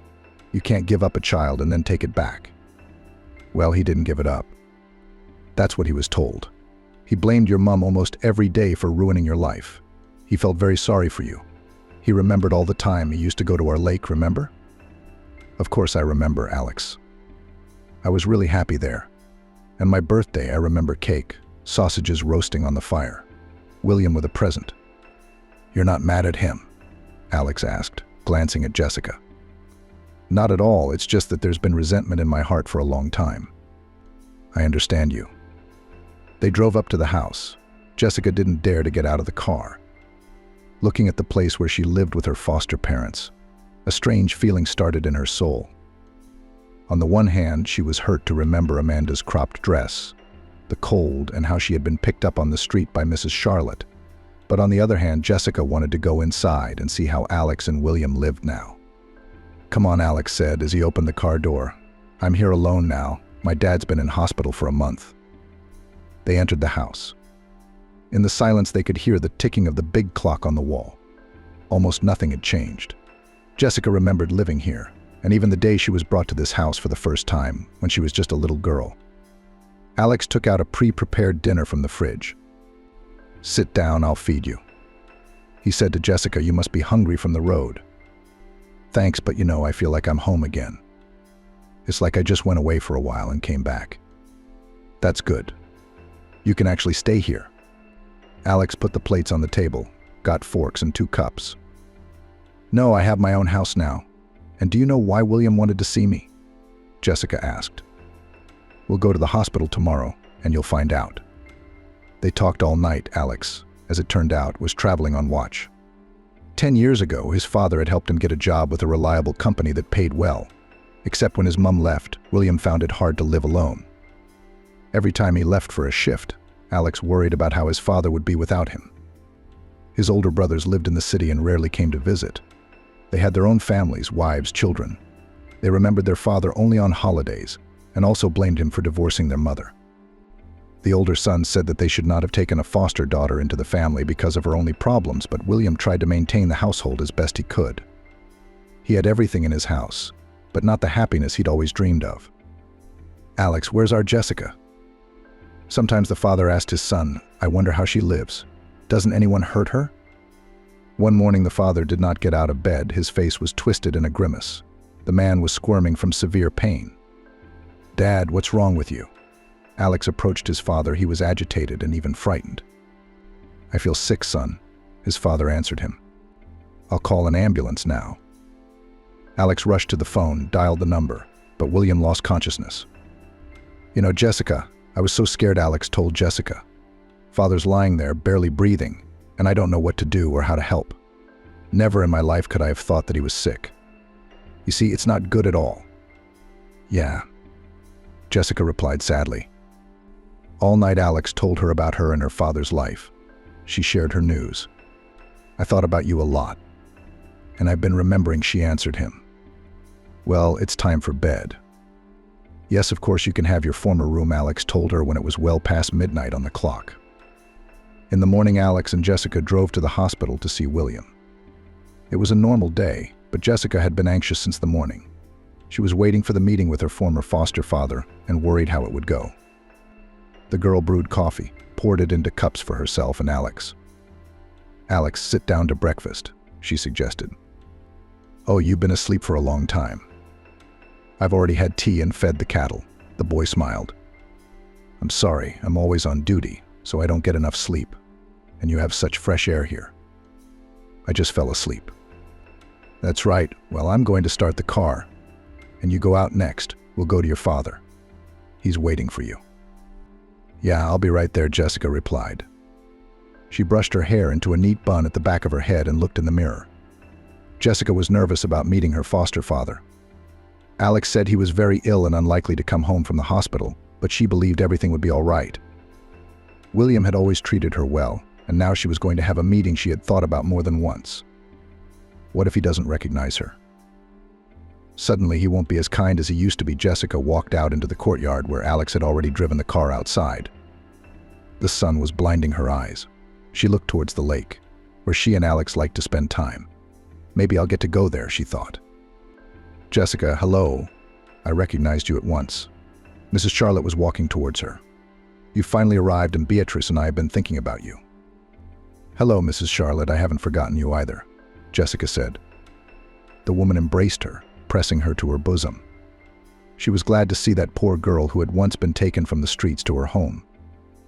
You can't give up a child and then take it back." Well, he didn't give it up. That's what he was told. He blamed your mom almost every day for ruining your life. He felt very sorry for you. He remembered all the time he used to go to our lake, remember? "Of course I remember, Alex. I was really happy there. And my birthday, I remember cake, sausages roasting on the fire. William with a present." "You're not mad at him?" Alex asked, glancing at Jessica. "Not at all. It's just that there's been resentment in my heart for a long time." "I understand you." They drove up to the house. Jessica didn't dare to get out of the car. Looking at the place where she lived with her foster parents, a strange feeling started in her soul. On the one hand, she was hurt to remember Amanda's cropped dress, the cold, and how she had been picked up on the street by Mrs. Charlotte. But on the other hand, Jessica wanted to go inside and see how Alex and William lived now. "Come on," Alex said as he opened the car door. "I'm here alone now. My dad's been in hospital for a month." They entered the house. In the silence, they could hear the ticking of the big clock on the wall. Almost nothing had changed. Jessica remembered living here, and even the day she was brought to this house for the first time, when she was just a little girl. Alex took out a pre-prepared dinner from the fridge. "Sit down, I'll feed you." He said to Jessica, "You must be hungry from the road." "Thanks, but you know, I feel like I'm home again. It's like I just went away for a while and came back." "That's good. You can actually stay here." Alex put the plates on the table, got forks and 2 cups. "No, I have my own house now. And do you know why William wanted to see me?" Jessica asked. "We'll go to the hospital tomorrow, and you'll find out." They talked all night. Alex, as it turned out, was traveling on watch. 10 years ago, his father had helped him get a job with a reliable company that paid well. Except when his mum left, William found it hard to live alone. Every time he left for a shift, Alex worried about how his father would be without him. His older brothers lived in the city and rarely came to visit. They had their own families, wives, children. They remembered their father only on holidays and also blamed him for divorcing their mother. The older son said that they should not have taken a foster daughter into the family because of her only problems, but William tried to maintain the household as best he could. He had everything in his house, but not the happiness he'd always dreamed of. "Alex, where's our Jessica?" Sometimes the father asked his son, "I wonder how she lives. Doesn't anyone hurt her?" One morning the father did not get out of bed. His face was twisted in a grimace. The man was squirming from severe pain. "Dad, what's wrong with you?" Alex approached his father. He was agitated and even frightened. "I feel sick, son," his father answered him. "I'll call an ambulance now." Alex rushed to the phone, dialed the number, but William lost consciousness. "You know, Jessica, I was so scared," Alex told Jessica. "Father's lying there, barely breathing, and I don't know what to do or how to help. Never in my life could I have thought that he was sick. You see, it's not good at all." "Yeah," Jessica replied sadly. All night Alex told her about her and her father's life. She shared her news. "I thought about you a lot, and I've been remembering," she answered him. "Well, it's time for bed." "Yes, of course you can have your former room," Alex told her when it was well past midnight on the clock. In the morning, Alex and Jessica drove to the hospital to see William. It was a normal day, but Jessica had been anxious since the morning. She was waiting for the meeting with her former foster father and worried how it would go. The girl brewed coffee, poured it into cups for herself and Alex. "Alex, sit down to breakfast," she suggested. "Oh, you've been asleep for a long time." "I've already had tea and fed the cattle," the boy smiled. "I'm sorry, I'm always on duty, so I don't get enough sleep, and you have such fresh air here." "I just fell asleep." "That's right. Well, I'm going to start the car, and you go out next. We'll go to your father. He's waiting for you." "Yeah, I'll be right there," Jessica replied. She brushed her hair into a neat bun at the back of her head and looked in the mirror. Jessica was nervous about meeting her foster father. Alex said he was very ill and unlikely to come home from the hospital, but she believed everything would be all right. William had always treated her well, and now she was going to have a meeting she had thought about more than once. What if he doesn't recognize her? Suddenly, he won't be as kind as he used to be. Jessica walked out into the courtyard where Alex had already driven the car outside. The sun was blinding her eyes. She looked towards the lake, where she and Alex liked to spend time. "Maybe I'll get to go there," she thought. "Jessica, hello." I recognized you at once. Mrs. Charlotte was walking towards her. "You finally arrived, and Beatrice and I have been thinking about you." "Hello, Mrs. Charlotte, I haven't forgotten you either," Jessica said. The woman embraced her, pressing her to her bosom. She was glad to see that poor girl who had once been taken from the streets to her home.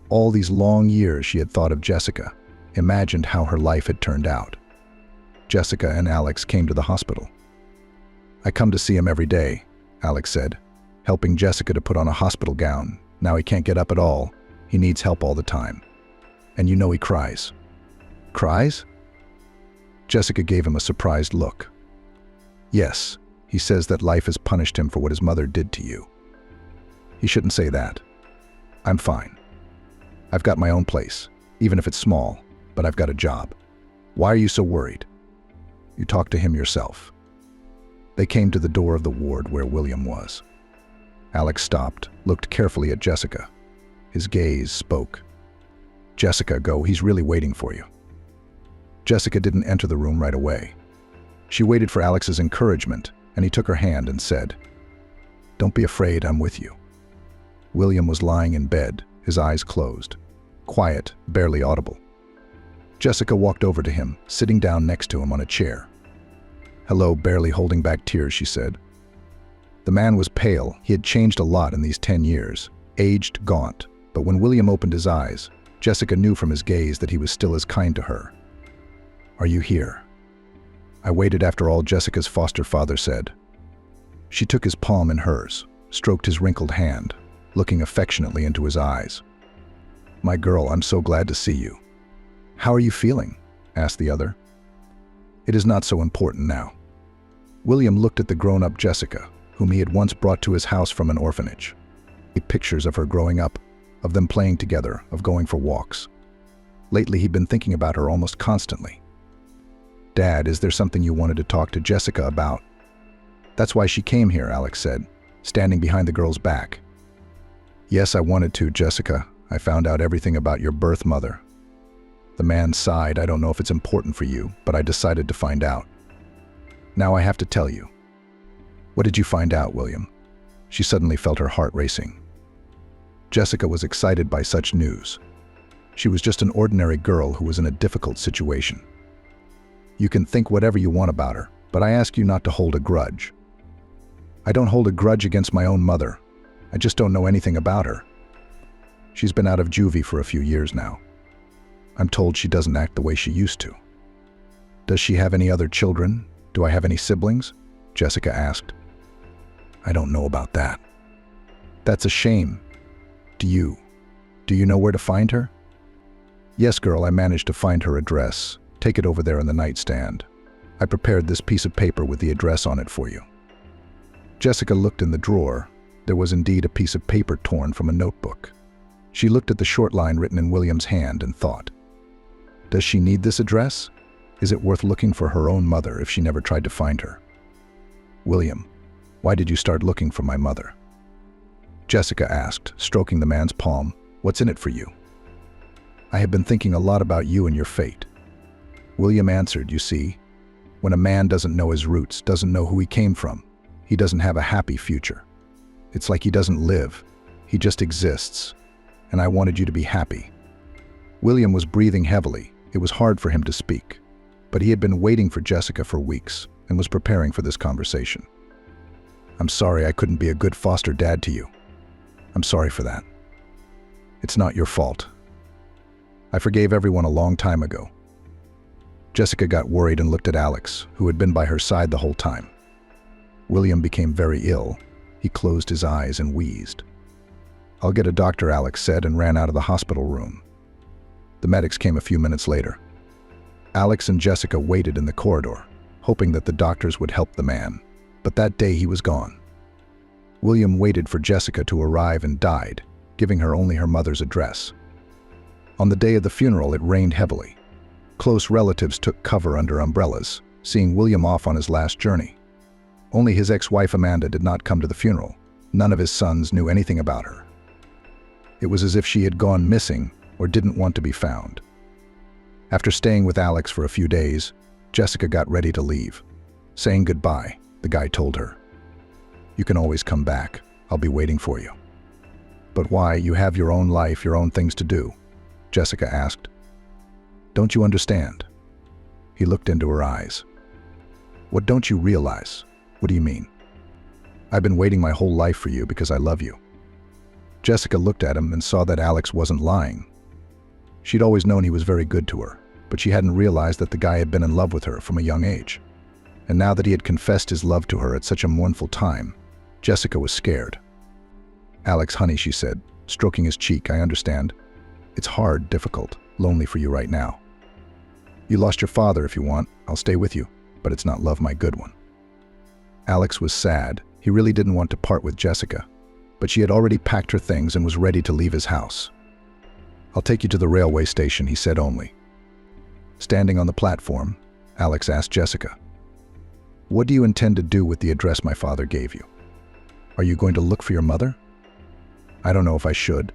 All these long years she had thought of Jessica, imagined how her life had turned out. Jessica and Alex came to the hospital. "I come to see him every day," Alex said, helping Jessica to put on a hospital gown. "Now he can't get up at all. He needs help all the time. And you know he cries." "Cries?" Jessica gave him a surprised look. "Yes, he says that life has punished him for what his mother did to you." "He shouldn't say that. I'm fine. I've got my own place, even if it's small, but I've got a job. Why are you so worried? You talk to him yourself." They came to the door of the ward where William was. Alex stopped, looked carefully at Jessica. His gaze spoke. "Jessica, go, he's really waiting for you." Jessica didn't enter the room right away. She waited for Alex's encouragement, and he took her hand and said, "Don't be afraid, I'm with you." William was lying in bed, his eyes closed. Quiet, barely audible. Jessica walked over to him, sitting down next to him on a chair. "Hello," barely holding back tears, she said. The man was pale. He had changed a lot in these 10 years, aged, gaunt. But when William opened his eyes, Jessica knew from his gaze that he was still as kind to her. "Are you here?" "I waited after all," Jessica's foster father said. She took his palm in hers, stroked his wrinkled hand, looking affectionately into his eyes. "My girl, I'm so glad to see you." "How are you feeling?" asked the other. "It is not so important now." William looked at the grown-up Jessica, whom he had once brought to his house from an orphanage. Pictures of her growing up, of them playing together, of going for walks. Lately, he'd been thinking about her almost constantly. "Dad, is there something you wanted to talk to Jessica about?" "That's why she came here," Alex said, standing behind the girl's back. "Yes, I wanted to, Jessica. I found out everything about your birth mother." The man sighed. "I don't know if it's important for you, but I decided to find out. Now I have to tell you." "What did you find out, William?" She suddenly felt her heart racing. Jessica was excited by such news. She was just an ordinary girl who was in a difficult situation. "You can think whatever you want about her, but I ask you not to hold a grudge." "I don't hold a grudge against my own mother. I just don't know anything about her. She's been out of juvie for a few years now. I'm told she doesn't act the way she used to." "Does she have any other children? Do I have any siblings?" Jessica asked. "I don't know about that." "That's a shame. Do you know where to find her?" "Yes, girl, I managed to find her address. Take it over there on the nightstand. I prepared this piece of paper with the address on it for you." Jessica looked in the drawer. There was indeed a piece of paper torn from a notebook. She looked at the short line written in William's hand and thought, "Does she need this address? Is it worth looking for her own mother if she never tried to find her?" "William, why did you start looking for my mother?" Jessica asked, stroking the man's palm. "What's in it for you?" "I have been thinking a lot about you and your fate." William answered, "You see, when a man doesn't know his roots, doesn't know who he came from, he doesn't have a happy future. It's like he doesn't live, he just exists. And I wanted you to be happy." William was breathing heavily. It was hard for him to speak, but he had been waiting for Jessica for weeks and was preparing for this conversation. "I'm sorry I couldn't be a good foster dad to you. I'm sorry for that. It's not your fault. I forgave everyone a long time ago." Jessica got worried and looked at Alex, who had been by her side the whole time. William became very ill. He closed his eyes and wheezed. "I'll get a doctor," Alex said, and ran out of the hospital room. The medics came a few minutes later. Alex and Jessica waited in the corridor, hoping that the doctors would help the man, but that day he was gone. William waited for Jessica to arrive and died, giving her only her mother's address. On the day of the funeral, it rained heavily. Close relatives took cover under umbrellas, seeing William off on his last journey. Only his ex-wife Amanda did not come to the funeral. None of his sons knew anything about her. It was as if she had gone missing or didn't want to be found. After staying with Alex for a few days, Jessica got ready to leave. Saying goodbye, the guy told her, "You can always come back. I'll be waiting for you." "But why? You have your own life, your own things to do," Jessica asked. "Don't you understand?" He looked into her eyes. "What don't you realize? What do you mean?" "I've been waiting my whole life for you because I love you." Jessica looked at him and saw that Alex wasn't lying. She'd always known he was very good to her, but she hadn't realized that the guy had been in love with her from a young age. And now that he had confessed his love to her at such a mournful time, Jessica was scared. "Alex, honey," she said, stroking his cheek, "I understand. It's hard, difficult, lonely for you right now. You lost your father. If you want, I'll stay with you, but it's not love, my good one." Alex was sad. He really didn't want to part with Jessica, but she had already packed her things and was ready to leave his house. "I'll take you to the railway station," he said only. Standing on the platform, Alex asked Jessica, "What do you intend to do with the address my father gave you? Are you going to look for your mother?" "I don't know if I should,"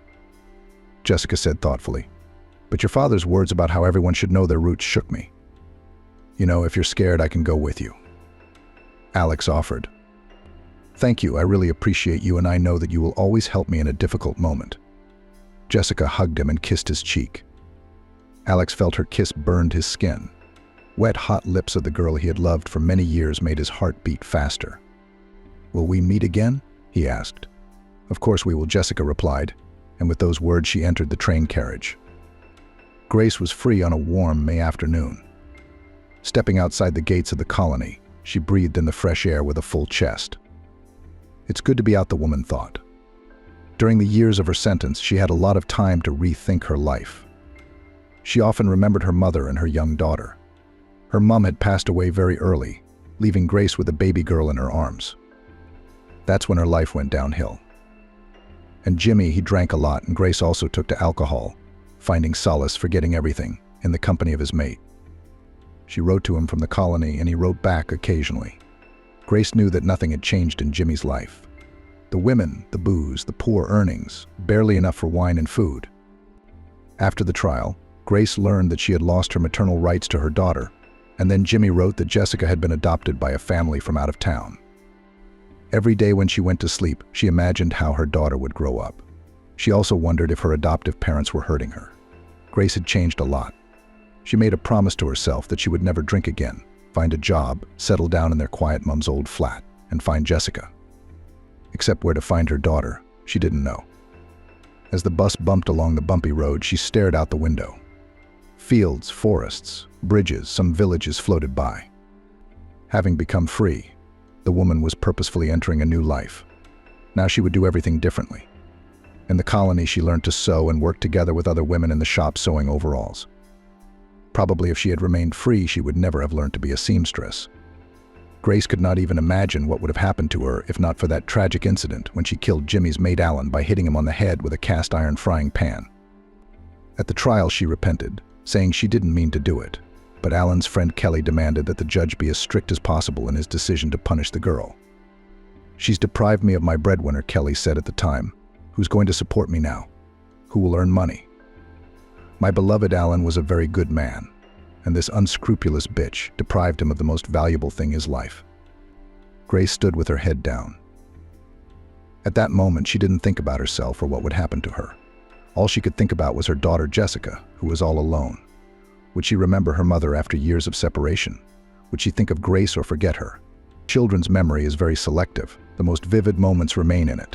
Jessica said thoughtfully, "but your father's words about how everyone should know their roots shook me. You know, if you're scared, I can go with you." Alex offered. "Thank you, I really appreciate you, and I know that you will always help me in a difficult moment." Jessica hugged him and kissed his cheek. Alex felt her kiss burned his skin. Wet, hot lips of the girl he had loved for many years made his heart beat faster. "Will we meet again?" he asked. "Of course we will," Jessica replied, and with those words she entered the train carriage. Grace was free on a warm May afternoon. Stepping outside the gates of the colony, she breathed in the fresh air with a full chest. It's good to be out, the woman thought. During the years of her sentence, she had a lot of time to rethink her life. She often remembered her mother and her young daughter. Her mom had passed away very early, leaving Grace with a baby girl in her arms. That's when her life went downhill. And Jimmy, he drank a lot, and Grace also took to alcohol, finding solace, forgetting everything, in the company of his mate. She wrote to him from the colony, and he wrote back occasionally. Grace knew that nothing had changed in Jimmy's life. The women, the booze, the poor earnings, barely enough for wine and food. After the trial, Grace learned that she had lost her maternal rights to her daughter, and then Jimmy wrote that Jessica had been adopted by a family from out of town. Every day when she went to sleep, she imagined how her daughter would grow up. She also wondered if her adoptive parents were hurting her. Grace had changed a lot. She made a promise to herself that she would never drink again, find a job, settle down in their quiet mom's old flat, and find Jessica. Except where to find her daughter, she didn't know. As the bus bumped along the bumpy road, she stared out the window. Fields, forests, bridges, some villages floated by. Having become free, the woman was purposefully entering a new life. Now she would do everything differently. In the colony, she learned to sew and work together with other women in the shop sewing overalls. Probably if she had remained free, she would never have learned to be a seamstress. Grace could not even imagine what would have happened to her if not for that tragic incident when she killed Jimmy's mate Alan by hitting him on the head with a cast iron frying pan. At the trial, she repented, saying she didn't mean to do it, but Alan's friend Kelly demanded that the judge be as strict as possible in his decision to punish the girl. "She's deprived me of my breadwinner," Kelly said at the time. "Who's going to support me now? Who will earn money? My beloved Alan was a very good man, and this unscrupulous bitch deprived him of the most valuable thing in his life." Grace stood with her head down. At that moment, she didn't think about herself or what would happen to her. All she could think about was her daughter Jessica, who was all alone. Would she remember her mother after years of separation? Would she think of Grace or forget her? Children's memory is very selective. The most vivid moments remain in it.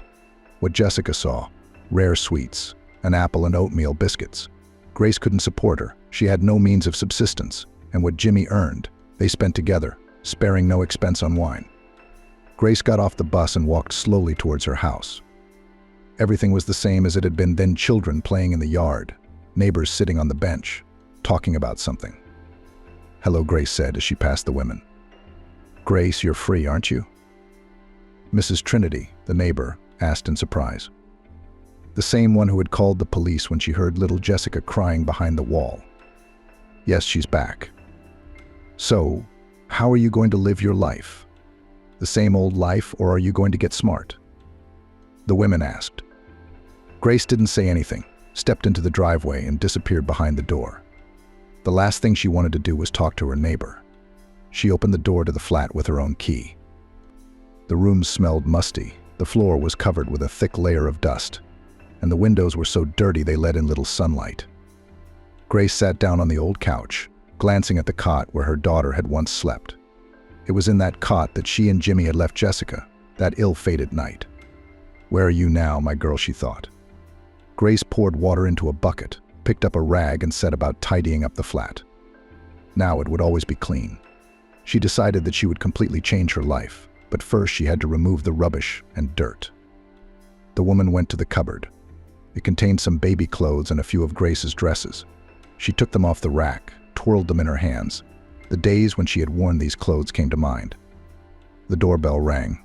What Jessica saw, rare sweets, an apple and oatmeal biscuits. Grace couldn't support her. She had no means of subsistence, and what Jimmy earned, they spent together, sparing no expense on wine. Grace got off the bus and walked slowly towards her house. Everything was the same as it had been then: children playing in the yard, neighbors sitting on the bench, talking about something. "Hello," Grace said as she passed the women. "Grace, you're free, aren't you?" Mrs. Trinity, the neighbor, asked in surprise. The same one who had called the police when she heard little Jessica crying behind the wall. "Yes, she's back." "So, how are you going to live your life? The same old life, or are you going to get smart?" The women asked. Grace didn't say anything, stepped into the driveway and disappeared behind the door. The last thing she wanted to do was talk to her neighbor. She opened the door to the flat with her own key. The room smelled musty, the floor was covered with a thick layer of dust, and the windows were so dirty they let in little sunlight. Grace sat down on the old couch, glancing at the cot where her daughter had once slept. It was in that cot that she and Jimmy had left Jessica, that ill-fated night. "Where are you now, my girl?" she thought. Grace poured water into a bucket, picked up a rag and set about tidying up the flat. Now it would always be clean. She decided that she would completely change her life, but first she had to remove the rubbish and dirt. The woman went to the cupboard. It contained some baby clothes and a few of Grace's dresses. She took them off the rack, twirled them in her hands. The days when she had worn these clothes came to mind. The doorbell rang.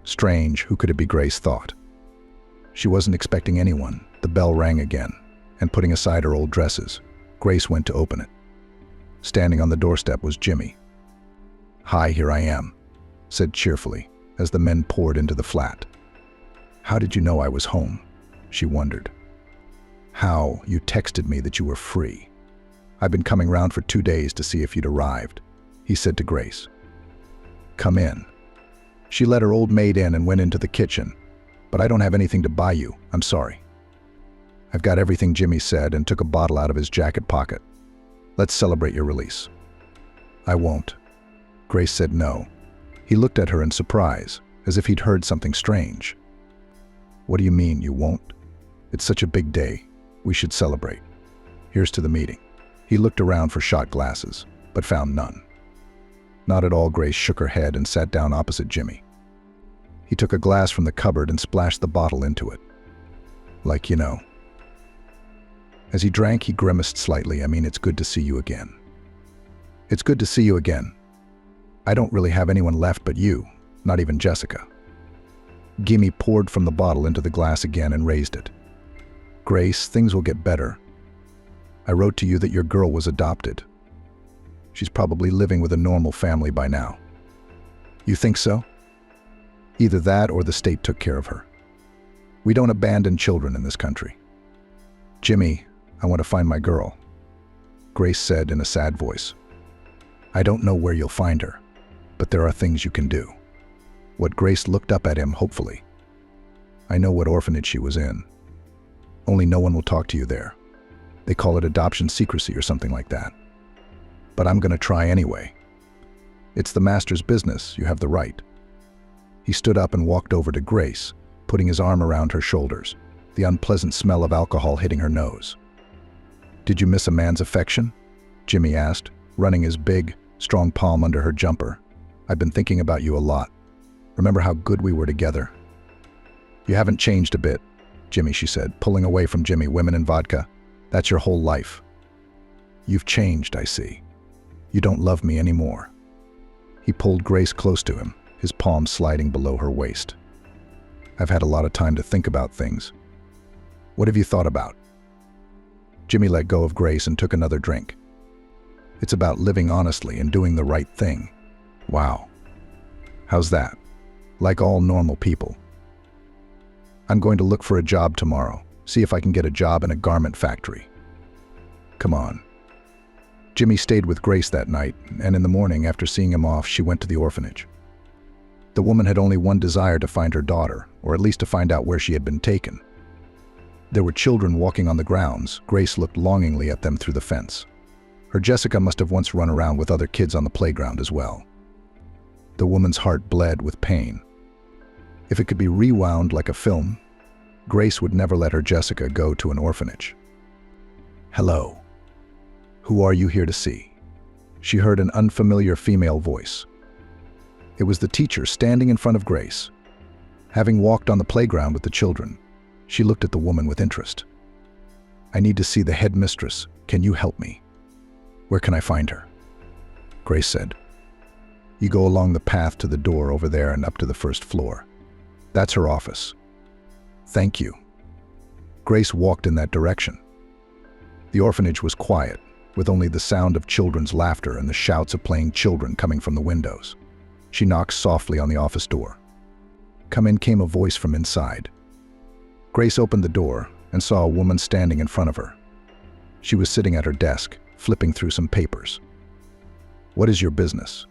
Strange, who could it be, Grace thought. She wasn't expecting anyone. The bell rang again, and putting aside her old dresses, Grace went to open it. Standing on the doorstep was Jimmy. "Hi, here I am," said cheerfully, as the men poured into the flat. "How did you know I was home?" she wondered. "How? You texted me that you were free. I've been coming round for 2 days to see if you'd arrived," he said to Grace. "Come in." She let her old maid in and went into the kitchen. "But I don't have anything to buy you, I'm sorry." "I've got everything," Jimmy said and took a bottle out of his jacket pocket. "Let's celebrate your release." "I won't." Grace said no. He looked at her in surprise, as if he'd heard something strange. "What do you mean, you won't? It's such a big day. We should celebrate. Here's to the meeting." He looked around for shot glasses, but found none. Not at all. Grace shook her head and sat down opposite Jimmy. He took a glass from the cupboard and splashed the bottle into it. "Like you know." As he drank, he grimaced slightly. "I mean, it's good to see you again." "It's good to see you again. I don't really have anyone left but you, not even Jessica." Gimme poured from the bottle into the glass again and raised it. Grace, things will get better. I wrote to you that your girl was adopted. She's probably living with a normal family by now. You think so? Either that or the state took care of her. We don't abandon children in this country. Jimmy, I want to find my girl, Grace said in a sad voice. I don't know where you'll find her, but there are things you can do. What Grace looked up at him hopefully. I know what orphanage she was in. Only no one will talk to you there. They call it adoption secrecy or something like that. But I'm going to try anyway. It's the master's business, you have the right. He stood up and walked over to Grace, putting his arm around her shoulders, the unpleasant smell of alcohol hitting her nose. Did you miss a man's affection? Jimmy asked, running his big, strong palm under her jumper. I've been thinking about you a lot. Remember how good we were together? You haven't changed a bit, Jimmy, she said, pulling away from Jimmy. Women and vodka. That's your whole life. You've changed, I see. You don't love me anymore. He pulled Grace close to him, his palm sliding below her waist. I've had a lot of time to think about things. What have you thought about? Jimmy let go of Grace and took another drink. It's about living honestly and doing the right thing. Wow. How's that? Like all normal people. I'm going to look for a job tomorrow, see if I can get a job in a garment factory. Come on. Jimmy stayed with Grace that night, and in the morning, after seeing him off, she went to the orphanage. The woman had only one desire: to find her daughter, or at least to find out where she had been taken. There were children walking on the grounds. Grace looked longingly at them through the fence. Her Jessica must have once run around with other kids on the playground as well. The woman's heart bled with pain. If it could be rewound like a film, Grace would never let her Jessica go to an orphanage. Hello. Who are you here to see? She heard an unfamiliar female voice. It was the teacher standing in front of Grace. Having walked on the playground with the children, she looked at the woman with interest. I need to see the headmistress. Can you help me? Where can I find her? Grace said. You go along the path to the door over there and up to the first floor. That's her office. Thank you. Grace walked in that direction. The orphanage was quiet, with only the sound of children's laughter and the shouts of playing children coming from the windows. She knocked softly on the office door. Come in, came a voice from inside. Grace opened the door and saw a woman standing in front of her. She was sitting at her desk, flipping through some papers. What is your business?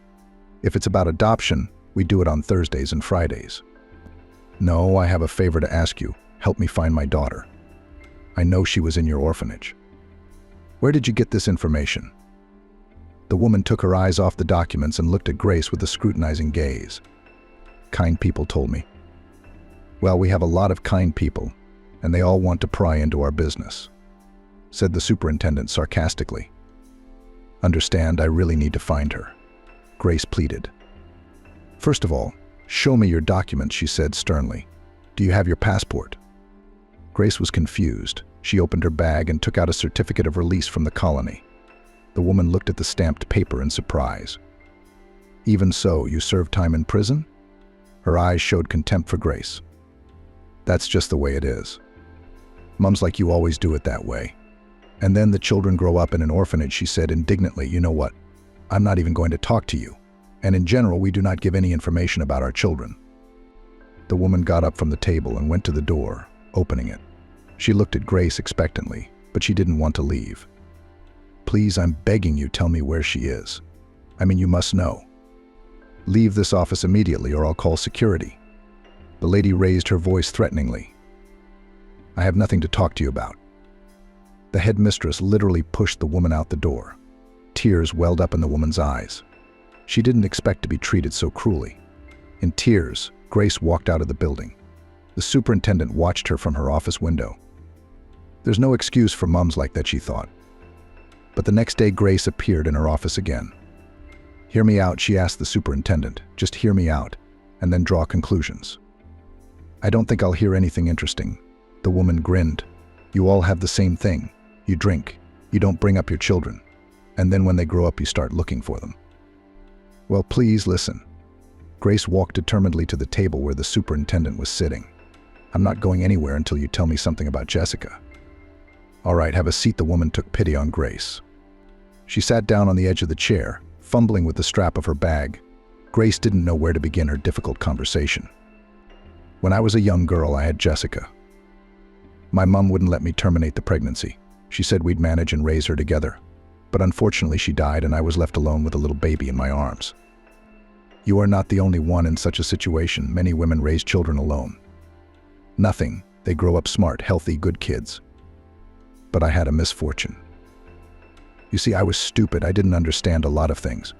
If it's about adoption, we do it on Thursdays and Fridays. No, I have a favor to ask you. Help me find my daughter. I know she was in your orphanage. Where did you get this information? The woman took her eyes off the documents and looked at Grace with a scrutinizing gaze. Kind people told me. Well, we have a lot of kind people, and they all want to pry into our business, said the superintendent sarcastically. Understand, I really need to find her, Grace pleaded. First of all, show me your documents, she said sternly. Do you have your passport? Grace was confused. She opened her bag and took out a certificate of release from the colony. The woman looked at the stamped paper in surprise. Even so, you served time in prison? Her eyes showed contempt for Grace. That's just the way it is. Mums like you always do it that way. And then the children grow up in an orphanage, she said indignantly. You know what? I'm not even going to talk to you. And in general, we do not give any information about our children. The woman got up from the table and went to the door, opening it. She looked at Grace expectantly, but she didn't want to leave. Please, I'm begging you, tell me where she is. I mean, you must know. Leave this office immediately or I'll call security. The lady raised her voice threateningly. I have nothing to talk to you about. The headmistress literally pushed the woman out the door. Tears welled up in the woman's eyes. She didn't expect to be treated so cruelly. In tears, Grace walked out of the building. The superintendent watched her from her office window. There's no excuse for mums like that, she thought. But the next day, Grace appeared in her office again. Hear me out, she asked the superintendent. Just hear me out, and then draw conclusions. I don't think I'll hear anything interesting. The woman grinned. You all have the same thing. You drink. You don't bring up your children. And then when they grow up, you start looking for them. Well, please listen. Grace walked determinedly to the table where the superintendent was sitting. "I'm not going anywhere until you tell me something about Jessica." "All right, have a seat." The woman took pity on Grace. She sat down on the edge of the chair, fumbling with the strap of her bag. Grace didn't know where to begin her difficult conversation. "When I was a young girl, I had Jessica. My mom wouldn't let me terminate the pregnancy. She said we'd manage and raise her together. But unfortunately, she died and I was left alone with a little baby in my arms. You are not the only one in such a situation. Many women raise children alone. Nothing. They grow up smart, healthy, good kids. But I had a misfortune. You see, I was stupid. I didn't understand a lot of things.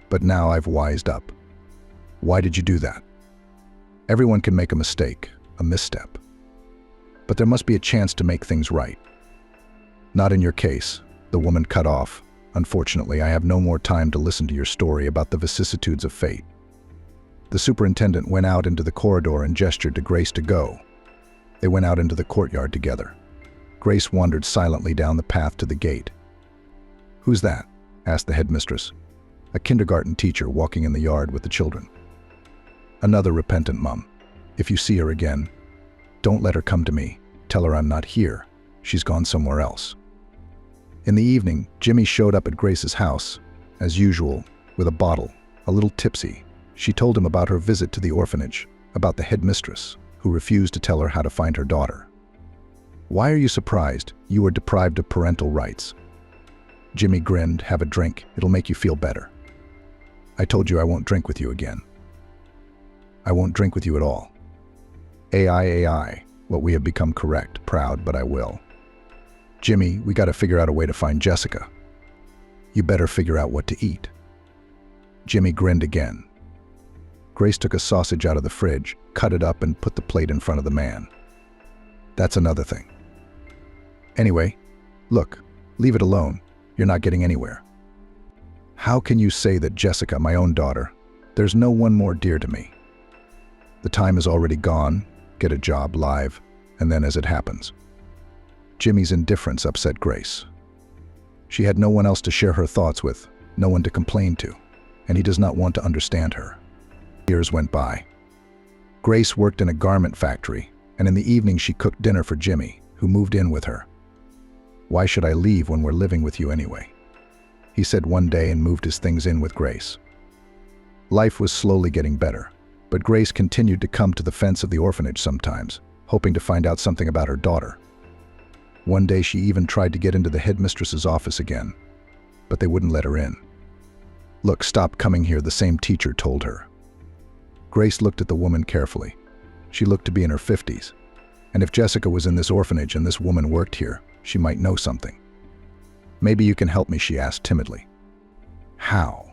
But now I've wised up. Why did you do that? Everyone can make a mistake, a misstep. But there must be a chance to make things right. Not in your case," the woman cut off. "Unfortunately, I have no more time to listen to your story about the vicissitudes of fate." The superintendent went out into the corridor and gestured to Grace to go. They went out into the courtyard together. Grace wandered silently down the path to the gate. "Who's that?" asked the headmistress. "A kindergarten teacher walking in the yard with the children." "Another repentant mum. If you see her again, don't let her come to me. Tell her I'm not here. She's gone somewhere else." In the evening, Jimmy showed up at Grace's house, as usual, with a bottle, a little tipsy. She told him about her visit to the orphanage, about the headmistress, who refused to tell her how to find her daughter. "Why are you surprised? You are deprived of parental rights." Jimmy grinned. "Have a drink. It'll make you feel better." "I told you I won't drink with you again." "I won't drink with you at all." AI, what we have become correct, proud, but I will. "Jimmy, we gotta figure out a way to find Jessica." "You better figure out what to eat." Jimmy grinned again. Grace took a sausage out of the fridge, cut it up, and put the plate in front of the man. "That's another thing. Anyway, look, leave it alone. You're not getting anywhere." "How can you say that, Jessica, my own daughter? There's no one more dear to me. The time is already gone. Get a job, live, and then as it happens." Jimmy's indifference upset Grace. She had no one else to share her thoughts with, no one to complain to, and he does not want to understand her. Years went by. Grace worked in a garment factory, and in the evening she cooked dinner for Jimmy, who moved in with her. "Why should I leave when we're living with you anyway?" he said one day and moved his things in with Grace. Life was slowly getting better, but Grace continued to come to the fence of the orphanage sometimes, hoping to find out something about her daughter. One day she even tried to get into the headmistress's office again, but they wouldn't let her in. "Look, stop coming here," the same teacher told her. Grace looked at the woman carefully. She looked to be in her 50s, and if Jessica was in this orphanage and this woman worked here, she might know something. "Maybe you can help me," she asked timidly. "How?"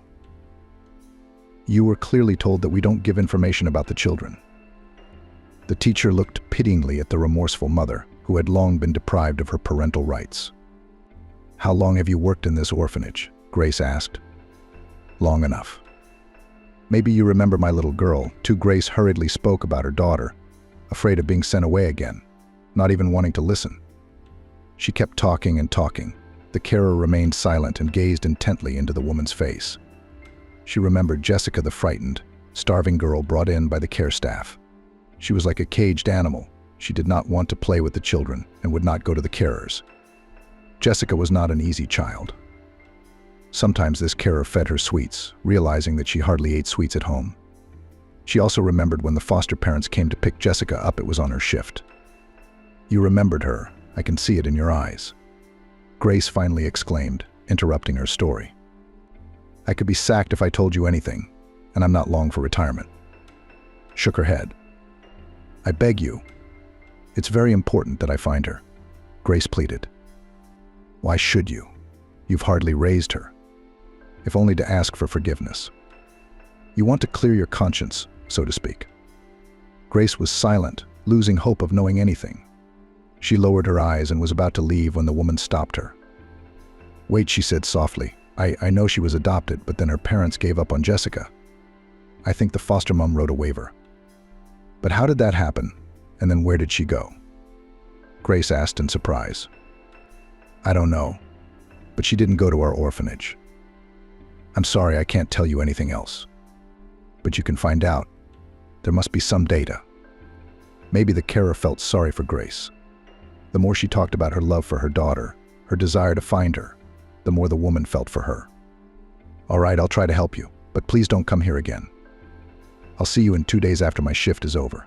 "You were clearly told that we don't give information about the children." The teacher looked pityingly at the remorseful mother, who had long been deprived of her parental rights. "How long have you worked in this orphanage?" Grace asked. "Long enough." "Maybe you remember my little girl." Grace hurriedly spoke about her daughter, afraid of being sent away again, not even wanting to listen. She kept talking and talking. The carer remained silent and gazed intently into the woman's face. She remembered Jessica, the frightened, starving girl brought in by the care staff. She was like a caged animal. She did not want to play with the children and would not go to the carers. Jessica was not an easy child. Sometimes this carer fed her sweets, realizing that she hardly ate sweets at home. She also remembered when the foster parents came to pick Jessica up, it was on her shift. "You remembered her. I can see it in your eyes," Grace finally exclaimed, interrupting her story. "I could be sacked if I told you anything, and I'm not long for retirement." Shook her head. "I beg you. It's very important that I find her," Grace pleaded. "Why should you? You've hardly raised her. If only to ask for forgiveness. You want to clear your conscience, so to speak." Grace was silent, losing hope of knowing anything. She lowered her eyes and was about to leave when the woman stopped her. "Wait," she said softly. I know she was adopted, but then her parents gave up on Jessica. I think the foster mom wrote a waiver. But how did that happen? And then where did she go?" Grace asked in surprise. "I don't know, but she didn't go to our orphanage. I'm sorry, I can't tell you anything else." But you can find out. There must be some data. Maybe the carer felt sorry for Grace. The more she talked about her love for her daughter, her desire to find her, the more the woman felt for her. All right, I'll try to help you, but please don't come here again. I'll see you in 2 days after my shift is over.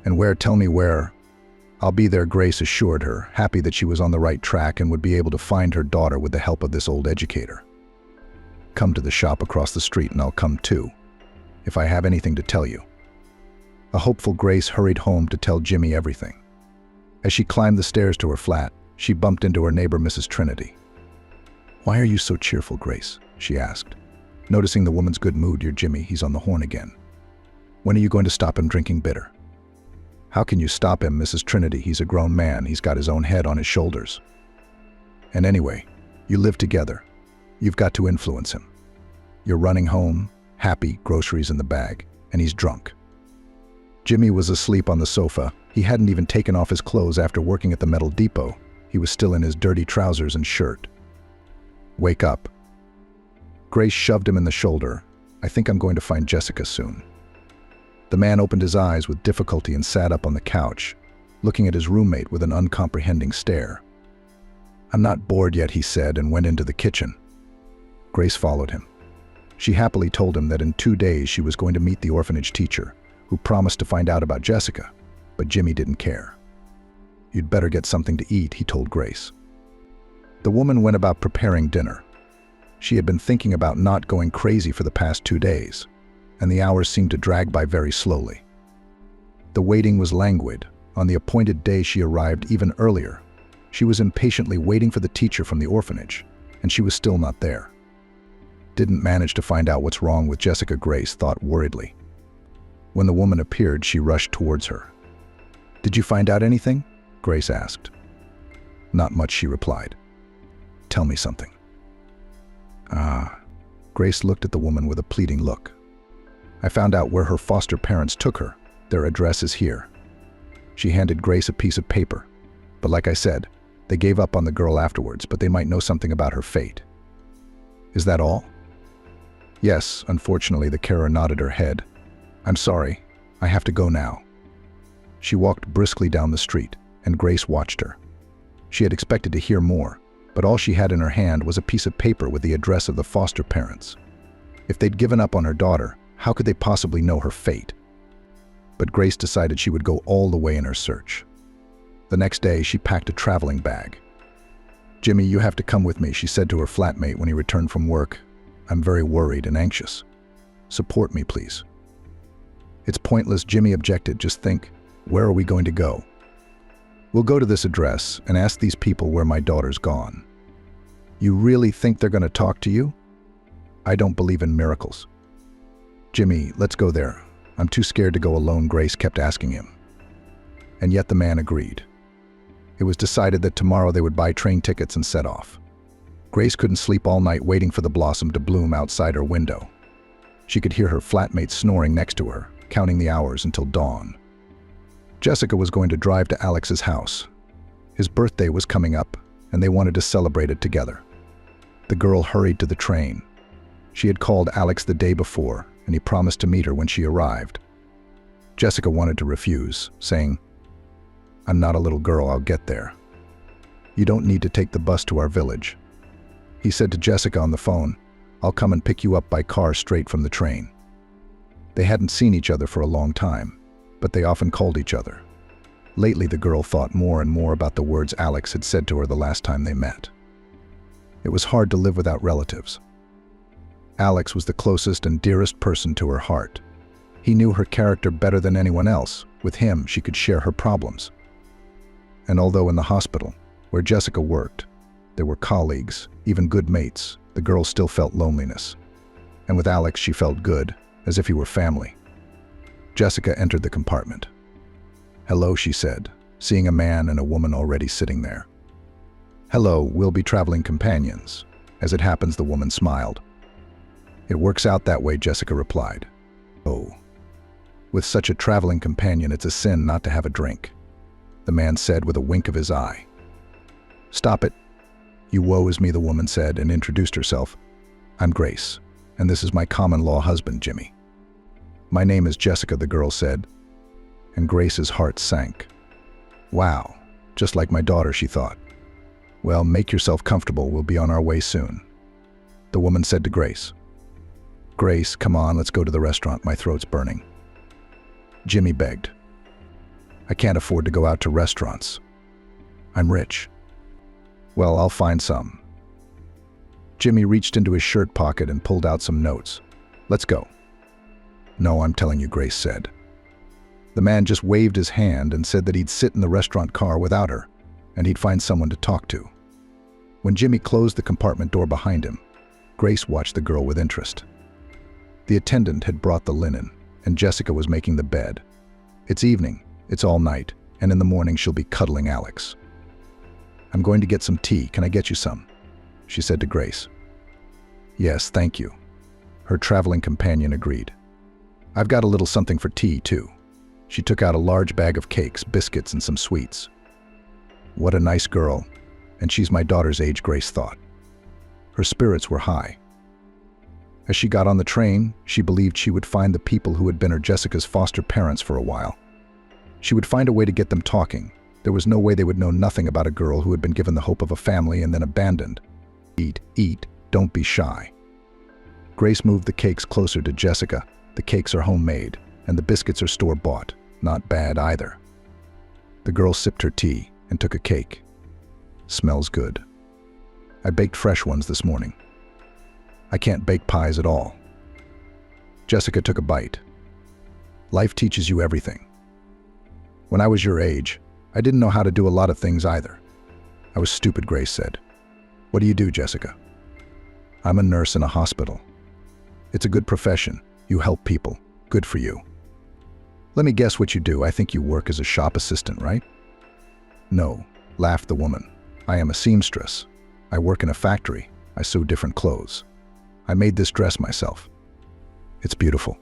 And where? Tell me where. I'll be there, Grace assured her, happy that she was on the right track and would be able to find her daughter with the help of this old educator. Come to the shop across the street and I'll come too, if I have anything to tell you. A hopeful Grace hurried home to tell Jimmy everything. As she climbed the stairs to her flat, she bumped into her neighbor, Mrs. Trinity. "Why are you so cheerful, Grace?" she asked. Noticing the woman's good mood, "Your Jimmy, he's on the horn again. When are you going to stop him drinking bitter?" "How can you stop him, Mrs. Trinity? He's a grown man. He's got his own head on his shoulders. And anyway, you live together. You've got to influence him. You're running home, happy, groceries in the bag, and he's drunk." Jimmy was asleep on the sofa. He hadn't even taken off his clothes after working at the metal depot. He was still in his dirty trousers and shirt. "Wake up." Grace shoved him in the shoulder. "I think I'm going to find Jessica soon." The man opened his eyes with difficulty and sat up on the couch, looking at his roommate with an uncomprehending stare. "I'm not bored yet," he said, and went into the kitchen. Grace followed him. She happily told him that in 2 days she was going to meet the orphanage teacher, who promised to find out about Jessica, but Jimmy didn't care. "You'd better get something to eat," he told Grace. The woman went about preparing dinner. She had been thinking about not going crazy for the past 2 days, and the hours seemed to drag by very slowly. The waiting was languid. On the appointed day she arrived even earlier. She was impatiently waiting for the teacher from the orphanage, and she was still not there. Didn't manage to find out what's wrong with Jessica, Grace thought worriedly. When the woman appeared, she rushed towards her. "Did you find out anything?" Grace asked. "Not much," she replied. "Tell me something." Grace looked at the woman with a pleading look. "I found out where her foster parents took her. Their address is here." She handed Grace a piece of paper. "But like I said, they gave up on the girl afterwards, but they might know something about her fate." "Is that all?" "Yes, unfortunately," the carer nodded her head. "I'm sorry. I have to go now." She walked briskly down the street, and Grace watched her. She had expected to hear more, but all she had in her hand was a piece of paper with the address of the foster parents. If they'd given up on her daughter, how could they possibly know her fate? But Grace decided she would go all the way in her search. The next day, she packed a traveling bag. "Jimmy, you have to come with me," she said to her flatmate when he returned from work. "I'm very worried and anxious. Support me, please." "It's pointless," Jimmy objected. "Just think, where are we going to go?" "We'll go to this address and ask these people where my daughter's gone." "You really think they're going to talk to you?" "I don't believe in miracles." "Jimmy, let's go there. I'm too scared to go alone," Grace kept asking him. And yet the man agreed. It was decided that tomorrow they would buy train tickets and set off. Grace couldn't sleep all night waiting for the blossom to bloom outside her window. She could hear her flatmate snoring next to her, counting the hours until dawn. Jessica was going to drive to Alex's house. His birthday was coming up, and they wanted to celebrate it together. The girl hurried to the train. She had called Alex the day before, and he promised to meet her when she arrived. Jessica wanted to refuse, saying, "I'm not a little girl, I'll get there. You don't need to take the bus to our village." He said to Jessica on the phone, "I'll come and pick you up by car straight from the train." They hadn't seen each other for a long time, but they often called each other. Lately, the girl thought more and more about the words Alex had said to her the last time they met. It was hard to live without relatives. Alex was the closest and dearest person to her heart. He knew her character better than anyone else. With him, she could share her problems. And although in the hospital, where Jessica worked, there were colleagues, even good mates, the girl still felt loneliness. And with Alex, she felt good, as if he were family. Jessica entered the compartment. "Hello," she said, seeing a man and a woman already sitting there. "Hello, we'll be traveling companions." As it happens, the woman smiled. "It works out that way," Jessica replied. "Oh. With such a traveling companion, it's a sin not to have a drink," the man said with a wink of his eye. "Stop it. You woe is me," the woman said and introduced herself. "I'm Grace, and this is my common-law husband, Jimmy." "My name is Jessica," the girl said, and Grace's heart sank. Wow, just like my daughter, she thought. "Well, make yourself comfortable, we'll be on our way soon," the woman said to Grace. "Grace, come on, let's go to the restaurant, my throat's burning." Jimmy begged. "I can't afford to go out to restaurants. I'm rich." "Well, I'll find some." Jimmy reached into his shirt pocket and pulled out some notes. "Let's go." "No, I'm telling you," Grace said. The man just waved his hand and said that he'd sit in the restaurant car without her, and he'd find someone to talk to. When Jimmy closed the compartment door behind him, Grace watched the girl with interest. The attendant had brought the linen, and Jessica was making the bed. It's evening, it's all night, and in the morning she'll be cuddling Alex. "I'm going to get some tea, can I get you some?" she said to Grace. "Yes, thank you." Her traveling companion agreed. "I've got a little something for tea, too." She took out a large bag of cakes, biscuits, and some sweets. What a nice girl, and she's my daughter's age, Grace thought. Her spirits were high. As she got on the train, she believed she would find the people who had been her Jessica's foster parents for a while. She would find a way to get them talking. There was no way they would know nothing about a girl who had been given the hope of a family and then abandoned. Eat, don't be shy." Grace moved the cakes closer to Jessica. "The cakes are homemade, and the biscuits are store-bought. Not bad either." The girl sipped her tea and took a cake. "Smells good. I baked fresh ones this morning. I can't bake pies at all." Jessica took a bite. "Life teaches you everything. When I was your age, I didn't know how to do a lot of things either." "I was stupid," Grace said. "What do you do, Jessica?" "I'm a nurse in a hospital." "It's a good profession. You help people. Good for you." "Let me guess what you do. I think you work as a shop assistant, right?" "No," laughed the woman. "I am a seamstress. I work in a factory. I sew different clothes. I made this dress myself. It's beautiful."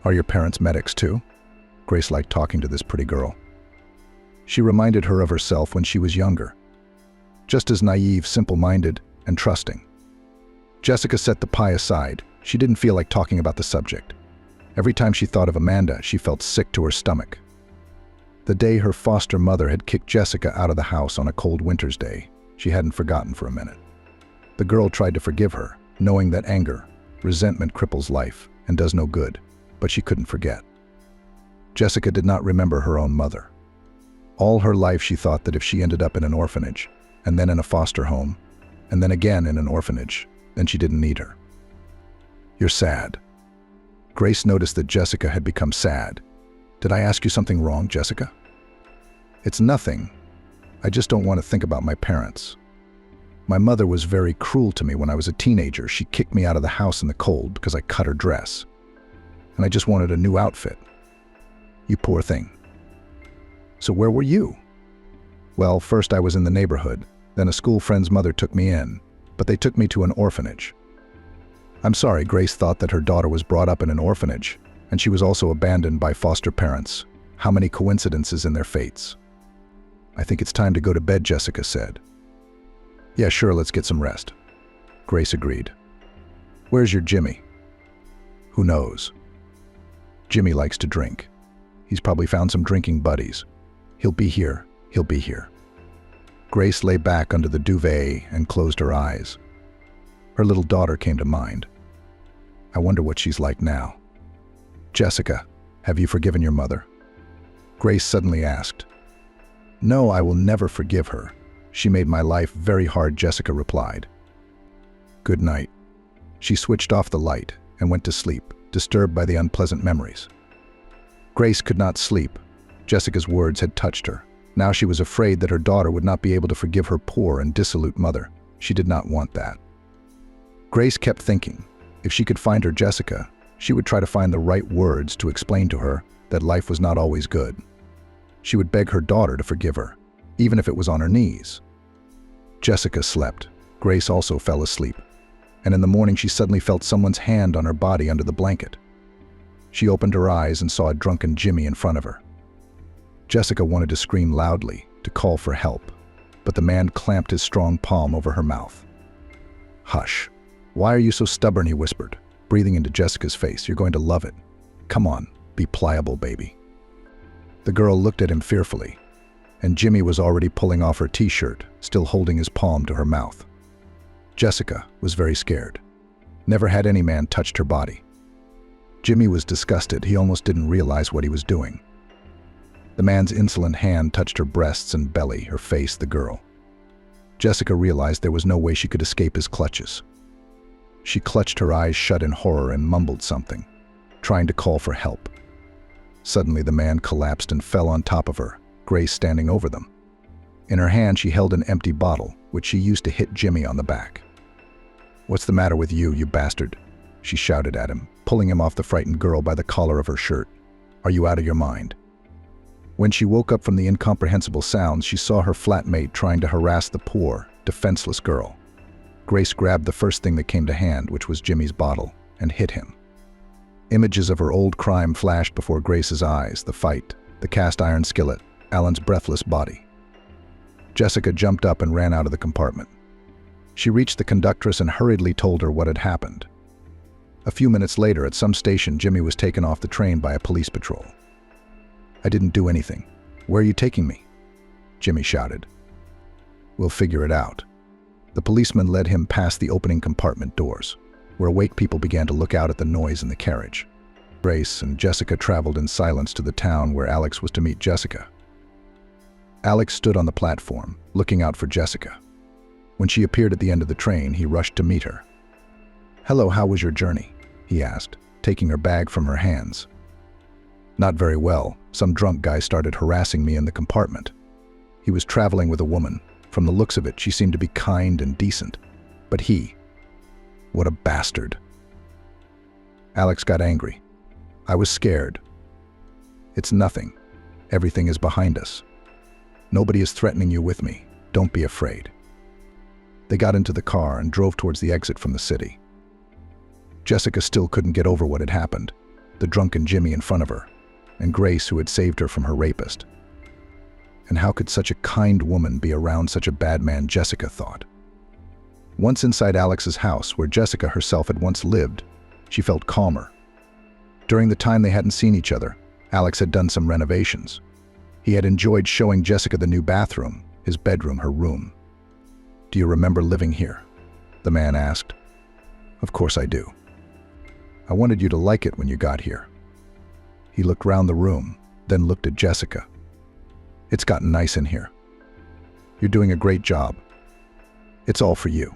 "Are your parents medics too?" Grace liked talking to this pretty girl. She reminded her of herself when she was younger. Just as naive, simple-minded, and trusting. Jessica set the pie aside. She didn't feel like talking about the subject. Every time she thought of Amanda, she felt sick to her stomach. The day her foster mother had kicked Jessica out of the house on a cold winter's day, she hadn't forgotten for a minute. The girl tried to forgive her, knowing that anger, resentment cripples life and does no good, but she couldn't forget. Jessica did not remember her own mother. All her life she thought that if she ended up in an orphanage, and then in a foster home, and then again in an orphanage, then she didn't need her. "You're sad." Grace noticed that Jessica had become sad. "Did I ask you something wrong, Jessica?" "It's nothing. I just don't want to think about my parents. My mother was very cruel to me when I was a teenager. She kicked me out of the house in the cold because I cut her dress. And I just wanted a new outfit. You poor thing." "So where were you?" "Well, first I was in the neighborhood. Then a school friend's mother took me in, but they took me to an orphanage." I'm sorry, Grace thought that her daughter was brought up in an orphanage, and she was also abandoned by foster parents. How many coincidences in their fates. "I think it's time to go to bed," Jessica said. "Yeah, sure, let's get some rest." Grace agreed. "Where's your Jimmy?" "Who knows? Jimmy likes to drink. He's probably found some drinking buddies. He'll be here. Grace lay back under the duvet and closed her eyes. Her little daughter came to mind. I wonder what she's like now. "Jessica, have you forgiven your mother?" Grace suddenly asked. "No, I will never forgive her. She made my life very hard," Jessica replied. "Good night." She switched off the light and went to sleep, disturbed by the unpleasant memories. Grace could not sleep. Jessica's words had touched her. Now she was afraid that her daughter would not be able to forgive her poor and dissolute mother. She did not want that. Grace kept thinking, if she could find her Jessica, she would try to find the right words to explain to her that life was not always good. She would beg her daughter to forgive her, even if it was on her knees. Jessica slept. Grace also fell asleep. And in the morning she suddenly felt someone's hand on her body under the blanket. She opened her eyes and saw a drunken Jimmy in front of her. Jessica wanted to scream loudly, to call for help, but the man clamped his strong palm over her mouth. "Hush. Why are you so stubborn?" he whispered. breathing into Jessica's face. "You're going to love it. Come on, be pliable, baby." The girl looked at him fearfully, and Jimmy was already pulling off her t-shirt, still holding his palm to her mouth. Jessica was very scared. Never had any man touched her body. Jimmy was disgusted. He almost didn't realize what he was doing. The man's insolent hand touched her breasts and belly, her face, the girl. Jessica realized there was no way she could escape his clutches. She clutched her eyes shut in horror and mumbled something, trying to call for help. Suddenly the man collapsed and fell on top of her, Grace standing over them. In her hand she held an empty bottle, which she used to hit Jimmy on the back. "What's the matter with you, you bastard?" she shouted at him, pulling him off the frightened girl by the collar of her shirt. "Are you out of your mind?" When she woke up from the incomprehensible sounds, she saw her flatmate trying to harass the poor, defenseless girl. Grace grabbed the first thing that came to hand, which was Jimmy's bottle, and hit him. Images of her old crime flashed before Grace's eyes: the fight, the cast iron skillet, Alan's breathless body. Jessica jumped up and ran out of the compartment. She reached the conductress and hurriedly told her what had happened. A few minutes later, at some station, Jimmy was taken off the train by a police patrol. "I didn't do anything. Where are you taking me?" Jimmy shouted. "We'll figure it out." The policeman led him past the opening compartment doors, where awake people began to look out at the noise in the carriage. Grace and Jessica traveled in silence to the town where Alex was to meet Jessica. Alex stood on the platform, looking out for Jessica. When she appeared at the end of the train, he rushed to meet her. "Hello, how was your journey?" he asked, taking her bag from her hands. "Not very well. Some drunk guy started harassing me in the compartment. He was traveling with a woman. From the looks of it, she seemed to be kind and decent. But what a bastard." Alex got angry. "I was scared." "It's nothing. Everything is behind us. Nobody is threatening you with me. Don't be afraid." They got into the car and drove towards the exit from the city. Jessica still couldn't get over what had happened: the drunken Jimmy in front of her, and Grace, who had saved her from her rapist. And how could such a kind woman be around such a bad man, Jessica thought. Once inside Alex's house, where Jessica herself had once lived, she felt calmer. During the time they hadn't seen each other, Alex had done some renovations. He had enjoyed showing Jessica the new bathroom, his bedroom, her room. "Do you remember living here?" the man asked. "Of course I do. I wanted you to like it when you got here." He looked round the room, then looked at Jessica. "It's gotten nice in here. You're doing a great job. It's all for you.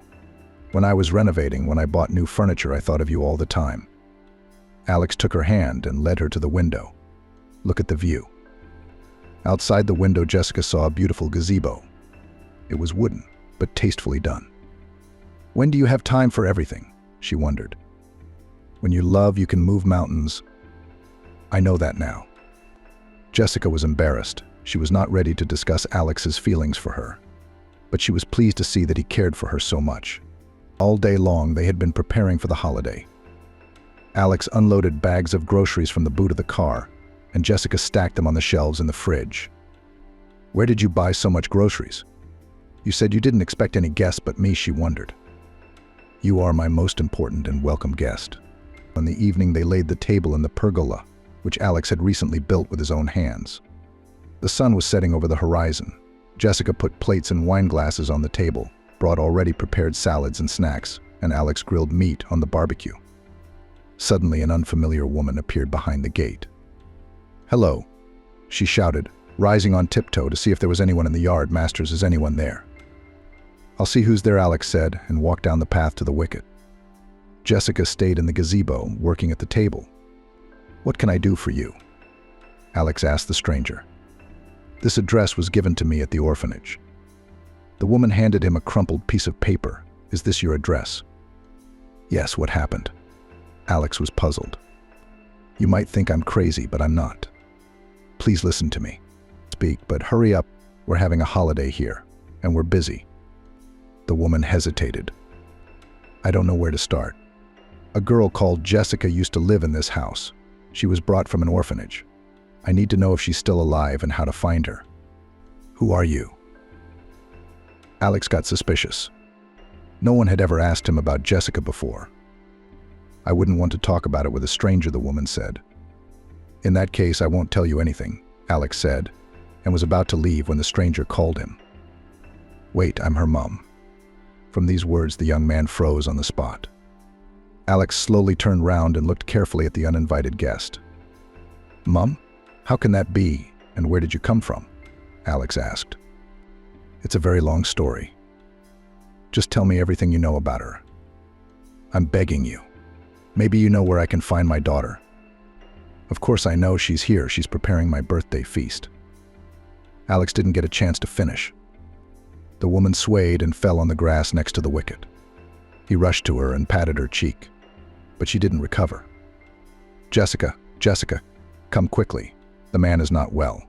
When I was renovating, when I bought new furniture, I thought of you all the time." Alex took her hand and led her to the window. "Look at the view." Outside the window, Jessica saw a beautiful gazebo. It was wooden, but tastefully done. "When do you have time for everything?" she wondered. "When you love, you can move mountains." "I know that now." Jessica was embarrassed. She was not ready to discuss Alex's feelings for her, but she was pleased to see that he cared for her so much. All day long, they had been preparing for the holiday. Alex unloaded bags of groceries from the boot of the car, and Jessica stacked them on the shelves in the fridge. "Where did you buy so much groceries? You said you didn't expect any guests but me," she wondered. "You are my most important and welcome guest." On the evening, they laid the table in the pergola, which Alex had recently built with his own hands. The sun was setting over the horizon. Jessica put plates and wine glasses on the table, brought already prepared salads and snacks, and Alex grilled meat on the barbecue. Suddenly, an unfamiliar woman appeared behind the gate. "Hello," she shouted, rising on tiptoe to see if there was anyone in the yard. "Masters, is anyone there?" "I'll see who's there," Alex said, and walked down the path to the wicket. Jessica stayed in the gazebo, working at the table. "What can I do for you?" Alex asked the stranger. "This address was given to me at the orphanage." The woman handed him a crumpled piece of paper. "Is this your address?" "Yes, what happened?" Alex was puzzled. "You might think I'm crazy, but I'm not. Please listen to me. Speak, but hurry up. We're having a holiday here, and we're busy." The woman hesitated. "I don't know where to start. A girl called Jessica used to live in this house. She was brought from an orphanage. I need to know if she's still alive and how to find her." "Who are you?" Alex got suspicious. No one had ever asked him about Jessica before. I wouldn't want to talk about it with a stranger, the woman said. In that case, I won't tell you anything, Alex said, and was about to leave when the stranger called him. Wait, I'm her mom. From these words, the young man froze on the spot. Alex slowly turned round and looked carefully at the uninvited guest. Mom? How can that be, and where did you come from? Alex asked. It's a very long story. Just tell me everything you know about her. I'm begging you. Maybe you know where I can find my daughter. Of course I know she's here. She's preparing my birthday feast. Alex didn't get a chance to finish. The woman swayed and fell on the grass next to the wicket. He rushed to her and patted her cheek, but she didn't recover. Jessica, come quickly. The man is not well.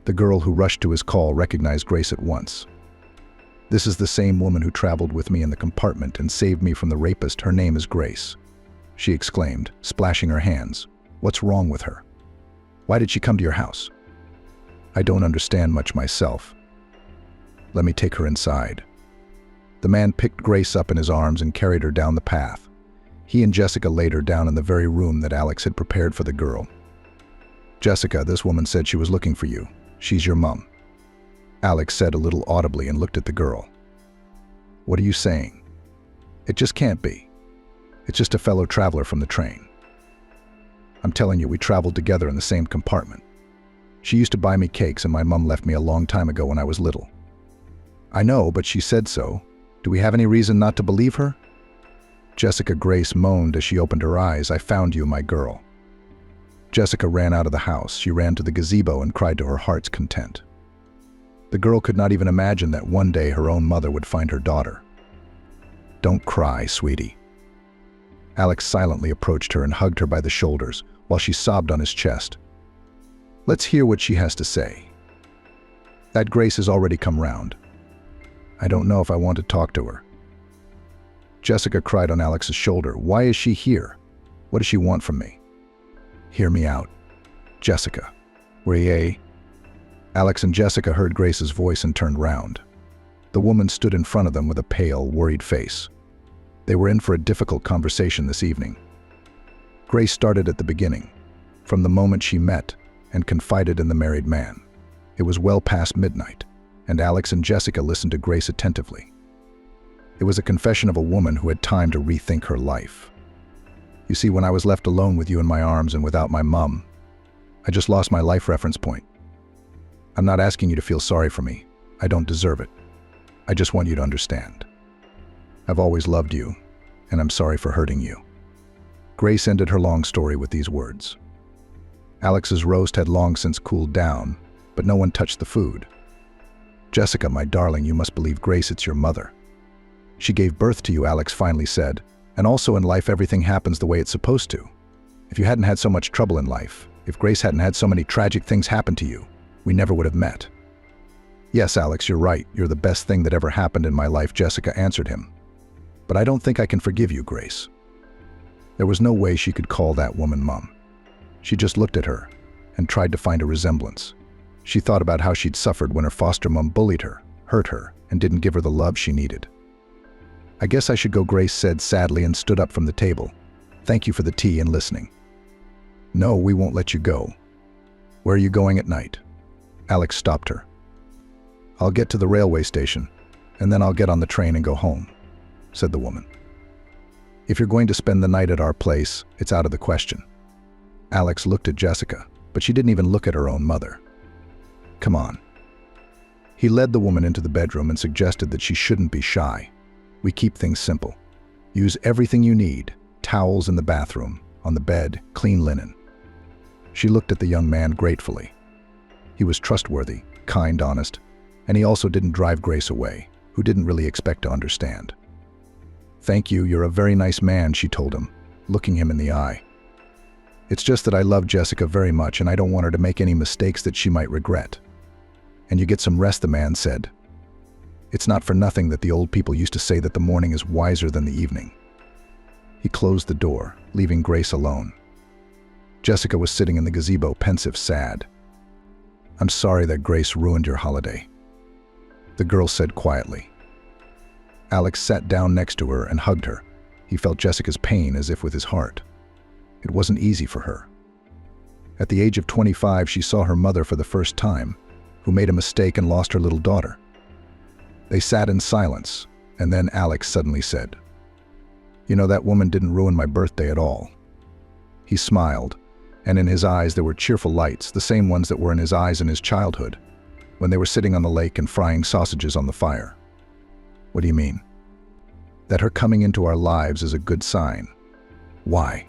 The girl who rushed to his call recognized Grace at once. This is the same woman who traveled with me in the compartment and saved me from the rapist. Her name is Grace, she exclaimed, splashing her hands. What's wrong with her? Why did she come to your house? I don't understand much myself. Let me take her inside. The man picked Grace up in his arms and carried her down the path. He and Jessica laid her down in the very room that Alex had prepared for the girl. Jessica, this woman said she was looking for you. She's your mom. Alex said a little audibly and looked at the girl. What are you saying? It just can't be. It's just a fellow traveler from the train. I'm telling you, we traveled together in the same compartment. She used to buy me cakes and my mom left me a long time ago when I was little. I know, but she said so. Do we have any reason not to believe her? Jessica Grace moaned as she opened her eyes. I found you, my girl. Jessica ran out of the house. She ran to the gazebo and cried to her heart's content. The girl could not even imagine that one day her own mother would find her daughter. Don't cry, sweetie. Alex silently approached her and hugged her by the shoulders while she sobbed on his chest. Let's hear what she has to say. That Grace has already come round. I don't know if I want to talk to her. Jessica cried on Alex's shoulder. Why is she here? What does she want from me? Hear me out. Jessica. Rie. Alex and Jessica heard Grace's voice and turned round. The woman stood in front of them with a pale, worried face. They were in for a difficult conversation this evening. Grace started at the beginning, from the moment she met and confided in the married man. It was well past midnight, and Alex and Jessica listened to Grace attentively. It was a confession of a woman who had time to rethink her life. You see, when I was left alone with you in my arms and without my mom, I just lost my life reference point. I'm not asking you to feel sorry for me. I don't deserve it. I just want you to understand. I've always loved you, and I'm sorry for hurting you. Grace ended her long story with these words. Alex's roast had long since cooled down, but no one touched the food. Jessica, my darling, you must believe Grace, it's your mother. She gave birth to you, Alex finally said, and also in life everything happens the way it's supposed to. If you hadn't had so much trouble in life, if Grace hadn't had so many tragic things happen to you, we never would have met. Yes, Alex, you're right. You're the best thing that ever happened in my life, Jessica answered him. But I don't think I can forgive you, Grace. There was no way she could call that woman Mom. She just looked at her and tried to find a resemblance. She thought about how she'd suffered when her foster mom bullied her, hurt her, and didn't give her the love she needed. I guess I should go, Grace said sadly and stood up from the table. Thank you for the tea and listening. No, we won't let you go. Where are you going at night? Alex stopped her. I'll get to the railway station, and then I'll get on the train and go home, said the woman. If you're going to spend the night at our place, it's out of the question. Alex looked at Jessica, but she didn't even look at her own mother. Come on. He led the woman into the bedroom and suggested that she shouldn't be shy. We keep things simple. Use everything you need, towels in the bathroom, on the bed, clean linen. She looked at the young man gratefully. He was trustworthy, kind, honest, and he also didn't drive Grace away, who didn't really expect to understand. Thank you, you're a very nice man, she told him, looking him in the eye. It's just that I love Jessica very much and I don't want her to make any mistakes that she might regret. And you get some rest, the man said. It's not for nothing that the old people used to say that the morning is wiser than the evening. He closed the door, leaving Grace alone. Jessica was sitting in the gazebo, pensive, sad. I'm sorry that Grace ruined your holiday, the girl said quietly. Alex sat down next to her and hugged her. He felt Jessica's pain as if with his heart. It wasn't easy for her. At the age of 25, she saw her mother for the first time, who made a mistake and lost her little daughter. They sat in silence, and then Alex suddenly said, "You know, that woman didn't ruin my birthday at all." He smiled, and in his eyes there were cheerful lights, the same ones that were in his eyes in his childhood, when they were sitting on the lake and frying sausages on the fire. "What do you mean?" "That her coming into our lives is a good sign." "Why?"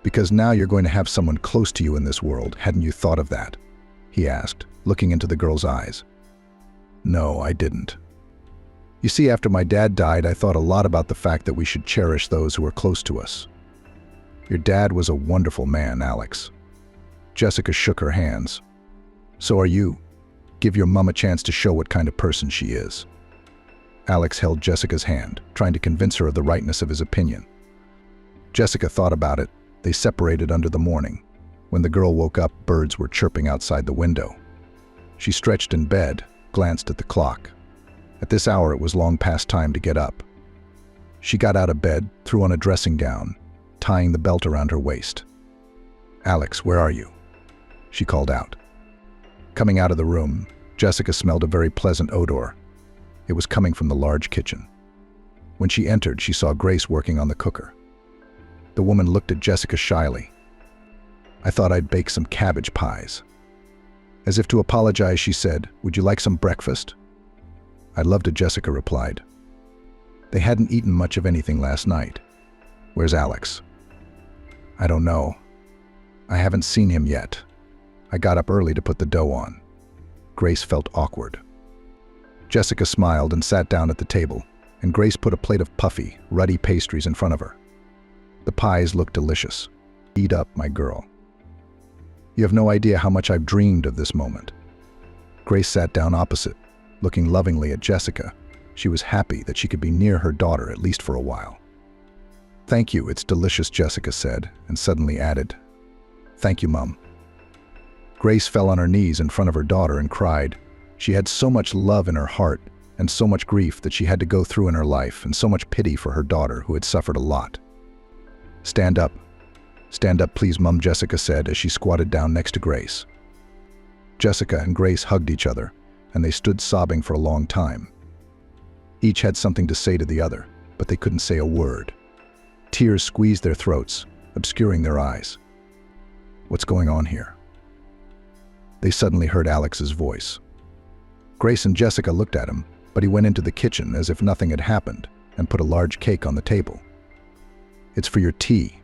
"Because now you're going to have someone close to you in this world. Hadn't you thought of that?" he asked, looking into the girl's eyes. "No, I didn't. You see, after my dad died, I thought a lot about the fact that we should cherish those who are close to us." "Your dad was a wonderful man, Alex." Jessica shook her hands. "So are you. Give your mom a chance to show what kind of person she is." Alex held Jessica's hand, trying to convince her of the rightness of his opinion. Jessica thought about it. They separated under the morning. When the girl woke up, birds were chirping outside the window. She stretched in bed, glanced at the clock. At this hour, it was long past time to get up. She got out of bed, threw on a dressing gown, tying the belt around her waist. "Alex, where are you?" she called out. Coming out of the room, Jessica smelled a very pleasant odor. It was coming from the large kitchen. When she entered, she saw Grace working on the cooker. The woman looked at Jessica shyly. "I thought I'd bake some cabbage pies." As if to apologize, she said, "Would you like some breakfast?" "I'd love to," Jessica replied. They hadn't eaten much of anything last night. "Where's Alex?" "I don't know. I haven't seen him yet. I got up early to put the dough on." Grace felt awkward. Jessica smiled and sat down at the table, and Grace put a plate of puffy, ruddy pastries in front of her. The pies looked delicious. "Eat up, my girl. You have no idea how much I've dreamed of this moment." Grace sat down opposite, looking lovingly at Jessica. She was happy that she could be near her daughter at least for a while. "Thank you, it's delicious," Jessica said, and suddenly added, "Thank you, Mum." Grace fell on her knees in front of her daughter and cried. She had so much love in her heart and so much grief that she had to go through in her life, and so much pity for her daughter who had suffered a lot. "Stand up. Stand up, please, Mum," Jessica said as she squatted down next to Grace. Jessica and Grace hugged each other, and they stood sobbing for a long time. Each had something to say to the other, but they couldn't say a word. Tears squeezed their throats, obscuring their eyes. "What's going on here?" They suddenly heard Alex's voice. Grace and Jessica looked at him, but he went into the kitchen as if nothing had happened and put a large cake on the table. "It's for your tea.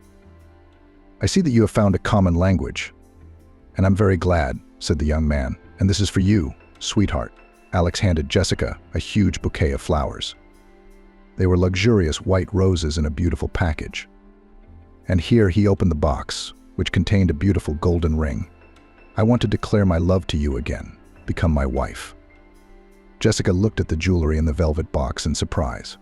I see that you have found a common language, and I'm very glad," said the young man. "And this is for you, sweetheart." Alex handed Jessica a huge bouquet of flowers. They were luxurious white roses in a beautiful package. And here he opened the box, which contained a beautiful golden ring. "I want to declare my love to you again. Become my wife." Jessica looked at the jewelry in the velvet box in surprise.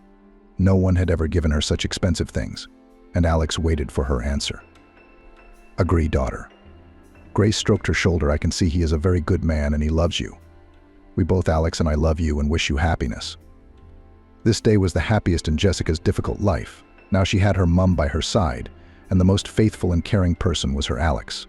No one had ever given her such expensive things, and Alex waited for her answer. "Agree, daughter." Grace stroked her shoulder. "I can see he is a very good man and he loves you. We both, Alex and I, love you and wish you happiness." This day was the happiest in Jessica's difficult life. Now she had her mum by her side, and the most faithful and caring person was her Alex.